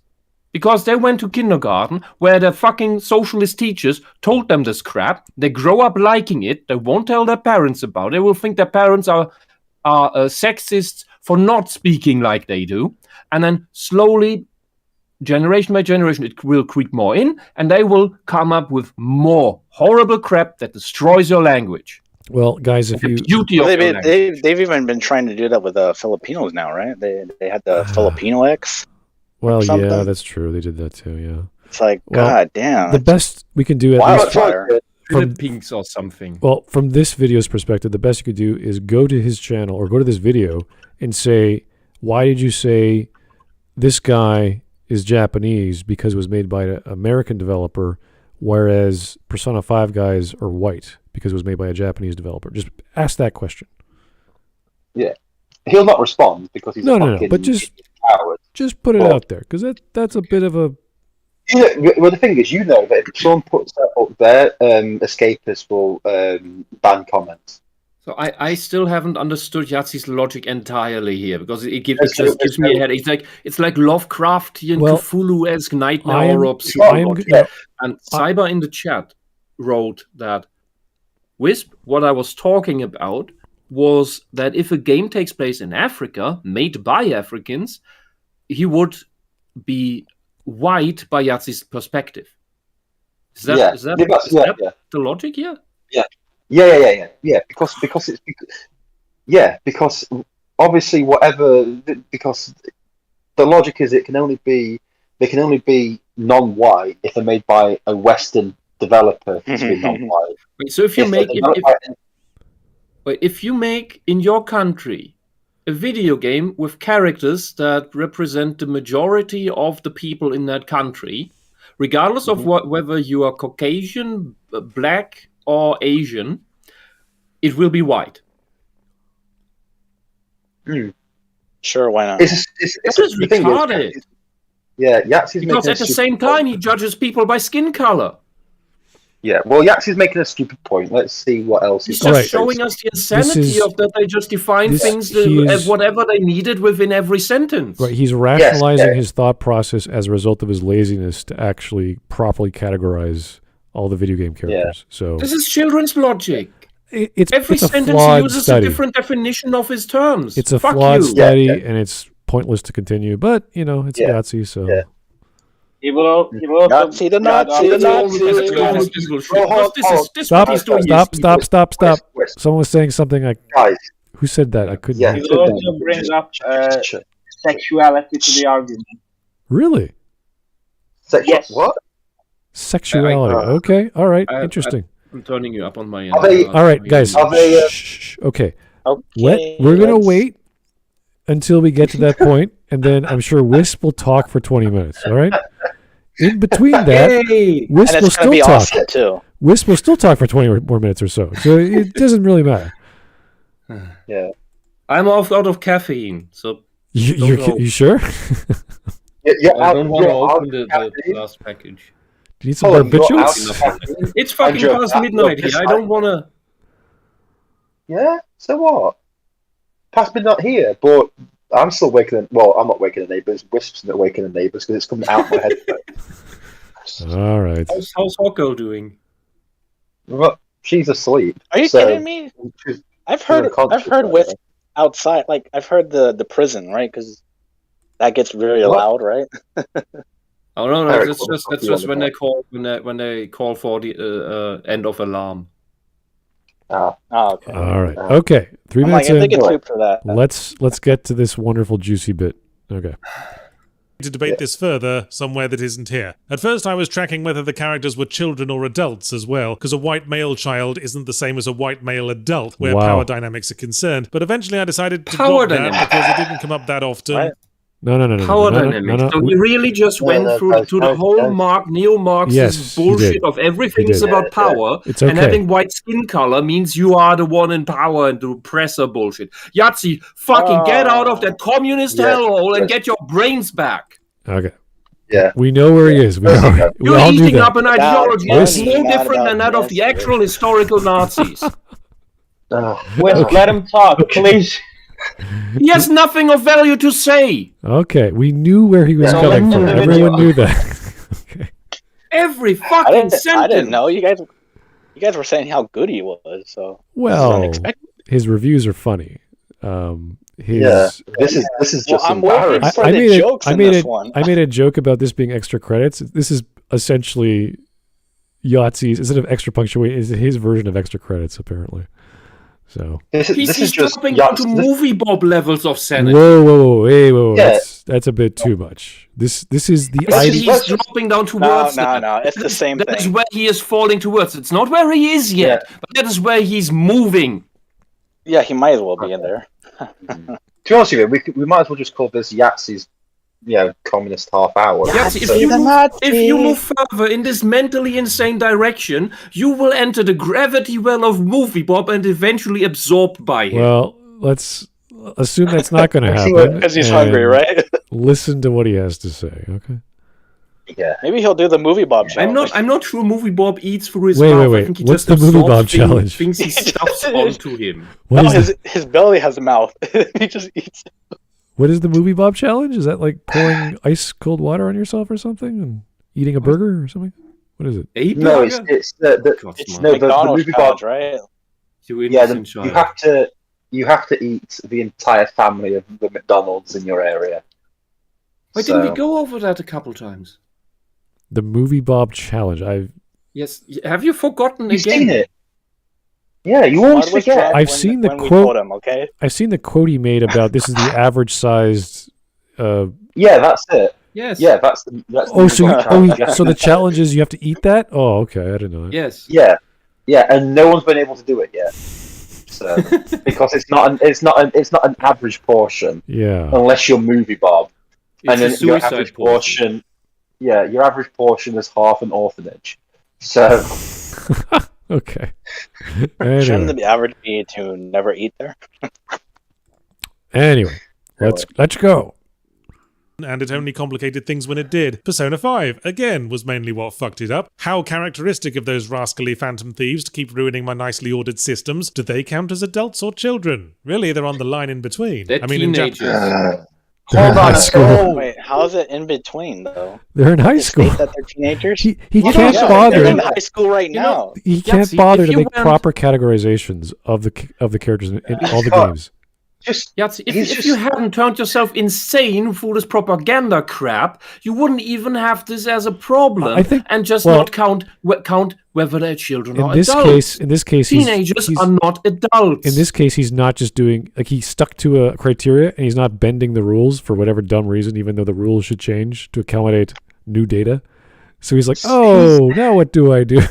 because they went to kindergarten where the fucking socialist teachers told them this crap. They grow up liking it. They won't tell their parents about it. They will think their parents are sexists for not speaking like they do. And then slowly, generation by generation, it will creep more in, and they will come up with more horrible crap that destroys your language. Well, guys, if they've even been trying to do that with Filipinos now, right? They had the Filipino X. Well, yeah, that's true. They did that too. Yeah. It's like, God damn. The best we can do Philippines or something. Well, from this video's perspective, the best you could do is go to his channel or go to this video and say, why did you say this guy is Japanese because it was made by an American developer, whereas Persona 5 guys are white because it was made by a Japanese developer? Just ask that question. Yeah. He'll not respond because he's no, but just put it out there, because that's a bit of a. Well, the thing is, that if someone puts that up there, escapists will ban comments. So I still haven't understood Yahtzee's logic entirely here, because it just gives me a headache. It's like Lovecraftian, Cthulhu-esque nightmare horrors. And Cyber in the chat wrote that Wisp, what I was talking about was that if a game takes place in Africa, made by Africans, he would be white by Yahtzee's perspective. Is that the logic here? Yeah. Because obviously because the logic is they can only be non-white if they're made by a Western developer to be non-white. So if you make in your country a video game with characters that represent the majority of the people in that country, regardless of whether you are Caucasian, Black, or Asian, it will be white. Sure, why not? This is retarded. Yahtzee's because at the same time he judges people by skin color. Yeah, well, Yahtzee's making a stupid point. Let's see what else he's just showing us the insanity of that. They just define things as whatever they needed within every sentence. Right, he's rationalizing his thought process as a result of his laziness to actually properly categorize all the video game characters. So this is children's logic. Every sentence he uses a different definition of his terms. It's a flawed study, and it's pointless to continue. But it's Yahtzee, so. Yeah. He will also Stop. Someone was saying something. Who said that? I couldn't hear. He will also bring up sexuality to the argument. Really? Yes. What? Sexuality. Okay. All right. Interesting. I'm turning you up on my end. All right, guys. Okay. We're going to wait until we get to that point, and then I'm sure Wisp will talk for 20 minutes. All right? In between that, Wisp will still talk. Too. Wisp will still talk for 20 more minutes or so. So it doesn't really matter. Yeah. I'm out of caffeine, so... You sure? I don't want to open the last package. Do you need some barbiturates? It's fucking past midnight here. I don't want to... Yeah? So what? Past midnight here, but I'm still waking... Well, I'm not waking the neighbours. Wisp's not waking the neighbours because it's coming out of my head. All right. How's Hoko doing? Well, she's asleep. Are you kidding me? I've heard Wisp outside. Like, I've heard the prison, right? Because that gets very loud, right? Oh no! That's just when they call for the end of alarm. Okay. All right. Okay. 3 minutes in. I think it's sleep for that. Let's get to this wonderful juicy bit. Okay. To debate this further somewhere that isn't here. At first I was tracking whether the characters were children or adults as well, because a white male child isn't the same as a white male adult where power dynamics are concerned, but evenally I decided to drop that because it didn't come up that often. Right. No. Power dynamics. So we really just went through the whole neo-Marxist bullshit of everything's about power, and having white skin color means you are the one in power and the oppressor bullshit. Yahtzee, fucking get out of that communist hellhole and get your brains back. Okay. Yeah. We know where he is. You're eating up an ideology that's no different than that of the actual historical Nazis. Let him talk, please. He has nothing of value to say. Okay, we knew where he was coming from. Everyone knew that. Okay. Every fucking sentence. I didn't know. You guys were saying how good he was. So well, his reviews are funny. This is just I'm waiting for the jokes in this one. I made a joke about this being extra credits. This is essentially Yahtzee's, instead of extra punctuation, is his version of extra credits apparently. So he's dropping down to movie Bob levels of sanity. Whoa! Yeah. That's a bit too much. This is the idea. He's dropping down to words. No. It's the same thing. That is where he is falling towards. It's not where he is yet, but that is where he's moving. Yeah, he might as well be in there. To be honest with you, we might as well just call this Yahtzee's communist half hour. Yahtzee, if you move further in this mentally insane direction, you will enter the gravity well of Movie Bob and eventually absorbed by him. Well, let's assume that's not going to happen. Because he's hungry, right? Listen to what he has to say, okay? Yeah. Maybe he'll do the movie Bob challenge. I'm not sure Movie Bob eats through his Wait, mouth. wait, wait. I think he What's just the Movie Bob absorbs challenge? Things he stuffs onto him. What No, is his belly has a mouth. He just eats. What is the Movie Bob challenge? Is that like pouring ice cold water on yourself or something and eating a burger or something? What is it? No, it's It's no, McDonald's the movie Bob, challenge, right? you have to eat the entire family of the McDonald's in your area. Why didn't we go over that a couple times? The Movie Bob challenge. Yes. Have you forgotten You've again? seen it. Yeah, you always forget. I've seen the when we quote. told him, okay? I've seen the quote he made about this is the average sized. Yeah, that's it. Yes. Yeah, that's the challenge. So the challenge is you have to eat that? Oh, okay, I didn't know that. Yes. Yeah, and no one's been able to do it yet. So because it's not an average portion. Yeah. Unless you're Movie Bob, It's and a then your suicide average portion. Yeah, your average portion is half an orphanage. So. Okay. Shouldn't Anyway. the average be to never eat there? Anyway, let's go. And it only complicated things when it did. Persona 5, again, was mainly what fucked it up. How characteristic of those rascally phantom thieves to keep ruining my nicely ordered systems. Do they count as adults or children? Really, they're on the line in between. They're teenagers. They're in high school. Oh, wait, how is it in between, though? They're in high They school. state that they're teenagers? He You can't don't know. bother. They're in high school right now. He can't Yahtzee, bother if to you make went- proper categorizations of the characters in all the games. Yahtzee, if you hadn't turned yourself insane for this propaganda crap, you wouldn't even have this as a problem. I think- and just well, not count whether they're children or In this adults. case, Teenagers he's are not adults. in this case, he's not just doing like he stuck to a criteria and he's not bending the rules for whatever dumb reason, even though the rules should change to accommodate new data. So he's like, oh, now what do I do?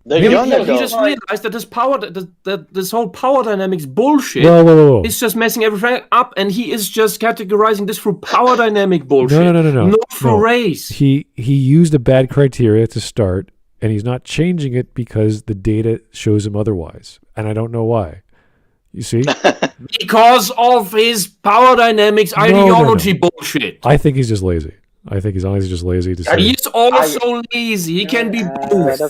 They're He young just adults. realized that this whole power dynamics bullshit Whoa. is just messing everything up, and he is just categorizing this through power dynamic bullshit. No. Not through race. He used a bad criteria to start, and he's not changing it because the data shows him otherwise, and I don't know why. You see? Because of his power dynamics ideology bullshit. I think he's just lazy. I think he's honestly just lazy to say. He's also lazy. He can be both.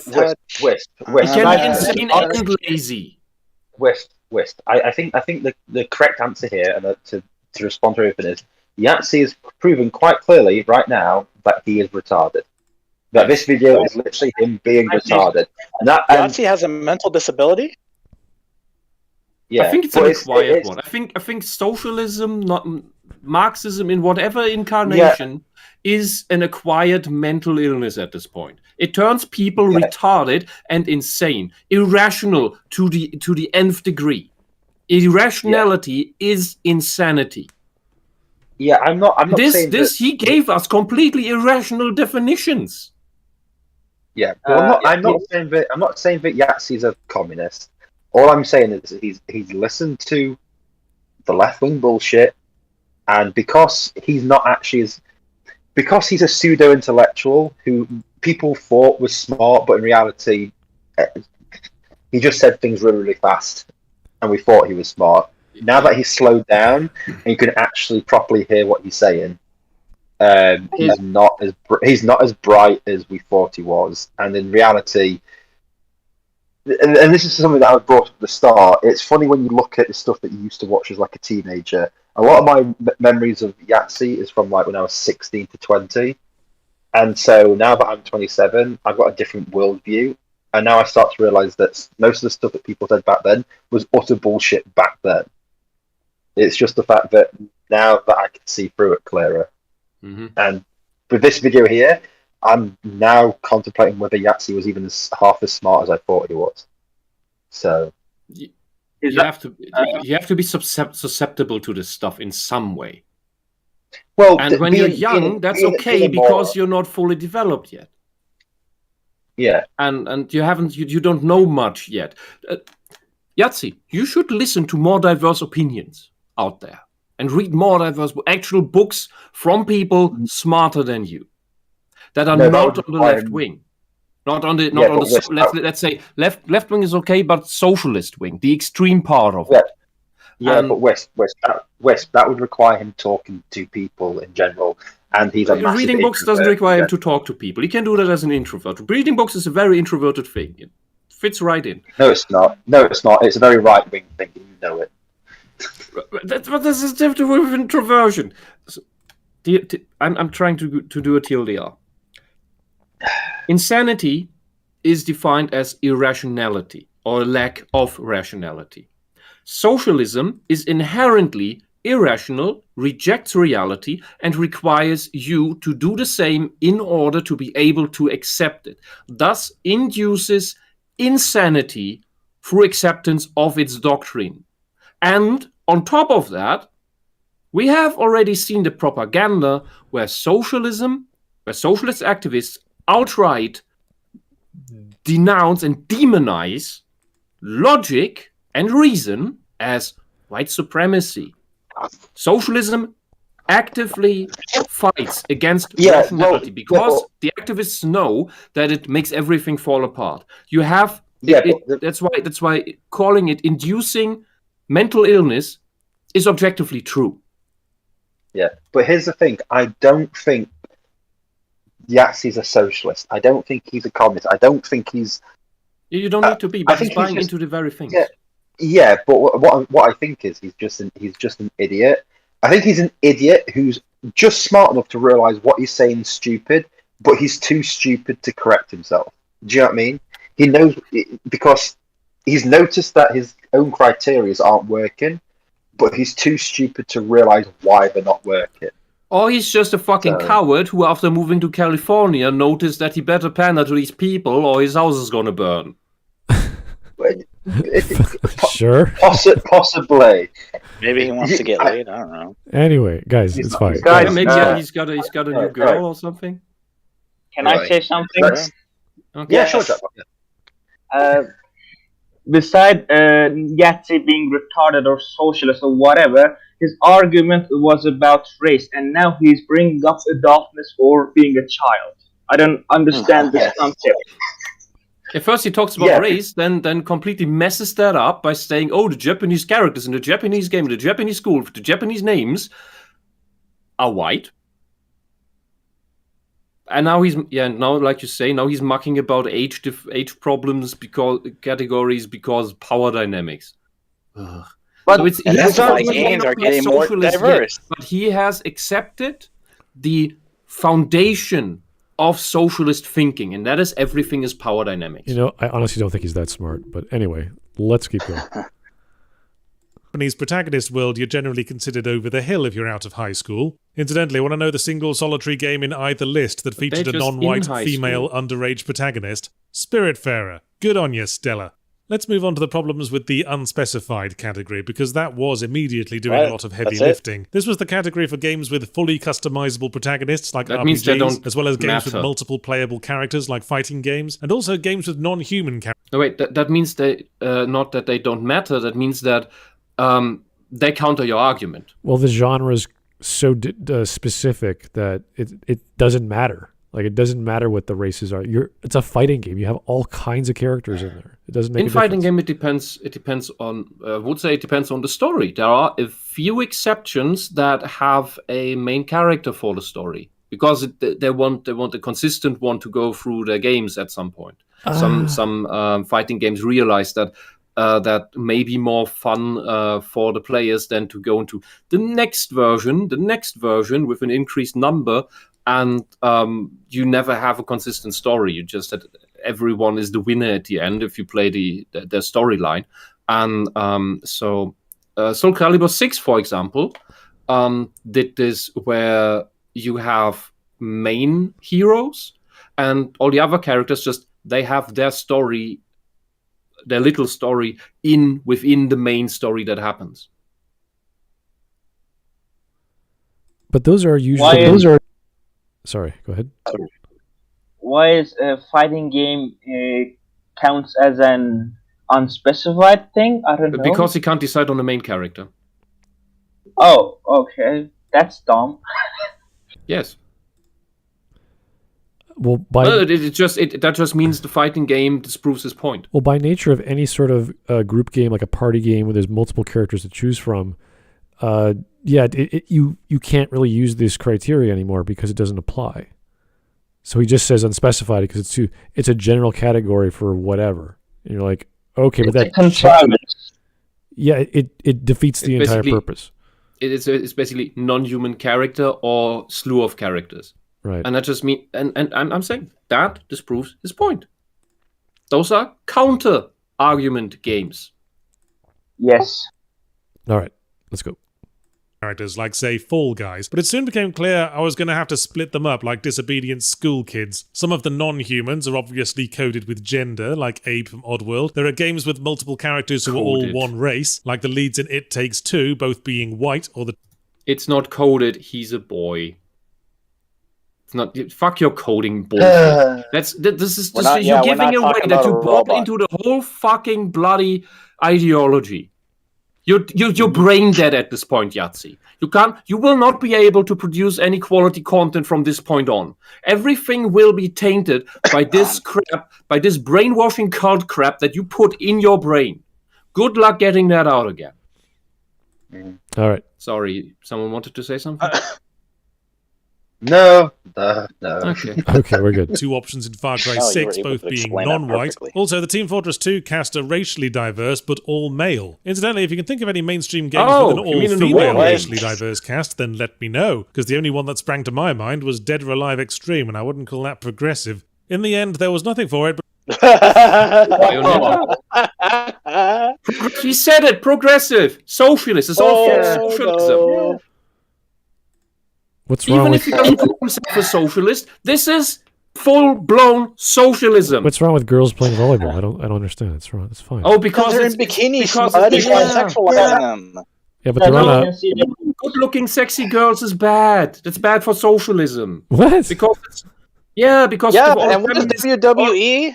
Wisp. He can be insane and lazy. Wisp. I think the correct answer here, and to respond to everything, is Yahtzee is proven quite clearly right now that he is retarded. That this video is literally him being retarded. And Yahtzee has a mental disability? Yeah, I think it's an acquired one. I think socialism, not Marxism in whatever incarnation, is an acquired mental illness at this point. It turns people retarded and insane, irrational to the nth degree. Irrationality is insanity. Yeah, I'm not saying this. He gave us completely irrational definitions. Yeah, but I'm not saying that Yahtzee's a communist. All I'm saying is he's listened to the left wing bullshit, and because he's not actually because he's a pseudo intellectual who people thought was smart, but in reality, he just said things really, really fast, and we thought he was smart. Now that he's slowed down and you can actually properly hear what he's saying, he's not as bright as we thought he was, and in reality. And this is something that I brought up at the start. It's funny when you look at the stuff that you used to watch as like a teenager. A lot of my memories of Yahtzee is from like when I was 16 to 20. And so now that I'm 27, I've got a different worldview. And now I start to realize that most of the stuff that people said back then was utter bullshit back then. It's just the fact that now that I can see through it clearer. Mm-hmm. And with this video here, I'm now contemplating whether Yahtzee was even half as smart as I thought he was. So you have to be susceptible to this stuff in some way. Well, and when you're young, that's okay because you're not fully developed yet. Yeah, and you don't know much yet. Yahtzee, you should listen to more diverse opinions out there and read more diverse actual books from people smarter than you. That are not on the left wing, let's say left wing is okay, but socialist wing, the extreme part of it. Yeah, but West, that would require him talking to people in general and he's a massive reading books doesn't require him to talk to people. He can do that as an introvert. Reading books is a very introverted thing. It fits right in. No, it's not. It's a very right-wing thing. You know it. But this is different with introversion. So, I'm trying to do a TLDR. Insanity is defined as irrationality or lack of rationality. Socialism is inherently irrational, rejects reality, and requires you to do the same in order to be able to accept it. Thus induces insanity through acceptance of its doctrine. And on top of that, we have already seen the propaganda where socialist activists outright denounce and demonize logic and reason as white supremacy. Socialism actively fights against rationality because the activists know that it makes everything fall apart. You have that's why calling it inducing mental illness is objectively true. Yeah, but here's the thing: I don't think Yahtzee's a socialist. I don't think he's a communist. I don't think he's. You don't need to be, but he's buying into the very things. Yeah, but what I think is he's just an idiot. I think he's an idiot who's just smart enough to realize what he's saying is stupid, but he's too stupid to correct himself. Do you know what I mean? He knows because he's noticed that his own criteria aren't working, but he's too stupid to realize why they're not working. Or he's just a fucking coward who, after moving to California, noticed that he better pander to these people or his house is going to burn. Sure. Possibly. Maybe he wants to get laid. I don't know. Anyway, guys, it's fine. Guys, maybe he's got a new girl or something. Can I say something? Okay. Yeah, sure. Beside Yahtzee being retarded or socialist or whatever, his argument was about race, and now he's bringing up adultness for being a child. I don't understand this concept. At first he talks about race, then completely messes that up by saying, oh, the Japanese characters in the Japanese game, the Japanese school, the Japanese names are white. And now like you say, now he's mucking about age problems categories because power dynamics. Ugh. But so that's why games are getting more diverse. But he has accepted the foundation of socialist thinking, and that is everything is power dynamics. You know, I honestly don't think he's that smart. But anyway, let's keep going. Japanese protagonist world, you're generally considered over the hill if you're out of high school. Incidentally, want to know the single solitary game in either list that featured a non-white female underage protagonist? Spiritfarer. Good on you, Stella. Let's move on to the problems with the unspecified category, because that was immediately doing a lot of heavy lifting. This was the category for games with fully customizable protagonists like RPGs, as well as games with multiple playable characters like fighting games, and also games with non-human characters. No, wait, that means they not that they don't matter, that means that they counter your argument. Well, the genre is so specific that it doesn't matter. Like, it doesn't matter what the races are. It's a fighting game. You have all kinds of characters in there. It doesn't make a difference. In fighting game, it depends on. I would say it depends on the story. There are a few exceptions that have a main character for the story because they want a consistent one to go through their games at some point. Some fighting games realize that may be more fun for the players than to go into the next version with an increased number. And you never have a consistent story. You just that everyone is the winner at the end if you play the storyline. And so Soul Calibur 6, for example, did this where you have main heroes and all the other characters they have their story, their little story within the main story that happens. But those are usually Sorry, go ahead. Why is a fighting game counts as an unspecified thing? I don't know. Because he can't decide on the main character. Oh, okay. That's dumb. Yes. Well, that just means the fighting game disproves his point. Well, by nature of any sort of group game, like a party game where there's multiple characters to choose from, you can't really use this criteria anymore because it doesn't apply. So he just says unspecified because it's a general category for whatever. And you're like, okay, but that contrivance. Yeah, it defeats the entire purpose. It's basically non-human character or slew of characters. Right. And that just mean and I'm saying that disproves his point. Those are counter argument games. Yes. All right, let's go. Characters like, say, Fall Guys, but it soon became clear I was going to have to split them up like disobedient school kids. Some of the non-humans are obviously coded with gender, like Abe from Oddworld. There are games with multiple characters who are all one race, like the leads in It Takes Two, both being white, or the... It's not coded, he's a boy. It's not... Fuck your coding bullshit. You're giving away that you bought into the whole fucking bloody ideology. You're brain dead at this point, Yahtzee. You will not be able to produce any quality content from this point on. Everything will be tainted by this crap, by this brainwashing cult crap that you put in your brain. Good luck getting that out again. All right. Sorry, someone wanted to say something? No. Okay, we're good. Two options in Far Cry 6, both being non-white. Also, the Team Fortress 2 cast are racially diverse, but all male. Incidentally, if you can think of any mainstream games with an all-female racially diverse cast, then let me know, because the only one that sprang to my mind was Dead or Alive Extreme, and I wouldn't call that progressive. In the end, there was nothing for it, but... He said it, progressive, socialist, it's all socialism. No. What's wrong Even with... if he doesn't call himself a socialist, this is full-blown socialism. What's wrong with girls playing volleyball? I don't understand. It's wrong. It's fine. Oh, because they're in bikinis, Smud. He's sexualizing them. Yeah, but they're on a... Good-looking, sexy girls is bad. That's bad for socialism. What? Because and what is WWE?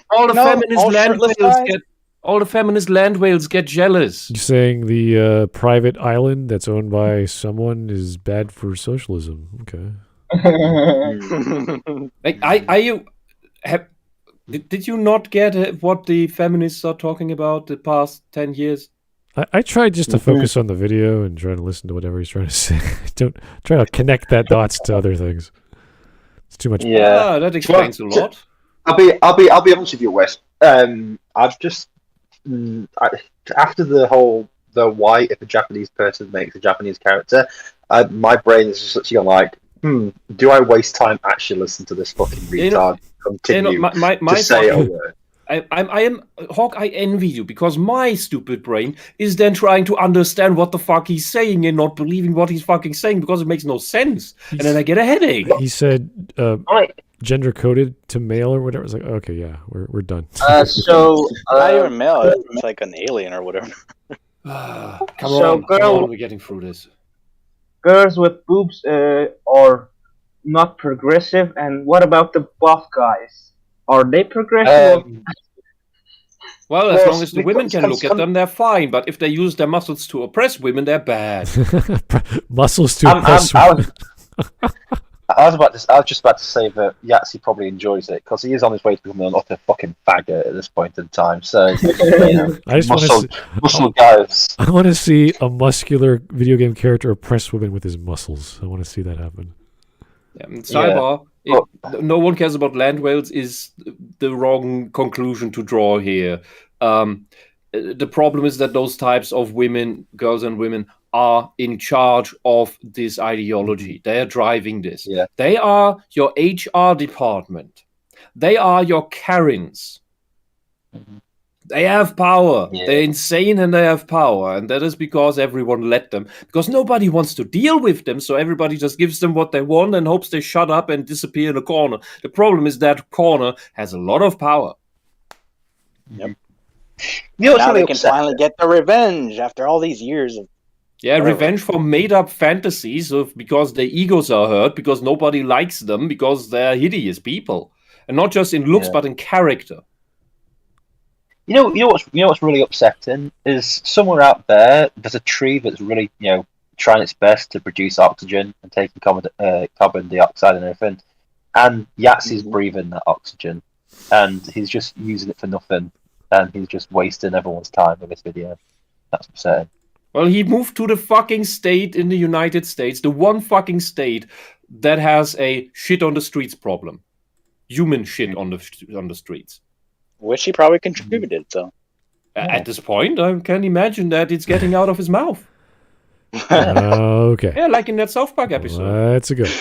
All the feminist land whales get jealous. You're saying the private island that's owned by someone is bad for socialism? Okay. Did you not get what the feminists are talking about the past 10 years? I tried just to focus on the video and try to listen to whatever he's trying to say. Don't try to connect that dots to other things. It's too much. Yeah, that explains a lot. I'll be honest with you, Wes. I've just after the why if a Japanese person makes a Japanese character, my brain is just literally like, do I waste time actually listening to this fucking retard continue to say a word? I envy you because my stupid brain is then trying to understand what the fuck he's saying and not believing what he's fucking saying because it makes no sense, and then I get a headache. He said gender coded to male or whatever. It's like, okay, yeah, we're done. Not even male. It's like an alien or whatever. Come on, we're getting through this. Girls with boobs are not progressive, and what about the buff guys? Are they progressive? Well, as long as the women can look at them, they're fine. But if they use their muscles to oppress women, they're bad. Muscles to oppress women. I was just about to say that Yahtzee probably enjoys it because he is on his way to becoming an utter fucking faggot at this point in time. So, I just muscle guys. I want to see a muscular video game character oppress women with his muscles. I want to see that happen. Sidebar. No one cares about land whales is the wrong conclusion to draw here. The problem is that those types of women, girls and women, are in charge of this ideology. They are driving this. Yeah. They are your HR department. They are your Karens. Mm-hmm. They have power. Yeah. They're insane and they have power. And that is because everyone let them. Because nobody wants to deal with them. So everybody just gives them what they want and hopes they shut up and disappear in a corner. The problem is that corner has a lot of power. Yep. Now they can finally get the revenge after all these years of... Yeah, revenge for made-up fantasies because their egos are hurt, because nobody likes them, because they're hideous people. And not just in looks, but in character. You know what's really upsetting is somewhere out there's a tree that's really trying its best to produce oxygen and taking carbon dioxide and everything, and Yahtzee's breathing that oxygen, and he's just using it for nothing, and he's just wasting everyone's time with this video. That's upsetting. Well, he moved to the fucking state in the United States, the one fucking state that has a shit on the streets problem. Human shit on the streets. Which he probably contributed, so. At this point, I can imagine that it's getting out of his mouth. Okay. Yeah, like in that South Park episode. That's a good.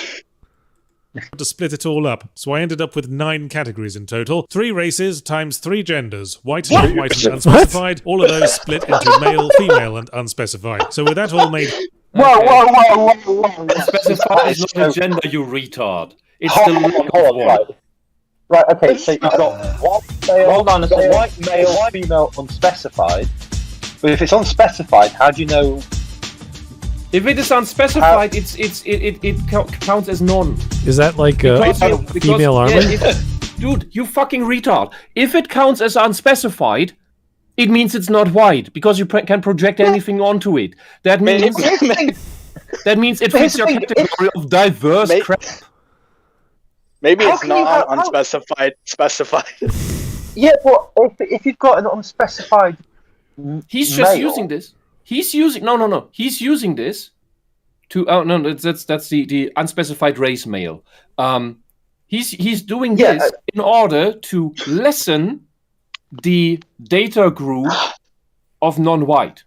To split it all up, so I ended up with 9 categories in total. 3 races times 3 genders. White, non-white, and unspecified. All of those split into male, female, and unspecified. So with that all made... Whoa. Unspecified is not a gender, you retard. It's Hold on. Right, okay, so you've got white male, female, unspecified. But if it's unspecified, how do you know? If it is unspecified, it counts as none. Is that like female armor? Dude, you fucking retard. If it counts as unspecified, it means it's not white, because you can project anything onto it. That means it fits your category of diverse crap. Maybe it's not unspecified, specified. Yeah, but if you've got an unspecified He's just using this. He's using He's using this to that's the unspecified race male. He's doing this in order to lessen the data group of non-white.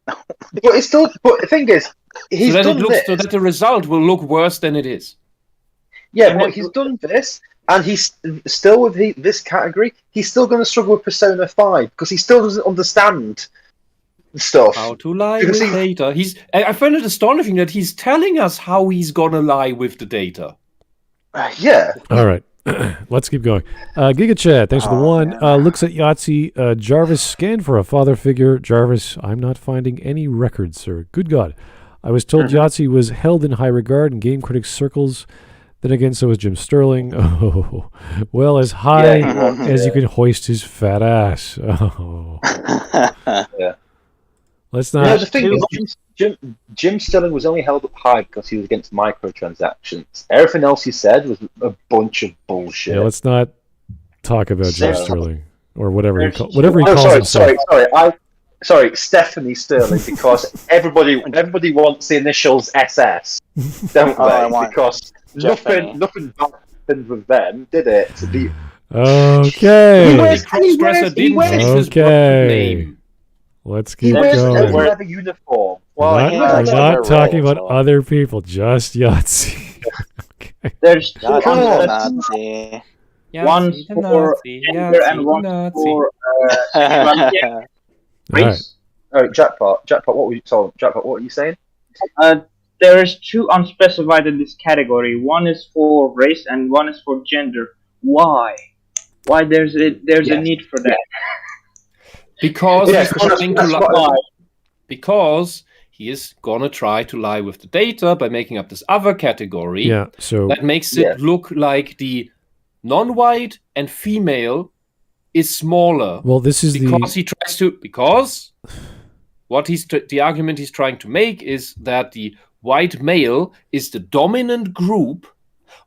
But it's still. But the thing is, he's done this so that the result will look worse than it is. Yeah, but he's done this, and he's still with this category. He's still going to struggle with Persona 5 because he still doesn't understand stuff. How to lie with data. I find it astonishing that he's telling us how he's going to lie with the data. Yeah. All right. Let's keep going. Giga Chat, thanks for the one. Looks at Yahtzee. Jarvis scanned for a father figure. Jarvis, I'm not finding any records, sir. Good God. I was told Yahtzee was held in high regard in game critics circles. Then again, so is Jim Sterling. Oh, well, as high as you can hoist his fat ass. Oh. Yeah. Let's not. No, the thing is, Jim Sterling was only held up high because he was against microtransactions. Everything else he said was a bunch of bullshit. Yeah, let's not talk about Jim Sterling or whatever he calls himself. Sorry, Stephanie Sterling, because everybody wants the initials SS, don't they? Because nothing bad happened with them, did it? To be okay. Okay. Let's keep going. He wears a uniform. I'm not talking about other people, just Yahtzee. Okay. There's 2 Nazi. one for gender and one for race. All right, Jackpot. What were you saying? There is 2 unspecified in this category. One is for race and one is for gender. Why? Why there's a need for that? Because because he is gonna try to lie with the data by making up this other category. Yeah, so that makes it look like the non-white and female is smaller. Well, this is the argument he's trying to make is that the white male is the dominant group,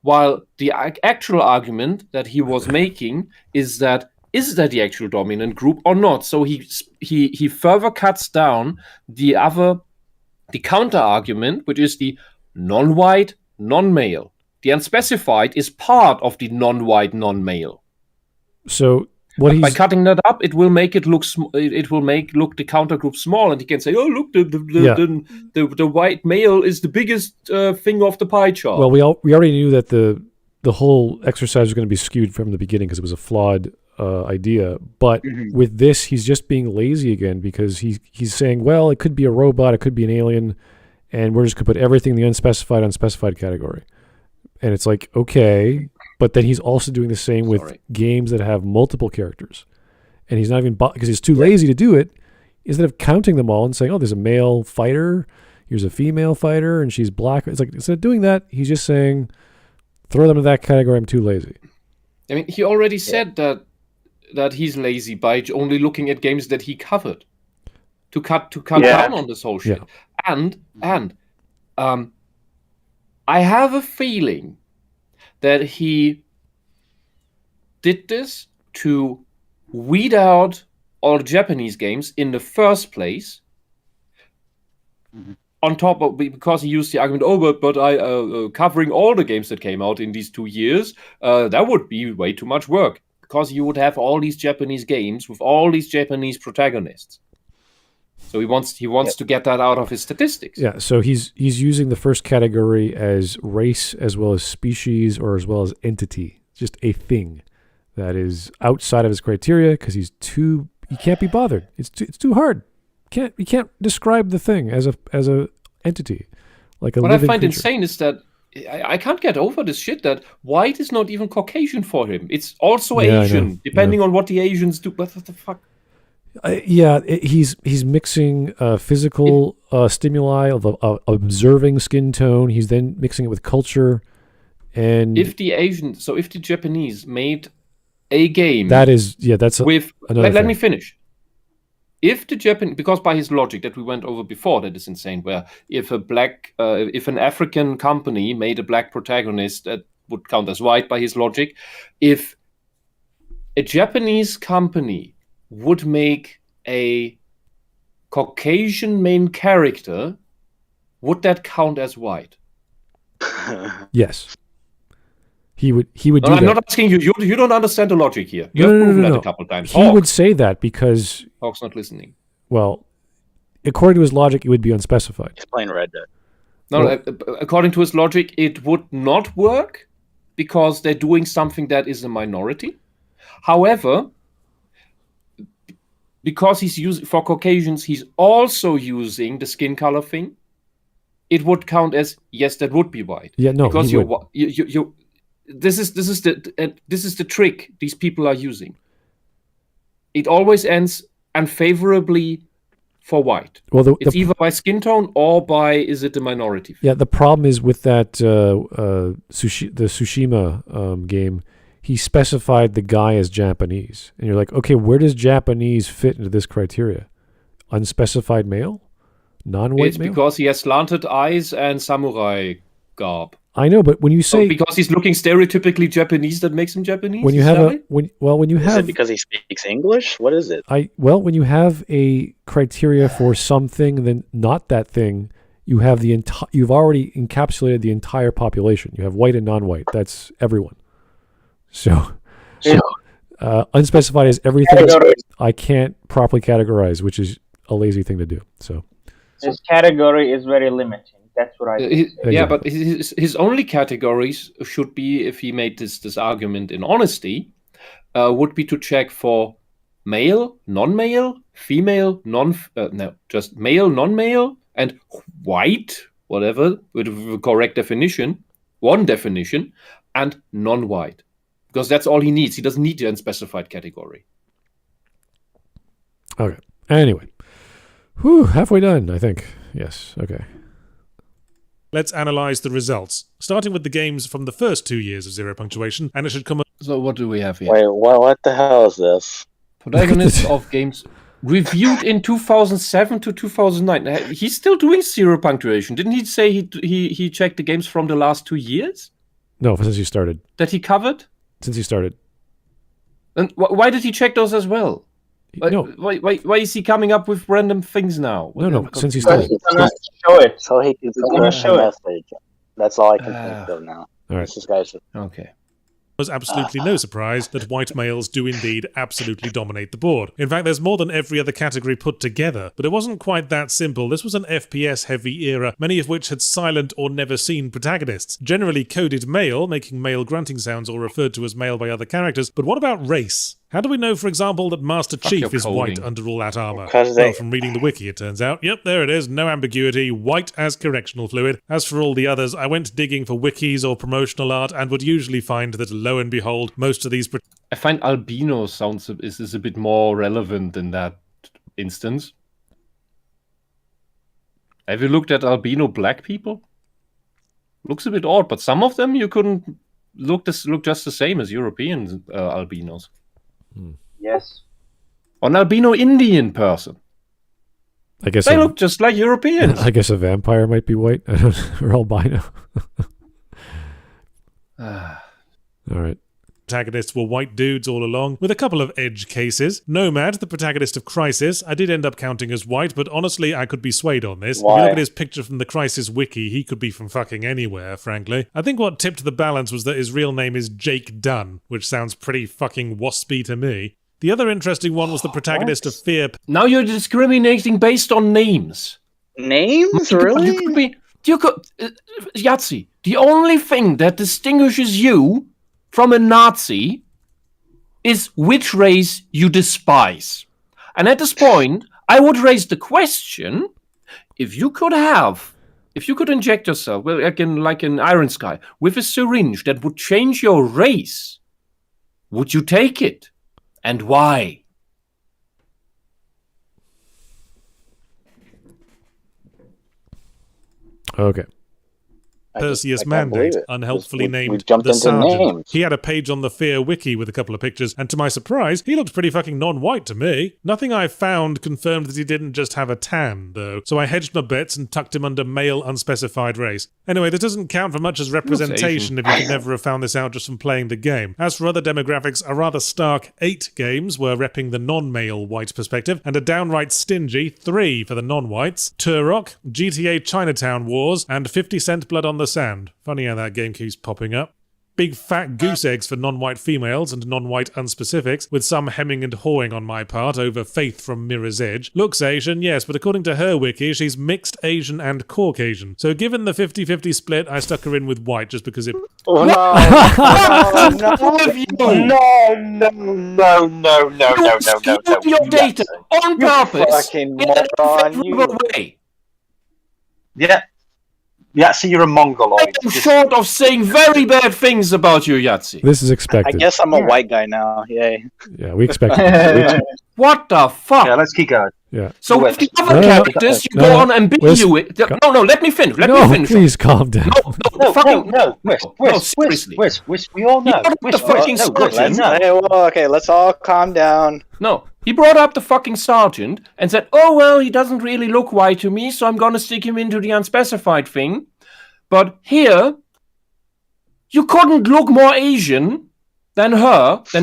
while the actual argument that he was making is that the actual dominant group or not? So he further cuts down the counter argument, which is the non-white, non-male. The unspecified is part of the non-white, non-male. So by cutting that up, it will make it look the counter group small, and he can say, "Oh, look, the white male is the biggest thing off the pie chart." Well, we already knew that the whole exercise was going to be skewed from the beginning because it was a flawed idea. But with this, he's just being lazy again because he's saying, well, it could be a robot, it could be an alien, and we're just going to put everything in the unspecified category. And it's like, okay, but then he's also doing the same with games that have multiple characters. And he's not even, because he's too lazy to do it, instead of counting them all and saying, oh, there's a male fighter, here's a female fighter, and she's black. It's like, instead of doing that, he's just saying, throw them in that category, I'm too lazy. I mean, he already said that he's lazy by only looking at games that he covered to cut down on this whole shit. Yeah. And I have a feeling that he did this to weed out all Japanese games in the first place, On top of, because he used the argument, but I covering all the games that came out in these 2 years, that would be way too much work, because you would have all these Japanese games with all these Japanese protagonists. So he wants to get that out of his statistics. Yeah, so he's using the first category as race as well as species or as well as entity, just a thing that is outside of his criteria because he can't be bothered. It's too hard. You can't describe the thing as a entity, like a what living I find creature. insane is that I can't get over this shit that white is not even Caucasian for him. It's also Asian, depending on what the Asians do. What the fuck? He's mixing physical stimuli of observing skin tone. He's then mixing it with culture, and if the Japanese made a game, that's with. another Let thing. me finish. If the Japan, because by his logic that we went over before, that is insane. Where if an African company made a black protagonist, that would count as white by his logic. If a Japanese company would make a Caucasian main character, would that count as white? Yes. He would do that. I'm not asking you. You don't understand the logic here. You have proven that a couple times. He would say that because Hawk's not listening. Well, according to his logic, it would be unspecified. Explain Red Dead. No, according to his logic, it would not work because they're doing something that is a minority. However, because he's using for Caucasians, he's also using the skin color thing. It would count as yes, that would be white. Yeah, no, because he you. This is the trick these people are using. It always ends unfavorably for white. Well, it's either by skin tone or by is it a minority? Yeah, the problem is with that the Tsushima game. He specified the guy as Japanese, and you're like, okay, where does Japanese fit into this criteria? Unspecified male, non-white it's male. It's because he has slanted eyes and samurai garb. I know, but when you say because he's looking stereotypically Japanese, that makes him Japanese. When you have is it because he speaks English? What is it? When you have a criteria for something, then not that thing, you have you've already encapsulated the entire population. You have white and non-white. That's everyone. So unspecified is everything I can't properly categorize, which is a lazy thing to do. So his category is very limiting. That's what I think. Yeah, but his only categories should be, if he made this argument in honesty, would be to check for male, non-male, female, just male, non-male, and white, whatever, with the correct definition, one definition, and non-white. Because that's all he needs. He doesn't need the unspecified category. Okay. Anyway. Halfway done, I think. Yes. Okay. Let's analyze the results, starting with the games from the first 2 years of Zero Punctuation, and it should come. So what do we have here? Wait, what the hell is this? Protagonists of games reviewed in 2007 to 2009. He's still doing Zero Punctuation. Didn't he say he checked the games from the last 2 years? No, since he started. That he covered? Since he started. And why did he check those as well? No. Why is he coming up with random things now? No, since he started. He's gonna show it. So he can push a message. That's all I can think of now. All right. This guy's okay. Was absolutely no surprise that white males do indeed absolutely dominate the board. In fact, there's more than every other category put together, but it wasn't quite that simple. This was an FPS-heavy era, many of which had silent or never seen protagonists, generally coded male, making male grunting sounds or referred to as male by other characters. But what about race? How do we know, for example, that Master Chief is white under all that armor? Well, from reading the wiki, it turns out. Yep, there it is. No ambiguity. White as correctional fluid. As for all the others, I went digging for wikis or promotional art and would usually find that, lo and behold, most of these... I find albino is a bit more relevant in that instance. Have you looked at albino black people? Looks a bit odd, but some of them you couldn't look just the same as European albinos. Yes. An albino Indian person. I guess they look just like Europeans. I guess a vampire might be white. Or albino. All right. protagonists were white dudes all along, with a couple of edge cases. Nomad, the protagonist of Crisis, I did end up counting as white, but honestly, I could be swayed on this. Why? If you look at his picture from the Crisis wiki, he could be from fucking anywhere, frankly. I think what tipped the balance was that his real name is Jake Dunn, which sounds pretty fucking waspy to me. The other interesting one was the protagonist of Fear. Now you're discriminating based on names. Names? Really? You could, Yahtzee, the only thing that distinguishes you from a Nazi is which race you despise. And at this point, I would raise the question, if you could inject yourself, well, like an Iron Sky, with a syringe that would change your race, would you take it? And why? Okay. Perseus Mandate, unhelpfully named jumped the into Sergeant. names. He had a page on the Fear wiki with a couple of pictures, and to my surprise, he looked pretty fucking non-white to me. Nothing I found confirmed that he didn't just have a tan, though, so I hedged my bets and tucked him under male unspecified race. Anyway, this doesn't count for much as representation if you could never have found this out just from playing the game. As for other demographics, a rather stark 8 games were repping the non-male white perspective, and a downright stingy 3 for the non-whites: Turok, GTA Chinatown Wars, and 50 Cent Blood on the Sand. Funny how that game keeps popping up. Big fat goose eggs for non-white females and non-white unspecifics, with some hemming and hawing on my part over Faith from Mirror's Edge. Looks Asian, yes, but according to her wiki, she's mixed Asian and Caucasian. So given the 50-50 split, I stuck her in with white just because it... Oh, no. You your data on purpose in an unfavorable way. Yeah. Yahtzee, you're a mongoloid. I'm short of saying very bad things about you, Yahtzee. This is expected. I guess I'm a white guy now. Yay. Yeah, we expected it. What the fuck? Yeah, let's keep going. Yeah. So with the other characters, you go on ambiguous. No, let me finish. Please calm down. Wisp, we all know. Okay, let's all calm down. No, he brought up the fucking sergeant and said, oh, well, he doesn't really look white to me, so I'm going to stick him into the unspecified thing. But here, you couldn't look more Asian than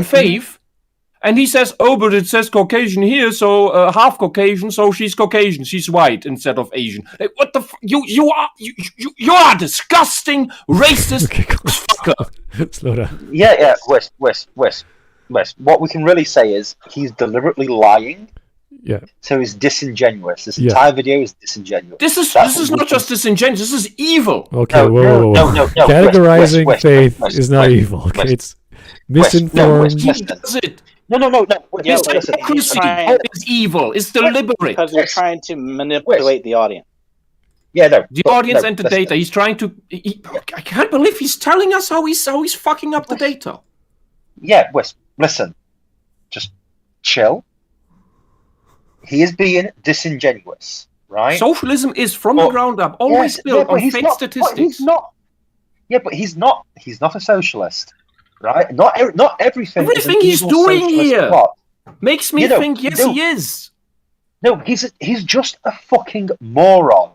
Faith. And he says, oh, but it says Caucasian here, so half Caucasian, so she's Caucasian. She's white instead of Asian. Hey, what the you are disgusting, racist fucker. Slow down. Yeah, West. What we can really say is he's deliberately lying. Yeah. So he's disingenuous. This entire video is disingenuous. This is not just disingenuous. This is evil. Okay, whoa. No. Categorizing West, Faith is not evil. Okay, it's misinformed. He does it. No. It's hypocrisy. It's evil. It's deliberate. Because you're trying to manipulate the audience. Yeah, no. The audience and the data. He's trying to. I can't believe he's telling us how he's fucking up the data. Yeah, Wes, listen. Just chill. He is being disingenuous, right? Socialism is from the ground up, always built on fake statistics. He's not. Yeah, but he's not. He's not a socialist, right? Not everything. Everything he's doing here makes me think he is. No, he's just a fucking moron.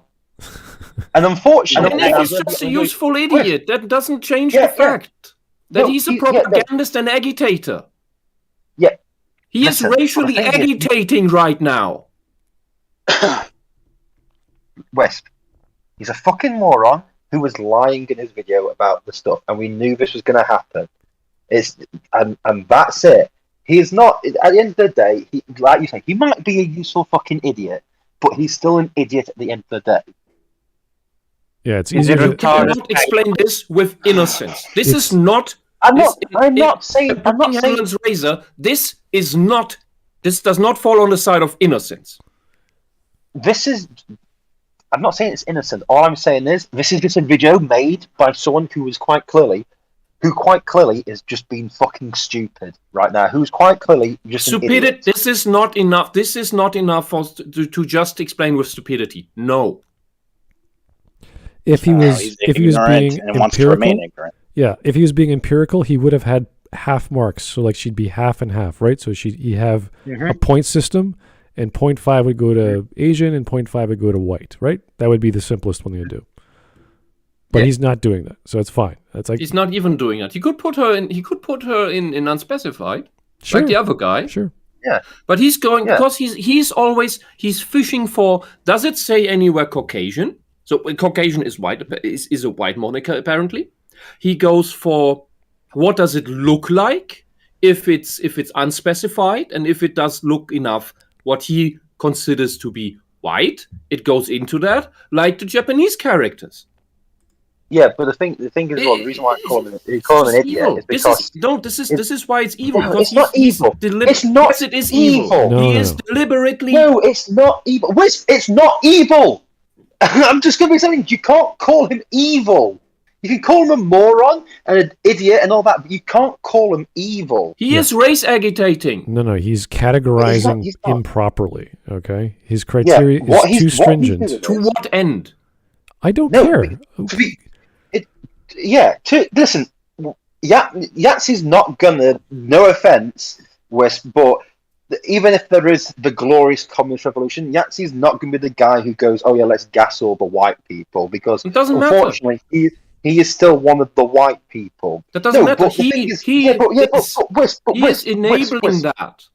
And unfortunately, he's just a useful idiot. That doesn't change the fact that he's a propagandist and agitator. Yeah. He is racially agitating right now. Wisp, he's a fucking moron who was lying in his video about the stuff, and we knew this was going to happen. And that's it. He is not. At the end of the day, like you say, he might be a useful fucking idiot, but he's still an idiot at the end of the day. Yeah, it's easier to explain this with innocence. This is not. I'm not saying. Razor. This does not fall on the side of innocence. I'm not saying it's innocent. All I'm saying is this is just a video made by someone who quite clearly is just being fucking stupid right now. Who's quite clearly just stupid. This is not enough. This is not enough to just explain with stupidity. No. If he was being empirical, if he was being empirical, he would have had half marks. So like she'd be half and half, right? So he'd have a point system, and 0.5 would go to Asian, and 0.5 would go to white, right? That would be the simplest one to do. But he's not doing that, so it's fine. That's like he's not even doing that. He could put her in unspecified, sure, like the other guy. Sure. Yeah. But he's going because he's always fishing for. Does it say anywhere Caucasian? So Caucasian is white. Is a white moniker apparently. He goes for what does it look like if it's unspecified, and if it does look enough what he considers to be white, it goes into that, like the Japanese characters. Yeah, but the thing is, the reason why I call him an idiot is because this is why it's evil. No, because it's not evil. It's not. Yes, it is evil. No, he no. is deliberately. No, it's not evil. It's not evil. I'm just going to be saying you can't call him evil. You can call him a moron and an idiot and all that, but you can't call him evil. He is race agitating. No, he's categorizing He's not. Improperly. Okay, his criteria what is too he's stringent. doing To what end? I don't No, care. Listen, Yahtzee's not gonna. No offense, Wisp, but even if there is the glorious communist revolution, Yahtzee's not gonna be the guy who goes, "Oh yeah, let's gas all the white people," because It doesn't matter. unfortunately he is still one of the white people. That doesn't matter. But the thing is- Wisp, he is enabling that.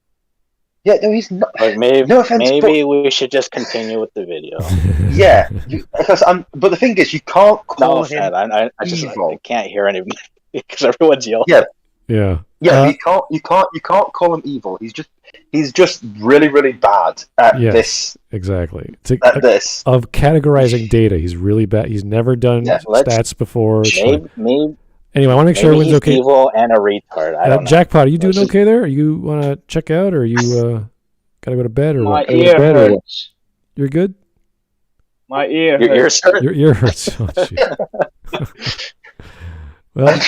Yeah, no, he's not. Like maybe No offense, we should just continue with the video. Yeah, but the thing is, you can't call No him offense, I just evil. I can't hear anybody because everyone's yelling. Yeah. Yeah. Yeah, you can't call him evil. He's just really, really bad at Yes. this. Exactly. At this. Of categorizing data, he's really bad. He's never done stats before. It's like- Maybe anyway, I want to make sure maybe everyone's he's okay. evil and a retard. I don't know. Jackpot, are you doing okay there? You want to check out, or you gotta go to bed, or My what? ear hurts. You're good. My ear Your hurts. ears hurt? Your ear hurts. Oh, jeez. Well,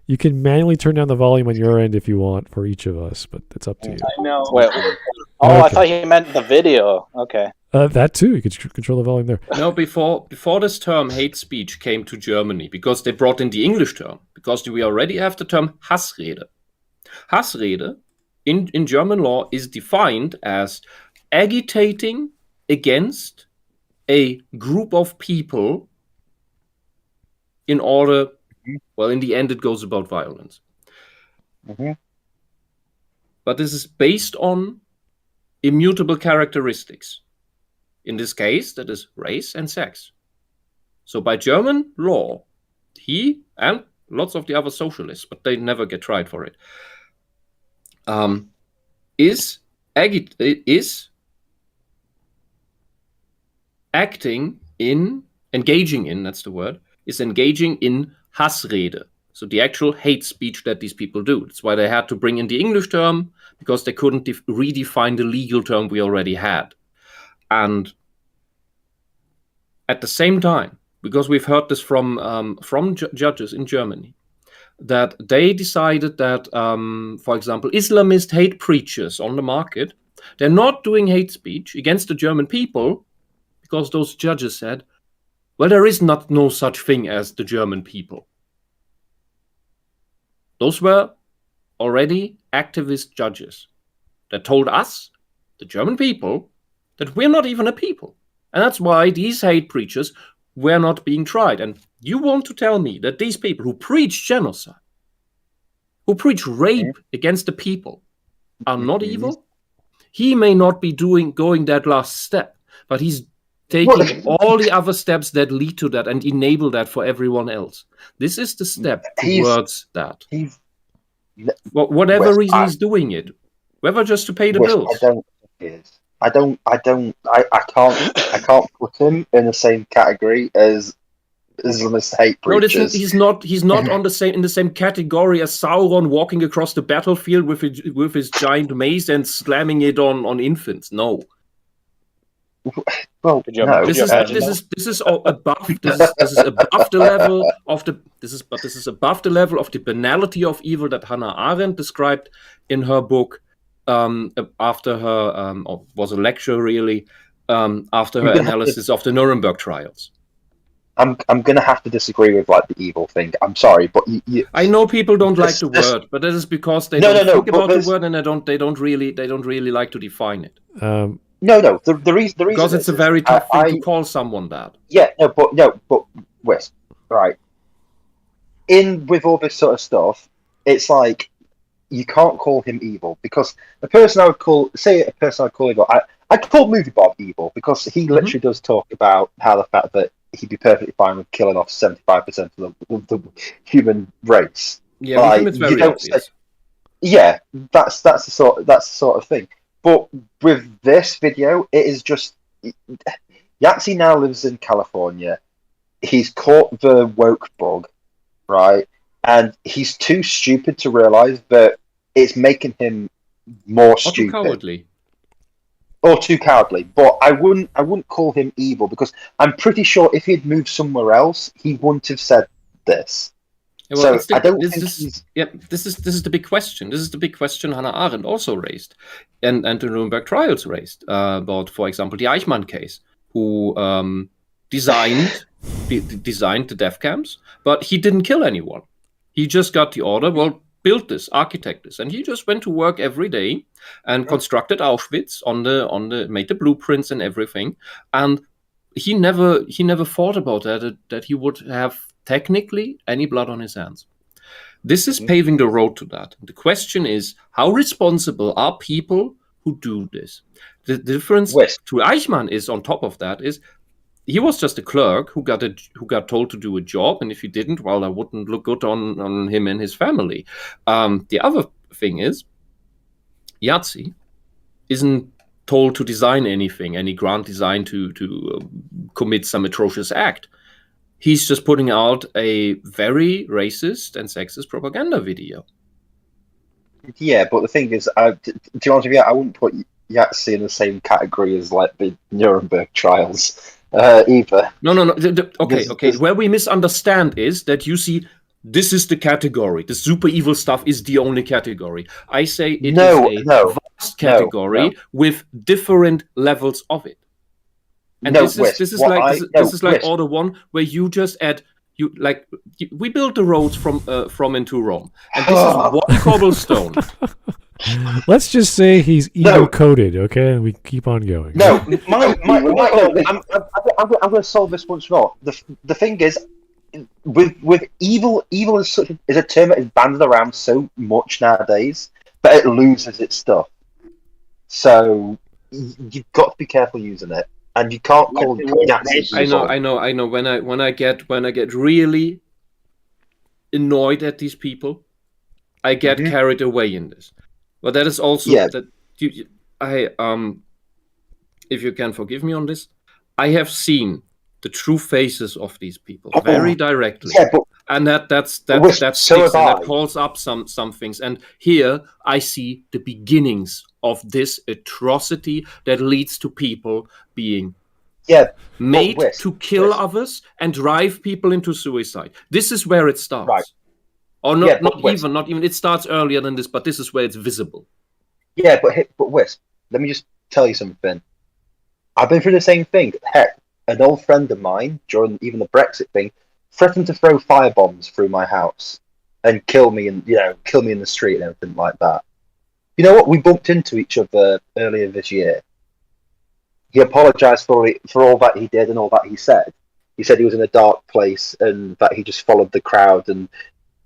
you can manually turn down the volume on your end if you want for each of us, but it's up to you. I know. Wait, I Okay. thought he meant the video. Okay. That too. You can control the volume there. No, before this term hate speech came to Germany, because they brought in the English term, because we already have the term Hassrede. Hassrede in German law is defined as agitating against a group of people in order, well, in the end it goes about violence. Mm-hmm. But this is based on immutable characteristics. In this case, that is race and sex. So by German law, he and lots of the other socialists, but they never get tried for it, is engaging in Hassrede. So the actual hate speech that these people do. That's why they had to bring in the English term, because they couldn't redefine the legal term we already had. And at the same time, because we've heard this from judges in Germany, that they decided that, for example, Islamist hate preachers on the market, they're not doing hate speech against the German people, because those judges said, well, there is no such thing as the German people. Those were already activist judges that told us, the German people, that we're not even a people. And that's why these hate preachers were not being tried. And you want to tell me that these people who preach genocide, who preach rape against the people, are not evil? He may not be going that last step, but he's taking all the other steps that lead to that and enable that for everyone else. This is the step towards that. Whatever reason he's doing it, whether just to pay the bills. I can't put him in the same category as Islamist hate preachers. No, he's not in the same category as Sauron walking across the battlefield with his giant mace and slamming it on infants. No. Well, no. This is above the level of the banality of evil that Hannah Arendt described in her book after her was a lecture really after her analysis of the Nuremberg trials. I'm gonna have to disagree with like the evil thing. I'm sorry, but I know people don't like the word, but that is because they don't think about the word and they don't really like to define it. No. The reason because it's a very tough thing to call someone that. Yeah, but Wisp, right? With all this sort of stuff, it's like you can't call him evil because the person I would call evil, I'd call Movie Bob evil because he literally does talk about how the fact that he'd be perfectly fine with killing off 75% of the human race. Yeah, like, it's very obvious. Yeah, that's the sort of thing. But with this video, it is just Yahtzee now lives in California. He's caught the woke bug, right? And he's too stupid to realize that it's making him more stupid. Or too cowardly. But I wouldn't call him evil because I'm pretty sure if he'd moved somewhere else, he wouldn't have said this. Well, so this is the big question. This is the big question Hannah Arendt also raised, and the Nuremberg trials raised about, for example, the Eichmann case, who designed the death camps, but he didn't kill anyone. He just got the order, well, build this, architect this, and he just went to work every day and constructed Auschwitz made the blueprints and everything, and he never thought about that he would have technically any blood on his hands. This is paving the road to that. The question is, how responsible are people who do this? The difference to Eichmann is, on top of that, is he was just a clerk who got told to do a job, and if he didn't, well, that wouldn't look good on him and his family. The other thing is, Yahtzee isn't told to design anything, any grand design to commit some atrocious act. He's just putting out a very racist and sexist propaganda video. Yeah, but the thing is, to be honest with you, I wouldn't put Yahtzee in the same category as like the Nuremberg trials either. No. Okay. Where we misunderstand is that you see this is the category. The super evil stuff is the only category. I say it is a vast category with different levels of it. And this is like Order 1, where you just add we built the roads from and to Rome, and this is one cobblestone. Let's just say he's ego-coded, okay? And we keep on going. No, I'm going to solve this once more. The thing is, with evil is a term that is banded around so much nowadays, but it loses its stuff. So you've got to be careful using it. And you can't call Yahtzee. I know. When I get really annoyed at these people, I get carried away in this. But that is also that if you can forgive me on this, I have seen the true faces of these people very directly. Yeah, and that sticks, and that calls up some things. And here I see the beginnings of this atrocity that leads to people being made to kill others and drive people into suicide. This is where it starts. Right. Or not even. It starts earlier than this, but this is where it's visible. Yeah, but Wisp, let me just tell you something. I've been through the same thing. Heck, an old friend of mine, during even the Brexit thing, threatened to throw firebombs through my house and kill me in the street and everything like that. You know what? We bumped into each other earlier this year. He apologized for all that he did and all that he said. He said he was in a dark place and that he just followed the crowd and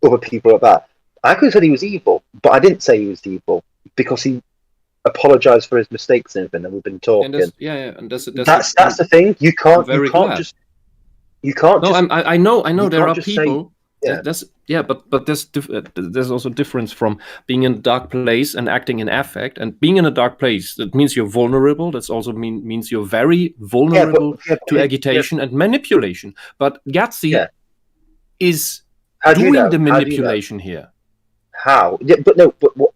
other people like that. I could have said he was evil, but I didn't say he was evil because he apologized for his mistakes and everything, and we've been talking. And that's the thing. You can't just. I know there are people. But there's also a difference from being in a dark place and acting in affect, and being in a dark place. That means you're vulnerable. That's also means you're very vulnerable to agitation and manipulation. But Yahtzee is doing the manipulation here. How? Yeah, but what,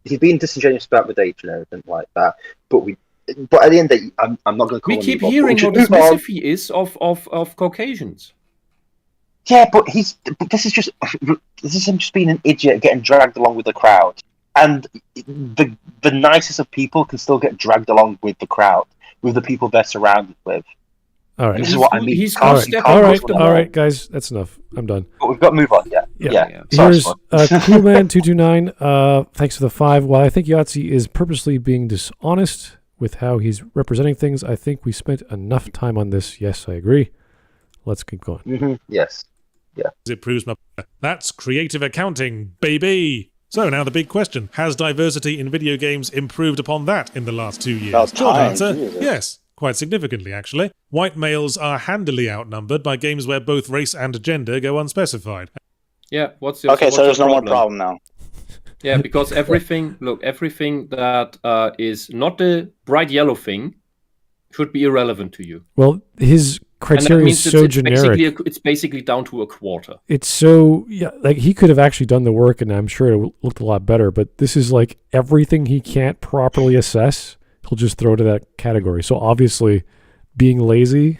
he's being disingenuous about the data and everything like that. But at the end of the day, I'm not going to call him. We keep hearing how dismissive he is of Caucasians. Yeah, but this is him just being an idiot, getting dragged along with the crowd. And the nicest of people can still get dragged along with the crowd, with the people they're surrounded with. All right. This is what I mean. All right, guys, that's enough. I'm done. But we've got to move on. Yeah. Here's Coolman229. Thanks for the 5. While I think Yahtzee is purposely being dishonest with how he's representing things, I think we spent enough time on this. Yes, I agree. Let's keep going. Mm-hmm. Yes. Yeah. It proves my... That's creative accounting, baby! So now the big question. Has diversity in video games improved upon that in the last 2 years? About Short time, answer, Jesus. yes. Quite significantly, actually. White males are handily outnumbered by games where both race and gender go unspecified. Yeah, what's your Okay, what's so there's your no more problem now. Yeah, because everything that is not the bright yellow thing should be irrelevant to you. Well, his criteria is so generic. It's basically down to a quarter. It's so, yeah, like he could have actually done the work and I'm sure it looked a lot better, but this is like everything he can't properly assess, he'll just throw to that category. So obviously, being lazy,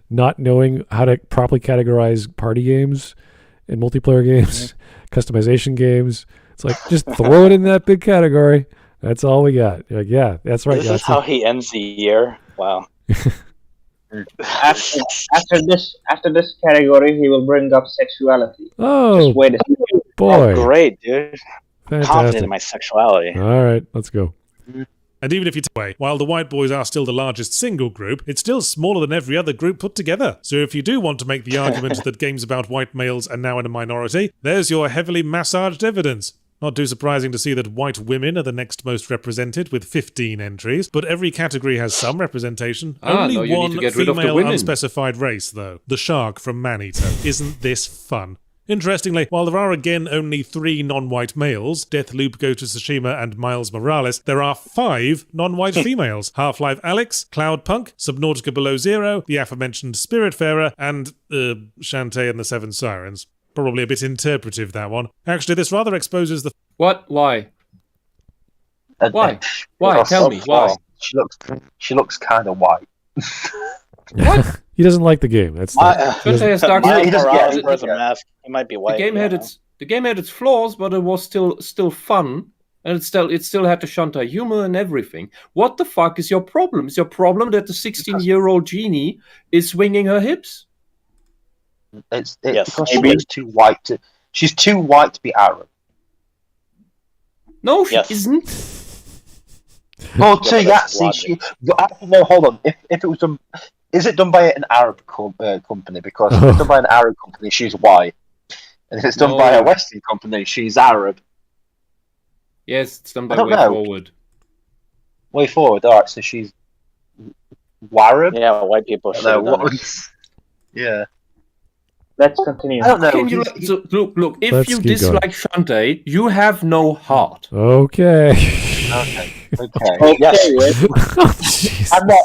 not knowing how to properly categorize party games and multiplayer games, customization games, it's like, just throw it in that big category. That's all we got. You're like, yeah, that's right. This is how he ends the year? Wow. After this category, he will bring up sexuality. Oh, just wait a second. Boy. Oh, great, dude. Fantastic. Confident in my sexuality. All right, let's go. And even if you take away, while the white boys are still the largest single group, it's still smaller than every other group put together. So if you do want to make the argument that games about white males are now in a minority, there's your heavily massaged evidence. Not too surprising to see that white women are the next most represented with 15 entries, but every category has some representation. Only one female unspecified race, though. The shark from Maneater. Isn't this fun? Interestingly, while there are again only 3 non-white males, Deathloop, Ghost of Tsushima and Miles Morales, there are 5 non-white females. Half-Life Alyx, Cloudpunk, Subnautica Below Zero, the aforementioned Spiritfarer, and Shantae and the Seven Sirens. Probably a bit interpretive, that one. Actually, this rather exposes the... What? Why? Why? Why? Tell me, why? She looks kind of white. What? He doesn't like the game. That's He might be white. The game had its flaws, but it was still fun, and it still had the Shantae humor and everything. What the fuck is your problem? Is your problem that the 16-year-old genie is swinging her hips? It's because she's too white to. She's too white to be Arab. No, she isn't. Well, to Yahtzee, no, hold on. If it was done, is it done by an Arab company? Because if it's done by an Arab company, she's white, and if it's done by a Western company, she's Arab. Yes, it's done by Way Forward. Way Forward. All right, so she's Warab. Yeah, white people. Yeah. Let's continue. I don't know. Look. If you dislike Shantae, you have no heart. Okay. Yes. I'm not.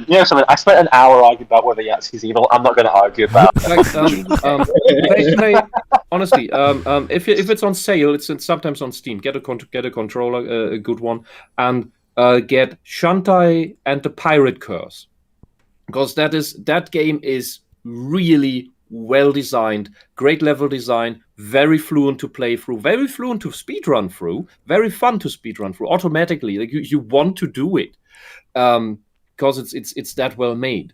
You know something. I spent an hour arguing about whether Yahtzee's evil. I'm not going to argue about it. Honestly, if it's on sale, it's sometimes on Steam. Get a controller, a good one, and get Shantae and the Pirate Curse, because that game is really well designed, great level design, very fluent to play through, very fluent to speedrun through, very fun to speedrun through automatically. Like you want to do it because it's that well made,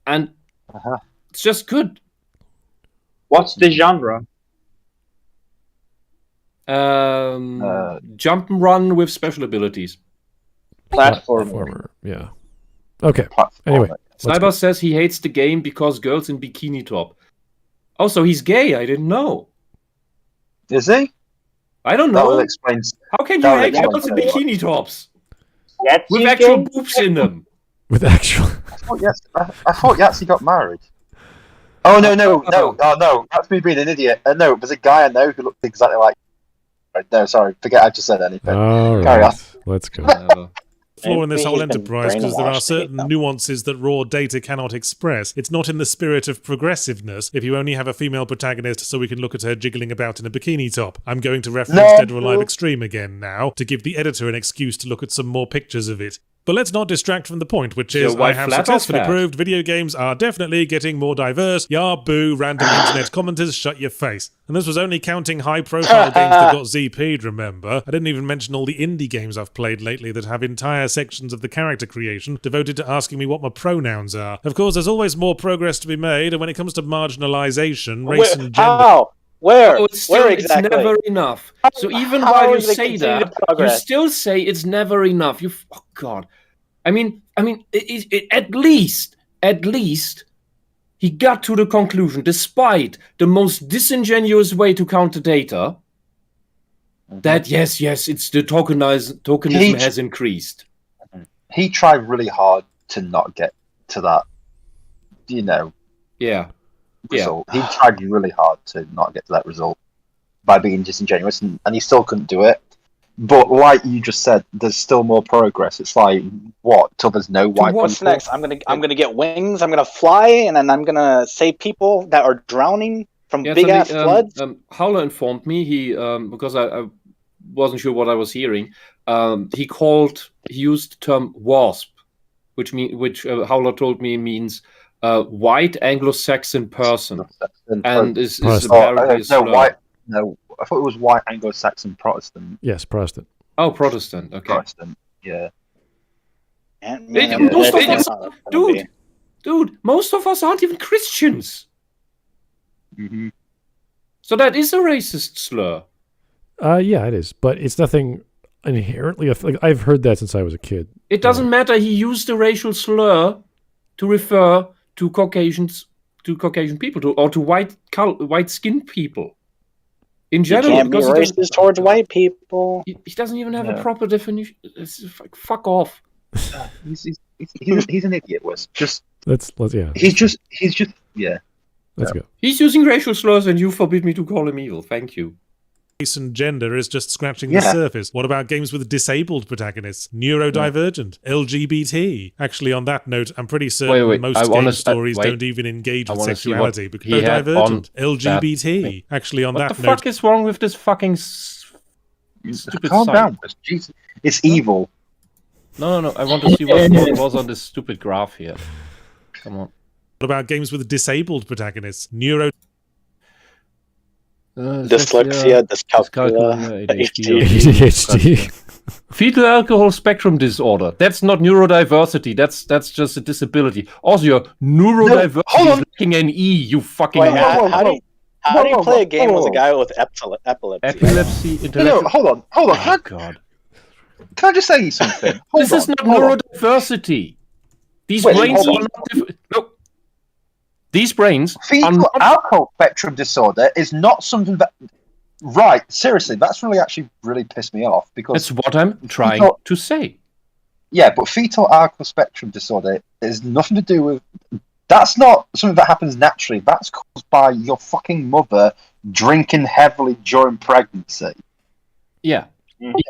and it's just good. What's the genre? Jump and run with special abilities. Platformer. Yeah. Okay. Anyway. Sniper says he hates the game because girls in bikini top. Oh, so he's gay. I didn't know. Is he? I don't know. That explains. How can you hate girls in bikini tops? With actual boobs in them. With actual... I thought Yahtzee got married. Oh, no. That's me being an idiot. No, there's a guy I know who looked exactly like... No, sorry. Forget I just said anything. All Carry on. Let's go. Flaw in this whole enterprise because there are certain nuances that raw data cannot express. It's not in the spirit of progressiveness if you only have a female protagonist so we can look at her jiggling about in a bikini top. I'm going to reference Dead or Alive Extreme again now to give the editor an excuse to look at some more pictures of it. But let's not distract from the point, which is I have successfully proved video games are definitely getting more diverse. Yah, boo, random internet commenters, shut your face. And this was only counting high-profile games that got ZP'd, remember? I didn't even mention all the indie games I've played lately that have entire sections of the character creation devoted to asking me what my pronouns are. Of course, there's always more progress to be made, and when it comes to marginalization, race and gender... How? Where? Where exactly? It's never enough. So even while you say that, you still say it's never enough. Oh God. I mean, at least he got to the conclusion, despite the most disingenuous way to count the data, that yes, it's the tokenism has increased. He tried really hard to not get to that, result. Yeah. He tried really hard to not get to that result by being disingenuous, and he still couldn't do it. But like you just said, there's still more progress. It's like, what, till there's no white people? What's next? I'm gonna get wings, I'm gonna fly, and then I'm gonna save people that are drowning from big-ass floods? Howler informed me, he because I wasn't sure what I was hearing, he used the term WASP, which Howler told me means white Anglo-Saxon person, and is apparently a slur. No, I thought it was white Anglo-Saxon Protestant. Yes, Protestant. Oh, Protestant. Okay. Protestant. Yeah. Dude, most of us aren't even Christians. Mm-hmm. So that is a racist slur. Yeah, it is, but it's nothing inherently. Like, I've heard that since I was a kid. It doesn't matter. He used a racial slur to refer to Caucasian people, or to white-skinned people. In general, you can't be racist towards white people. He doesn't even have a proper definition. It's like, fuck off. He's an idiot. Let's yeah. He's just yeah. Let's go. He's using racial slurs, and you forbid me to call him evil. Thank you. Race and gender is just scratching the surface. What about games with disabled protagonists? Neurodivergent, LGBT. Actually, on that note, I'm pretty certain most game stories don't even engage with sexuality. Because neurodivergent, LGBT. Actually, on that note, what the fuck is wrong with this fucking stupid calm site? down, Jesus. It's evil. No. I want to see what was on this stupid graph here. Come on. What about games with disabled protagonists? Dyslexia, dyscalculia, ADHD. Fetal alcohol spectrum disorder. That's not neurodiversity. That's just a disability. Also, your neurodiversity is lacking an E. You fucking. Wait, how do you play a game with a guy with epilepsy? Epilepsy. No, hold on. Oh, God. Can I just say you something? This is not neurodiversity. These brains are not different. No. These brains fetal alcohol spectrum disorder is not something that. Right, seriously, that's really pissed me off because that's what I'm trying to say. Yeah, but fetal alcohol spectrum disorder is nothing to do with. That's not something that happens naturally. That's caused by your fucking mother drinking heavily during pregnancy. Yeah,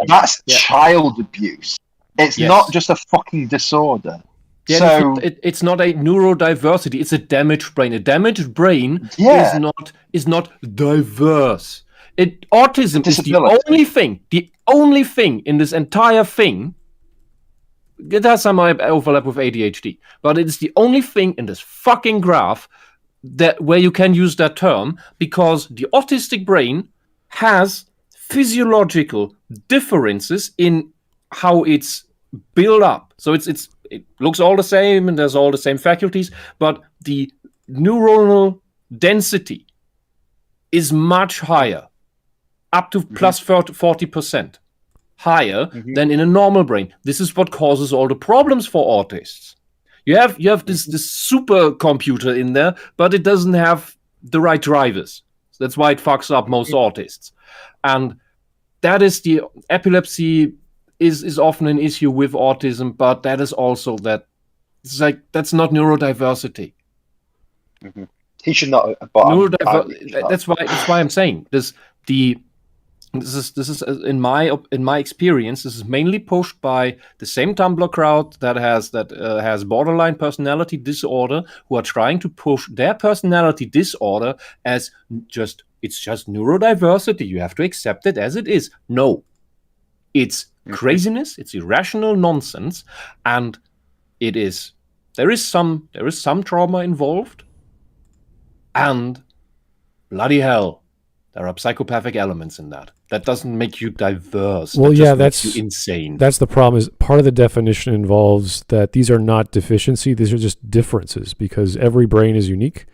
that's child abuse. It's not just a fucking disorder. Yeah, so it's not a neurodiversity. It's a damaged brain. A damaged brain is not diverse. Autism is the only thing in this entire thing. It has some overlap with ADHD, but it's the only thing in this fucking graph where you can use that term, because the autistic brain has physiological differences in how it's built up. So it looks all the same and there's all the same faculties, but the neuronal density is much higher, up to plus 40% higher than in a normal brain. This is what causes all the problems for autists. You have this supercomputer in there, but it doesn't have the right drivers. So that's why it fucks up most autists. And that is the epilepsy is often an issue with autism, but that is also that's not neurodiversity. Mm-hmm. He should not. That's why I'm saying this. This is in my experience. This is mainly pushed by the same Tumblr crowd that has borderline personality disorder, who are trying to push their personality disorder as it's just neurodiversity. You have to accept it as it is. No, it's craziness. It's irrational nonsense, and there is some trauma involved, and bloody hell, there are psychopathic elements in that. That doesn't make you diverse. Well, that's you insane. That's the problem. Is part of the definition involves that these are not deficiency; these are just differences, because every brain is unique.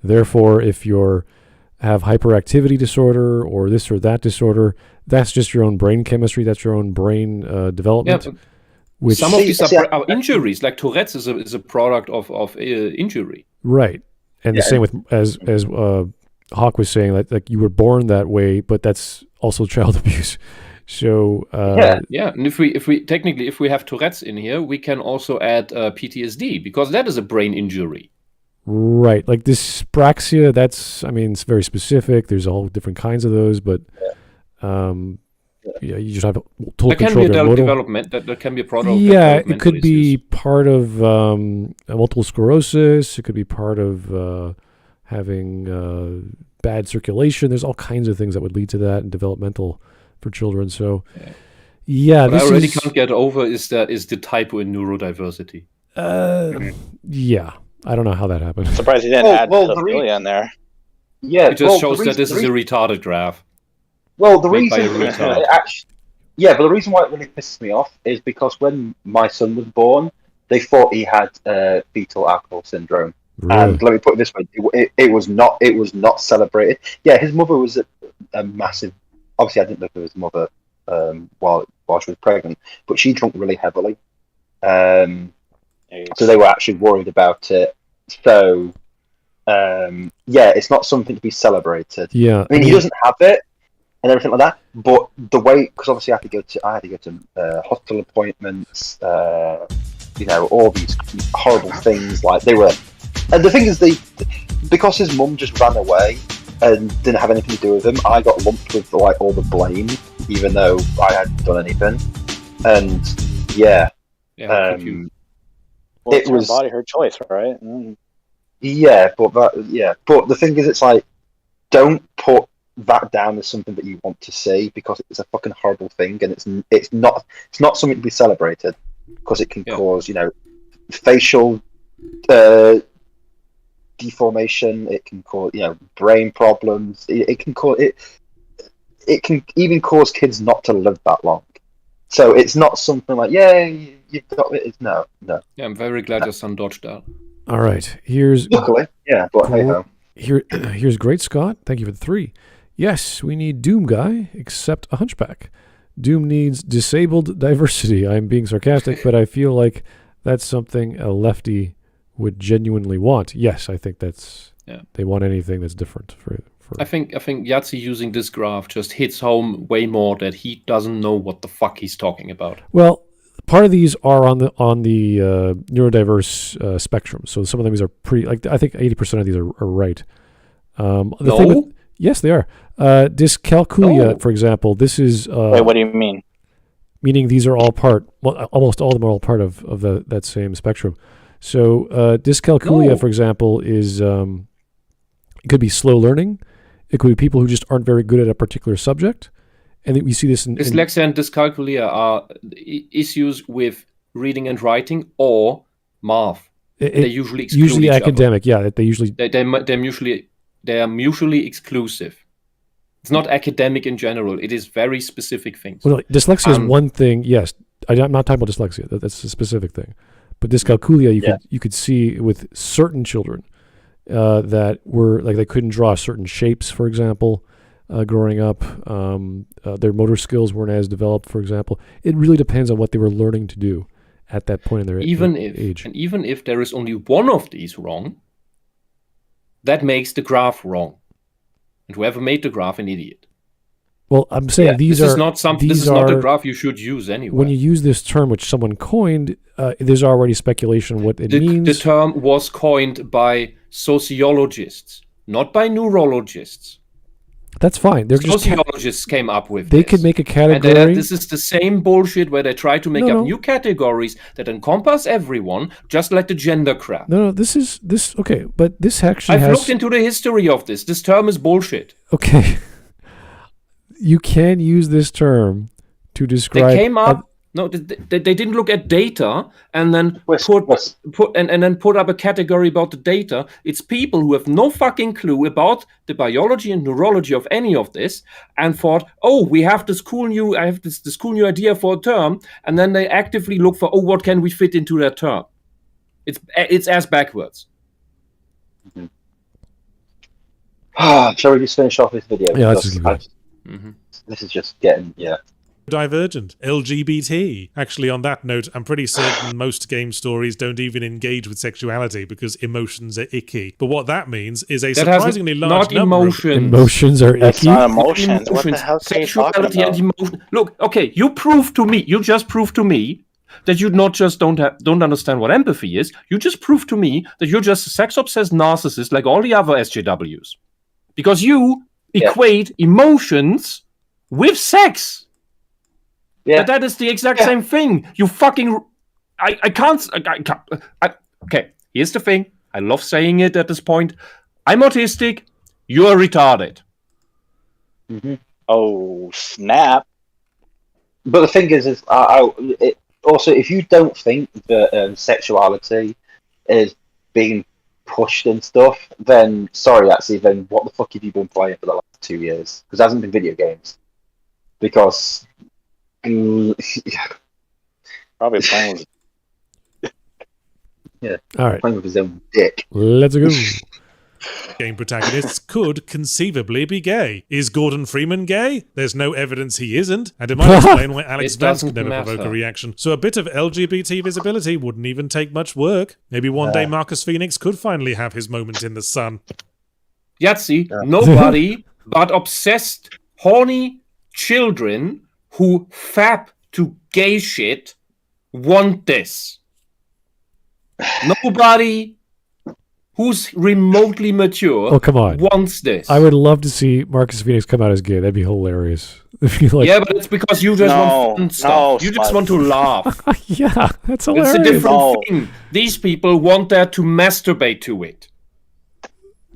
Therefore, if you have hyperactivity disorder or this or that disorder, that's just your own brain chemistry. That's your own brain development. Yeah, some of these are injuries, like Tourette's is a product of injury. Right. the same with as Hawk was saying, like you were born that way, but that's also child abuse. So and if we have Tourette's in here, we can also add PTSD, because that is a brain injury. Right, like dyspraxia. It's very specific. There's all different kinds of those, but you just have total that control. Can be a development. That can be a product. Yeah, it could be part of multiple sclerosis. It could be part of having bad circulation. There's all kinds of things that would lead to that, and developmental for children. So, what I already can't get over is the typo in neurodiversity. Yeah, I don't know how that happened. Surprised you didn't add pedophilia in there. Yeah, it just shows that this is a retarded graph. Well, the reason but the reason why it really pisses me off is because when my son was born, they thought he had fetal alcohol syndrome. Really? And let me put it this way: it was not celebrated. Yeah, his mother was a massive. Obviously, I didn't live with his mother while she was pregnant, but she drank really heavily. So they were actually worried about it. So, it's not something to be celebrated. Yeah, I mean, he doesn't have it and everything like that. But the way, because obviously I had to go to hospital appointments. All these horrible things. Like they were, and the thing is, because his mum just ran away and didn't have anything to do with him, I got lumped with all the blame, even though I hadn't done anything. And well, it was her body, her choice, right? Mm. Yeah, but the thing is, it's like, don't put that down as something that you want to see, because it's a fucking horrible thing, and it's not something to be celebrated, because it can cause facial deformation. It can cause brain problems. It can even cause kids not to live that long. So it's not something like you've got it. It's no. Yeah, I'm very glad your son dodged that. All right, here's luckily, but cool. Hey-ho. Here's great, Scott. Thank you for the 3. Yes, we need Doom guy, except a hunchback. Doom needs disabled diversity. I'm being sarcastic, but I feel like that's something a lefty would genuinely want. Yes, I think that's they want anything that's different for I think Yahtzee using this graph just hits home way more that he doesn't know what the fuck he's talking about. Well, part of these are on the neurodiverse spectrum. So some of them are pretty, like, I think 80% of these are right. Yes, they are. Dyscalculia, for example. This is. Wait, what do you mean? Meaning these are all part. Well, almost all of them are all part of that same spectrum. So dyscalculia, for example, is it could be slow learning. It could be people who just aren't very good at a particular subject. And we see this in dyslexia and dyscalculia are issues with reading and writing or math. They usually exclude each academic. other. Yeah, they usually they are mutually exclusive. It's not academic in general. It is very specific things. Well, no, dyslexia is one thing. Yes, I'm not talking about dyslexia. That's a specific thing. But dyscalculia, you could see with certain children that were like they couldn't draw certain shapes, for example. Growing up, their motor skills weren't as developed, for example. It really depends on what they were learning to do at that point in their age. And even if there is only one of these wrong, that makes the graph wrong. And whoever made the graph, an idiot. Well, I'm saying this is not a graph you should use anyway. When you use this term, which someone coined, there's already speculation what it means. The term was coined by sociologists, not by neurologists. That's fine. They're sociologists came up with this. They could make a category. And this is the same bullshit where they try to make up new categories that encompass everyone, just like the gender crap. No, this is okay, but this actually I've looked into the history of this. This term is bullshit. Okay. You can use this term to describe. They came up. No, they didn't look at data and then put up a category about the data. It's people who have no fucking clue about the biology and neurology of any of this, and thought, we have this cool new idea for a term, and then they actively look for, what can we fit into that term? It's ass backwards. Shall we just finish off this video? Yeah, this is this is just getting Divergent, LGBT. Actually, on that note, I'm pretty certain most game stories don't even engage with sexuality because emotions are icky. But what that means is a surprisingly large number emotions are That's icky. not emotions. What the hell are you talking Sexuality about? and emotion. Look, okay, you just proved to me that you not just don't understand what empathy is. You just proved to me that you're just a sex-obsessed narcissist like all the other SJWs, because you equate emotions with sex. Yeah. That is the exact same thing. You fucking... I can't... Okay, here's the thing. I love saying it at this point. I'm autistic. You're retarded. Mm-hmm. Oh, snap. But the thing is also, if you don't think that sexuality is being pushed and stuff, then sorry, actually, then what the fuck have you been playing for the last 2 years? Because it hasn't been video games. Because Probably playing with... All right, playing with his own dick. let's go. game protagonists could conceivably be gay. Is Gordon Freeman gay? There's no evidence he isn't, and it might explain why Alex It Vance could doesn't never provoke a matter. reaction. So a bit of LGBT visibility wouldn't even take much work. Maybe one day Marcus Phoenix could finally have his moment in the sun. Yahtzee, nobody but obsessed, horny children who fap to gay shit want this. Nobody who's remotely mature Come on. wants this. I would love to see Marcus Phoenix come out as gay. That'd be hilarious. Like, Yeah, but it's because you just want fun stuff. You just want to laugh. yeah, that's hilarious. It's a different thing. These people want that to masturbate to it.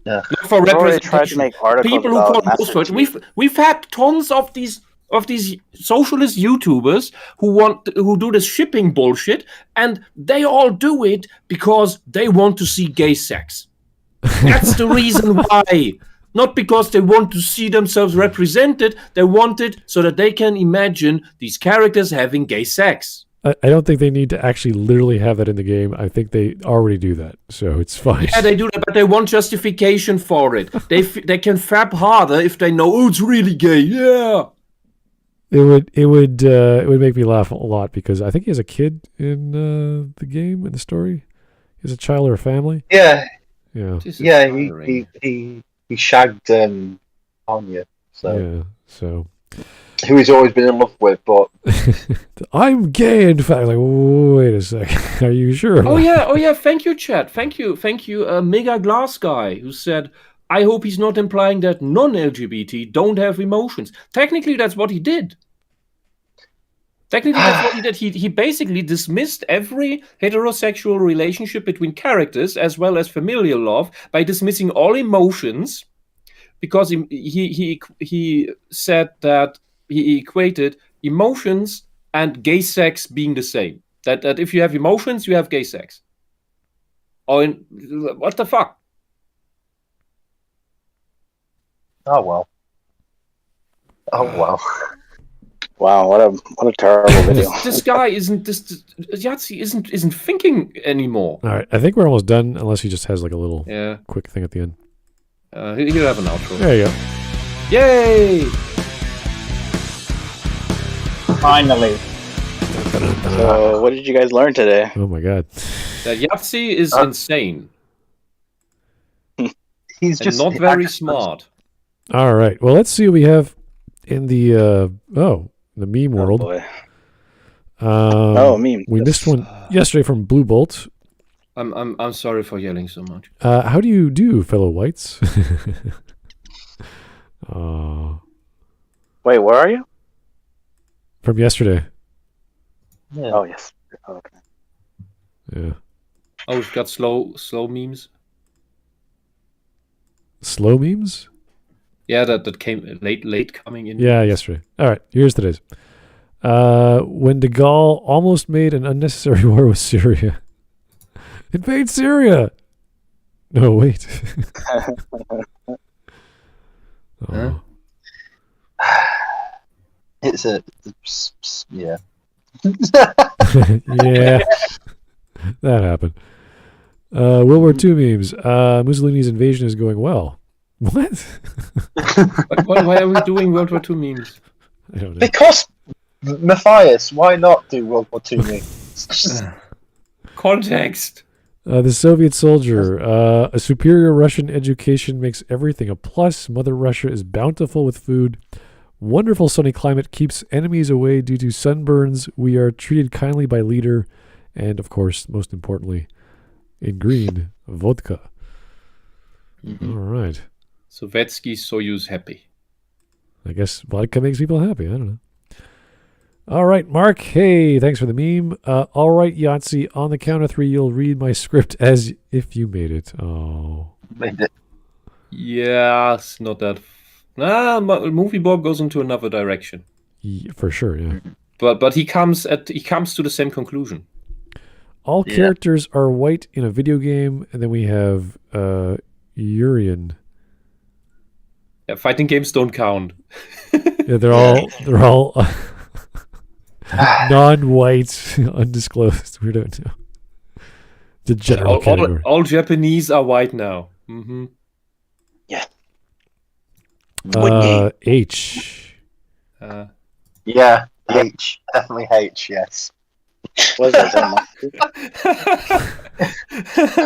Yeah. Not for I've already tried to representation. make articles People who about call those for it. masturbation. We've had tons of these socialist YouTubers who do this shipping bullshit, and they all do it because they want to see gay sex. That's the reason why. Not because they want to see themselves represented. They want it so that they can imagine these characters having gay sex. I don't think they need to actually literally have that in the game. I think they already do that, so it's fine. Yeah, they do that, but they want justification for it. They can fap harder if they know, oh, it's really gay. Yeah. It would make me laugh a lot because I think he has a kid in the game, in the story. He has a child or a family. Yeah, Yeah. yeah. He shagged Anya, Yeah. So who he's always been in love with, but I'm gay. In fact, like, wait a second. Are you sure? Oh yeah. Thank you, chat. Thank you. Mega Glass guy who said, I hope he's not implying that non-LGBT don't have emotions. Technically, that's what he did. He basically dismissed every heterosexual relationship between characters as well as familial love by dismissing all emotions, because he said that he equated emotions and gay sex being the same. That if you have emotions, you have gay sex. What the fuck? oh well. Wow, what a terrible video. This guy Yahtzee isn't thinking anymore. All right. I think we're almost done, unless he just has like a little quick thing at the end. He'll have an outro. There you go. Yay! Finally. So, what did you guys learn today? Oh my god. That Yahtzee is insane. He's And just not very smart. All right. Well, let's see what we have in the the meme world. Oh, meme. We missed one yesterday from Blue Bolt. I'm sorry for yelling so much. How do you do, fellow whites? Wait, where are you? From yesterday. Yeah. Oh, yes. Oh, okay. Yeah. Oh, we've got slow memes. Slow memes? Yeah, that came late coming in. Yeah, yesterday. All right, here's today's. When de Gaulle almost made an unnecessary war with Syria. Invade Syria! No, wait. Huh? It's yeah. Yeah. That happened. World War II memes. Mussolini's invasion is going well. What? Why are we doing World War II memes? I don't know. Because Matthias, why not do World War II me? Context. The Soviet soldier. A superior Russian education makes everything a plus. Mother Russia is bountiful with food. Wonderful sunny climate keeps enemies away due to sunburns. We are treated kindly by leader. And, of course, most importantly, in green, vodka. Mm-hmm. All right. Sovietsky Soyuz happy. I guess vodka makes people happy. I don't know. All right, Mark. Hey, thanks for the meme. All right, Yahtzee. On the count of 3, you'll read my script as if you made it. Oh. Made it. Yeah, it's not that... Movie Bob goes into another direction. Yeah, for sure, yeah. But he comes to the same conclusion. All characters are white in a video game, and then we have Urian. Yeah, fighting games don't count. Yeah, they're all non-white, undisclosed. We don't know. The general category. All Japanese are white now. Mm-hmm. Yeah. H. Yeah, H. Definitely H, yes. What is that?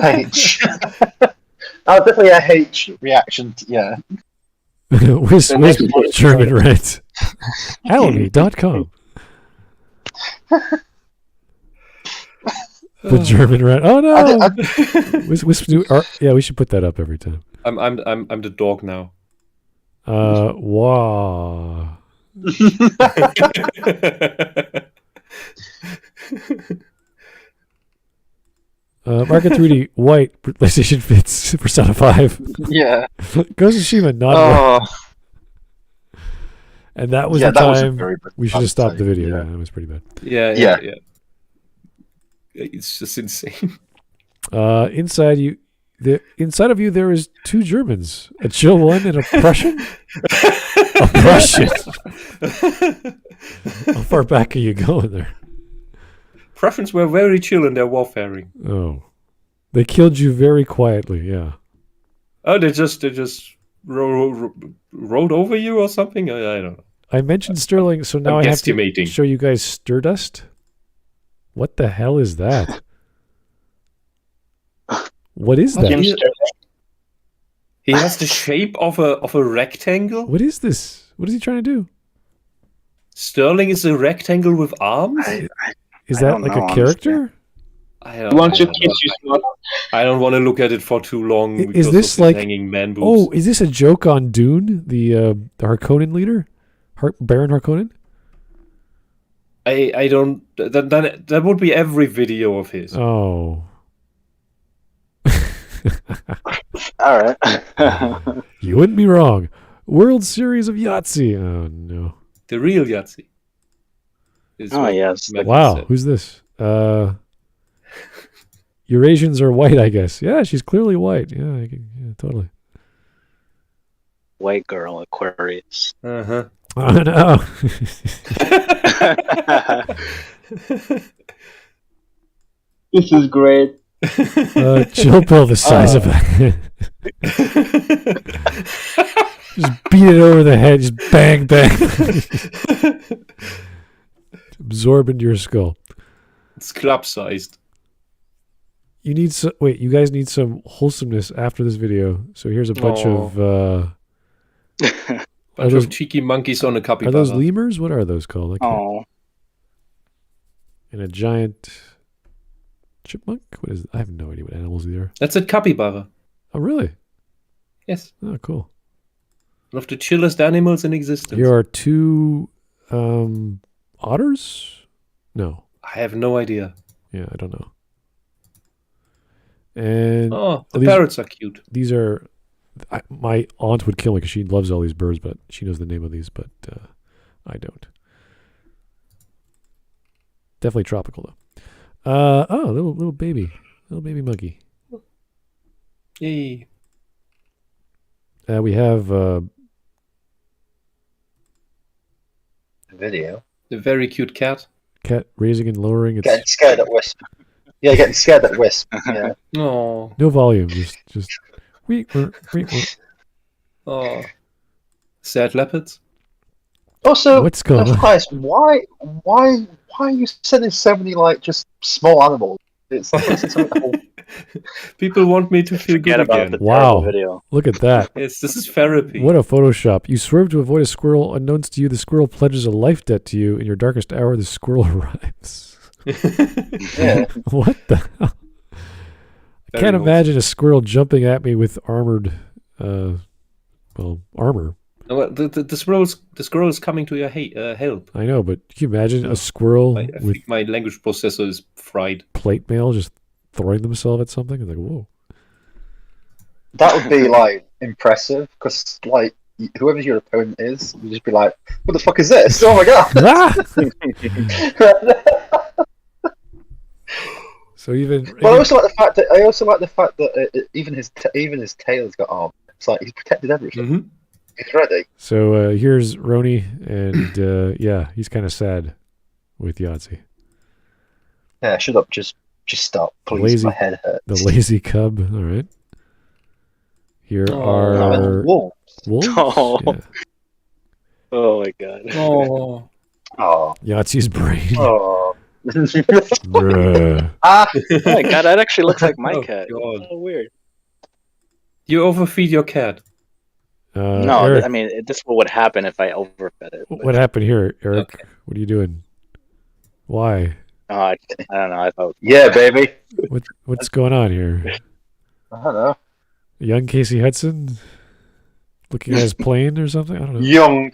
H. Definitely a H reaction. Yeah. Whisp German Rent. Alamy.com. The German Rent. Oh no! Wisp yeah, we should put that up every time. I'm the dog now. Wow. Market 3D white PlayStation fits Persona 5. Yeah. Ghost of Tsushima not white. And that was the time we should have stopped the video. Yeah, that was pretty bad. Yeah. It's just insane. Inside of you there is 2 Germans, a chill one and a Prussian. A Prussian. How far back are you going there? Prussians were very chill in their warfaring. Oh, they killed you very quietly. Yeah. Oh, they just rode over you or something. I don't know. I mentioned Sterling, so now I have to show you guys Stardust. What the hell is that? What is that? He has the shape of a rectangle. What is this? What is he trying to do? Sterling is a rectangle with arms. Is that like a character? I don't want to look at it for too long. Is this like hanging man boobs? Oh, is this a joke on Dunn, the Harkonnen leader, Baron Harkonnen? I don't. That would be every video of his. Oh. All right. You wouldn't be wrong. World Series of Yahtzee. Oh no. The real Yahtzee. Yes. Wow, who's this? Eurasians are white, I guess. Yeah, she's clearly white. Yeah, totally. White girl, Aquarius. Uh-huh. Oh no. This is great. Chill pill the size of it. Just beat it over the head. Just bang, bang. Absorb into your skull. It's club-sized. You need you guys need some wholesomeness after this video. So here's a bunch of bunch of cheeky monkeys on a capybara. Are those lemurs? What are those called? Oh. And a giant chipmunk? What is it? I have no idea what animals they are. That's a capybara. Oh, really? Yes. Oh, cool. One of the chillest animals in existence. Here are 2 otters? No. I have no idea. Yeah, I don't know. And the parrots are cute. These are... my aunt would kill me because she loves all these birds, but she knows the name of these, but I don't. Definitely tropical, though. Little baby monkey. Yay. We have... video. The very cute cat. Cat raising and lowering. It's getting scared at Wisp. Yeah, getting scared at Wisp. Yeah. Oh. No volume. Just. Oh. Sad leopards. Also, what's going on? Guys, why are you sending so many like just small animals? It's like people want me to feel good about again. the Wow. video. Look at that. Yes, this is therapy. What a Photoshop. You swerve to avoid a squirrel. Unknowns to you, the squirrel pledges a life debt to you. In your darkest hour, the squirrel arrives. yeah. What the hell? I can't imagine a squirrel jumping at me with armored, armor. No, the squirrel is coming to your help. I know, but can you imagine a squirrel I with think my language processor is fried. plate mail just throwing themselves at something? It's like, whoa. That would be like impressive because like whoever your opponent is, you just be like, "What the fuck is this? Oh my god!" Ah! So even. But I also like the fact that even his tail's got arm. It's like he's protected everything. Mm-hmm. He's ready. So here's Roni, and yeah, he's kind of sad with Yahtzee. Yeah, shut up. Just stop, please. My head hurts. The lazy cub. All right. Here are wolves. Oh. Yeah. Oh my god. Oh. Oh. Yahtzee's brain. Oh. Bruh. Ah. Oh my god, that actually looks like my Oh, cat. God. Oh, weird. You overfeed your cat. No, Eric, I mean, this is what would happen if I overfed it. what happened here, Eric? Okay. What are you doing? Why? I don't know. I thought. Yeah, baby. What's going on here? I don't know. Young Casey Hudson looking at his plane or something? I don't know. Young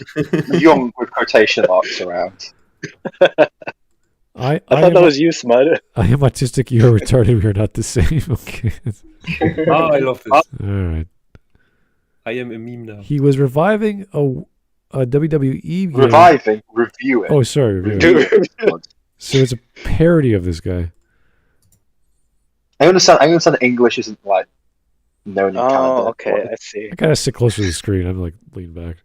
with quotation marks around. I thought that was you, Smud. I am autistic. You are retarded. We are not the same. Okay. Oh, I love this. All right. I am a meme now. He was reviving a WWE game. Review it. Oh, sorry. Review. So it's a parody of this guy. I understand English isn't like known in Canada. Oh, okay, I see. I gotta sit closer to the screen. I'm like leaning back.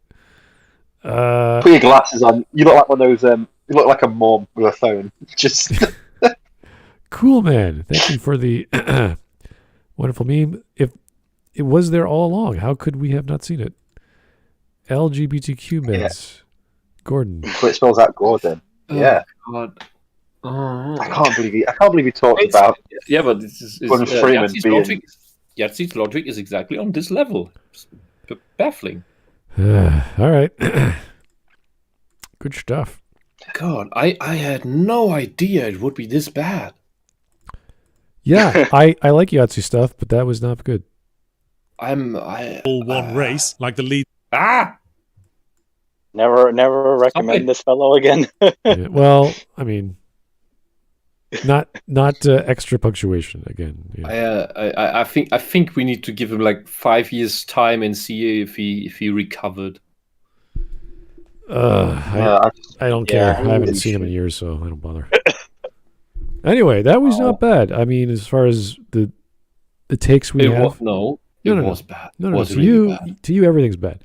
Put your glasses on. You look like one of those. You look like a mom with a phone. Just cool, man. Thank you for the wonderful meme. If it was there all along, how could we have not seen it? LGBTQ meds. Gordon. So it spells out Gordon. Yeah. God. Oh. I can't believe he talked about. Yeah, but this is Gordon Freeman Yahtzee's logic is exactly on this level. It's baffling. All right. Good stuff. God, I had no idea it would be this bad. Yeah, I like Yahtzee stuff, but that was not good. All one race, like the lead. Never recommend this fellow again. Yeah, well, I mean, not extra punctuation again. Yeah. I think we need to give him like 5 years time and see if he recovered. I don't care. I haven't seen him in years, so I don't bother. Anyway, that was not bad. I mean, as far as the takes we have, it was bad. No, to you, everything's bad.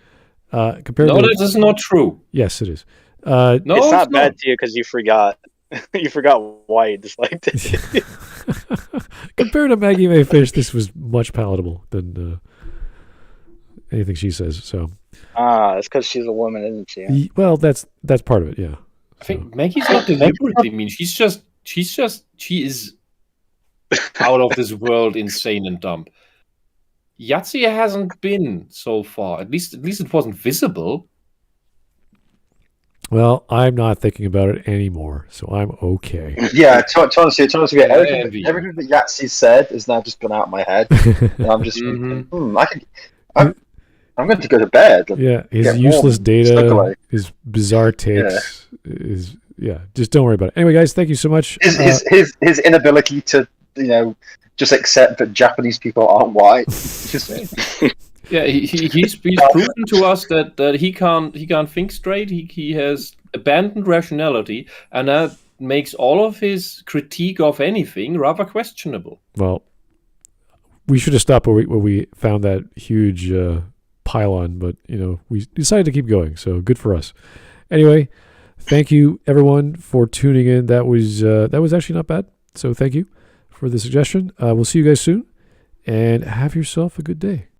Compared to this is not true. Yes, it is. No, it's not bad to you because you forgot. You forgot why you disliked it. Compared to Maggie May Fish, this was much palatable than anything she says. So. It's because she's a woman, isn't she? Well, that's part of it. Yeah. I think Maggie's not deliberately mean. She is out of this world, insane and dumb. Yahtzee hasn't been so far. At least it wasn't visible. Well, I'm not thinking about it anymore, so I'm okay. Yeah, to honestly, everything that Yahtzee said has now just gone out of my head, and I'm just thinking, I'm going to go to bed. Yeah, his useless data, his bizarre takes, just don't worry about it. Anyway, guys, thank you so much. His inability to, just accept that Japanese people aren't white. Yeah, he's proven to us that he can't think straight. He has abandoned rationality, and that makes all of his critique of anything rather questionable. Well, we should have stopped where we found that huge pylon, but we decided to keep going. So good for us. Anyway, thank you everyone for tuning in. That was actually not bad. So thank you for the suggestion. We'll see you guys soon, and have yourself a good day.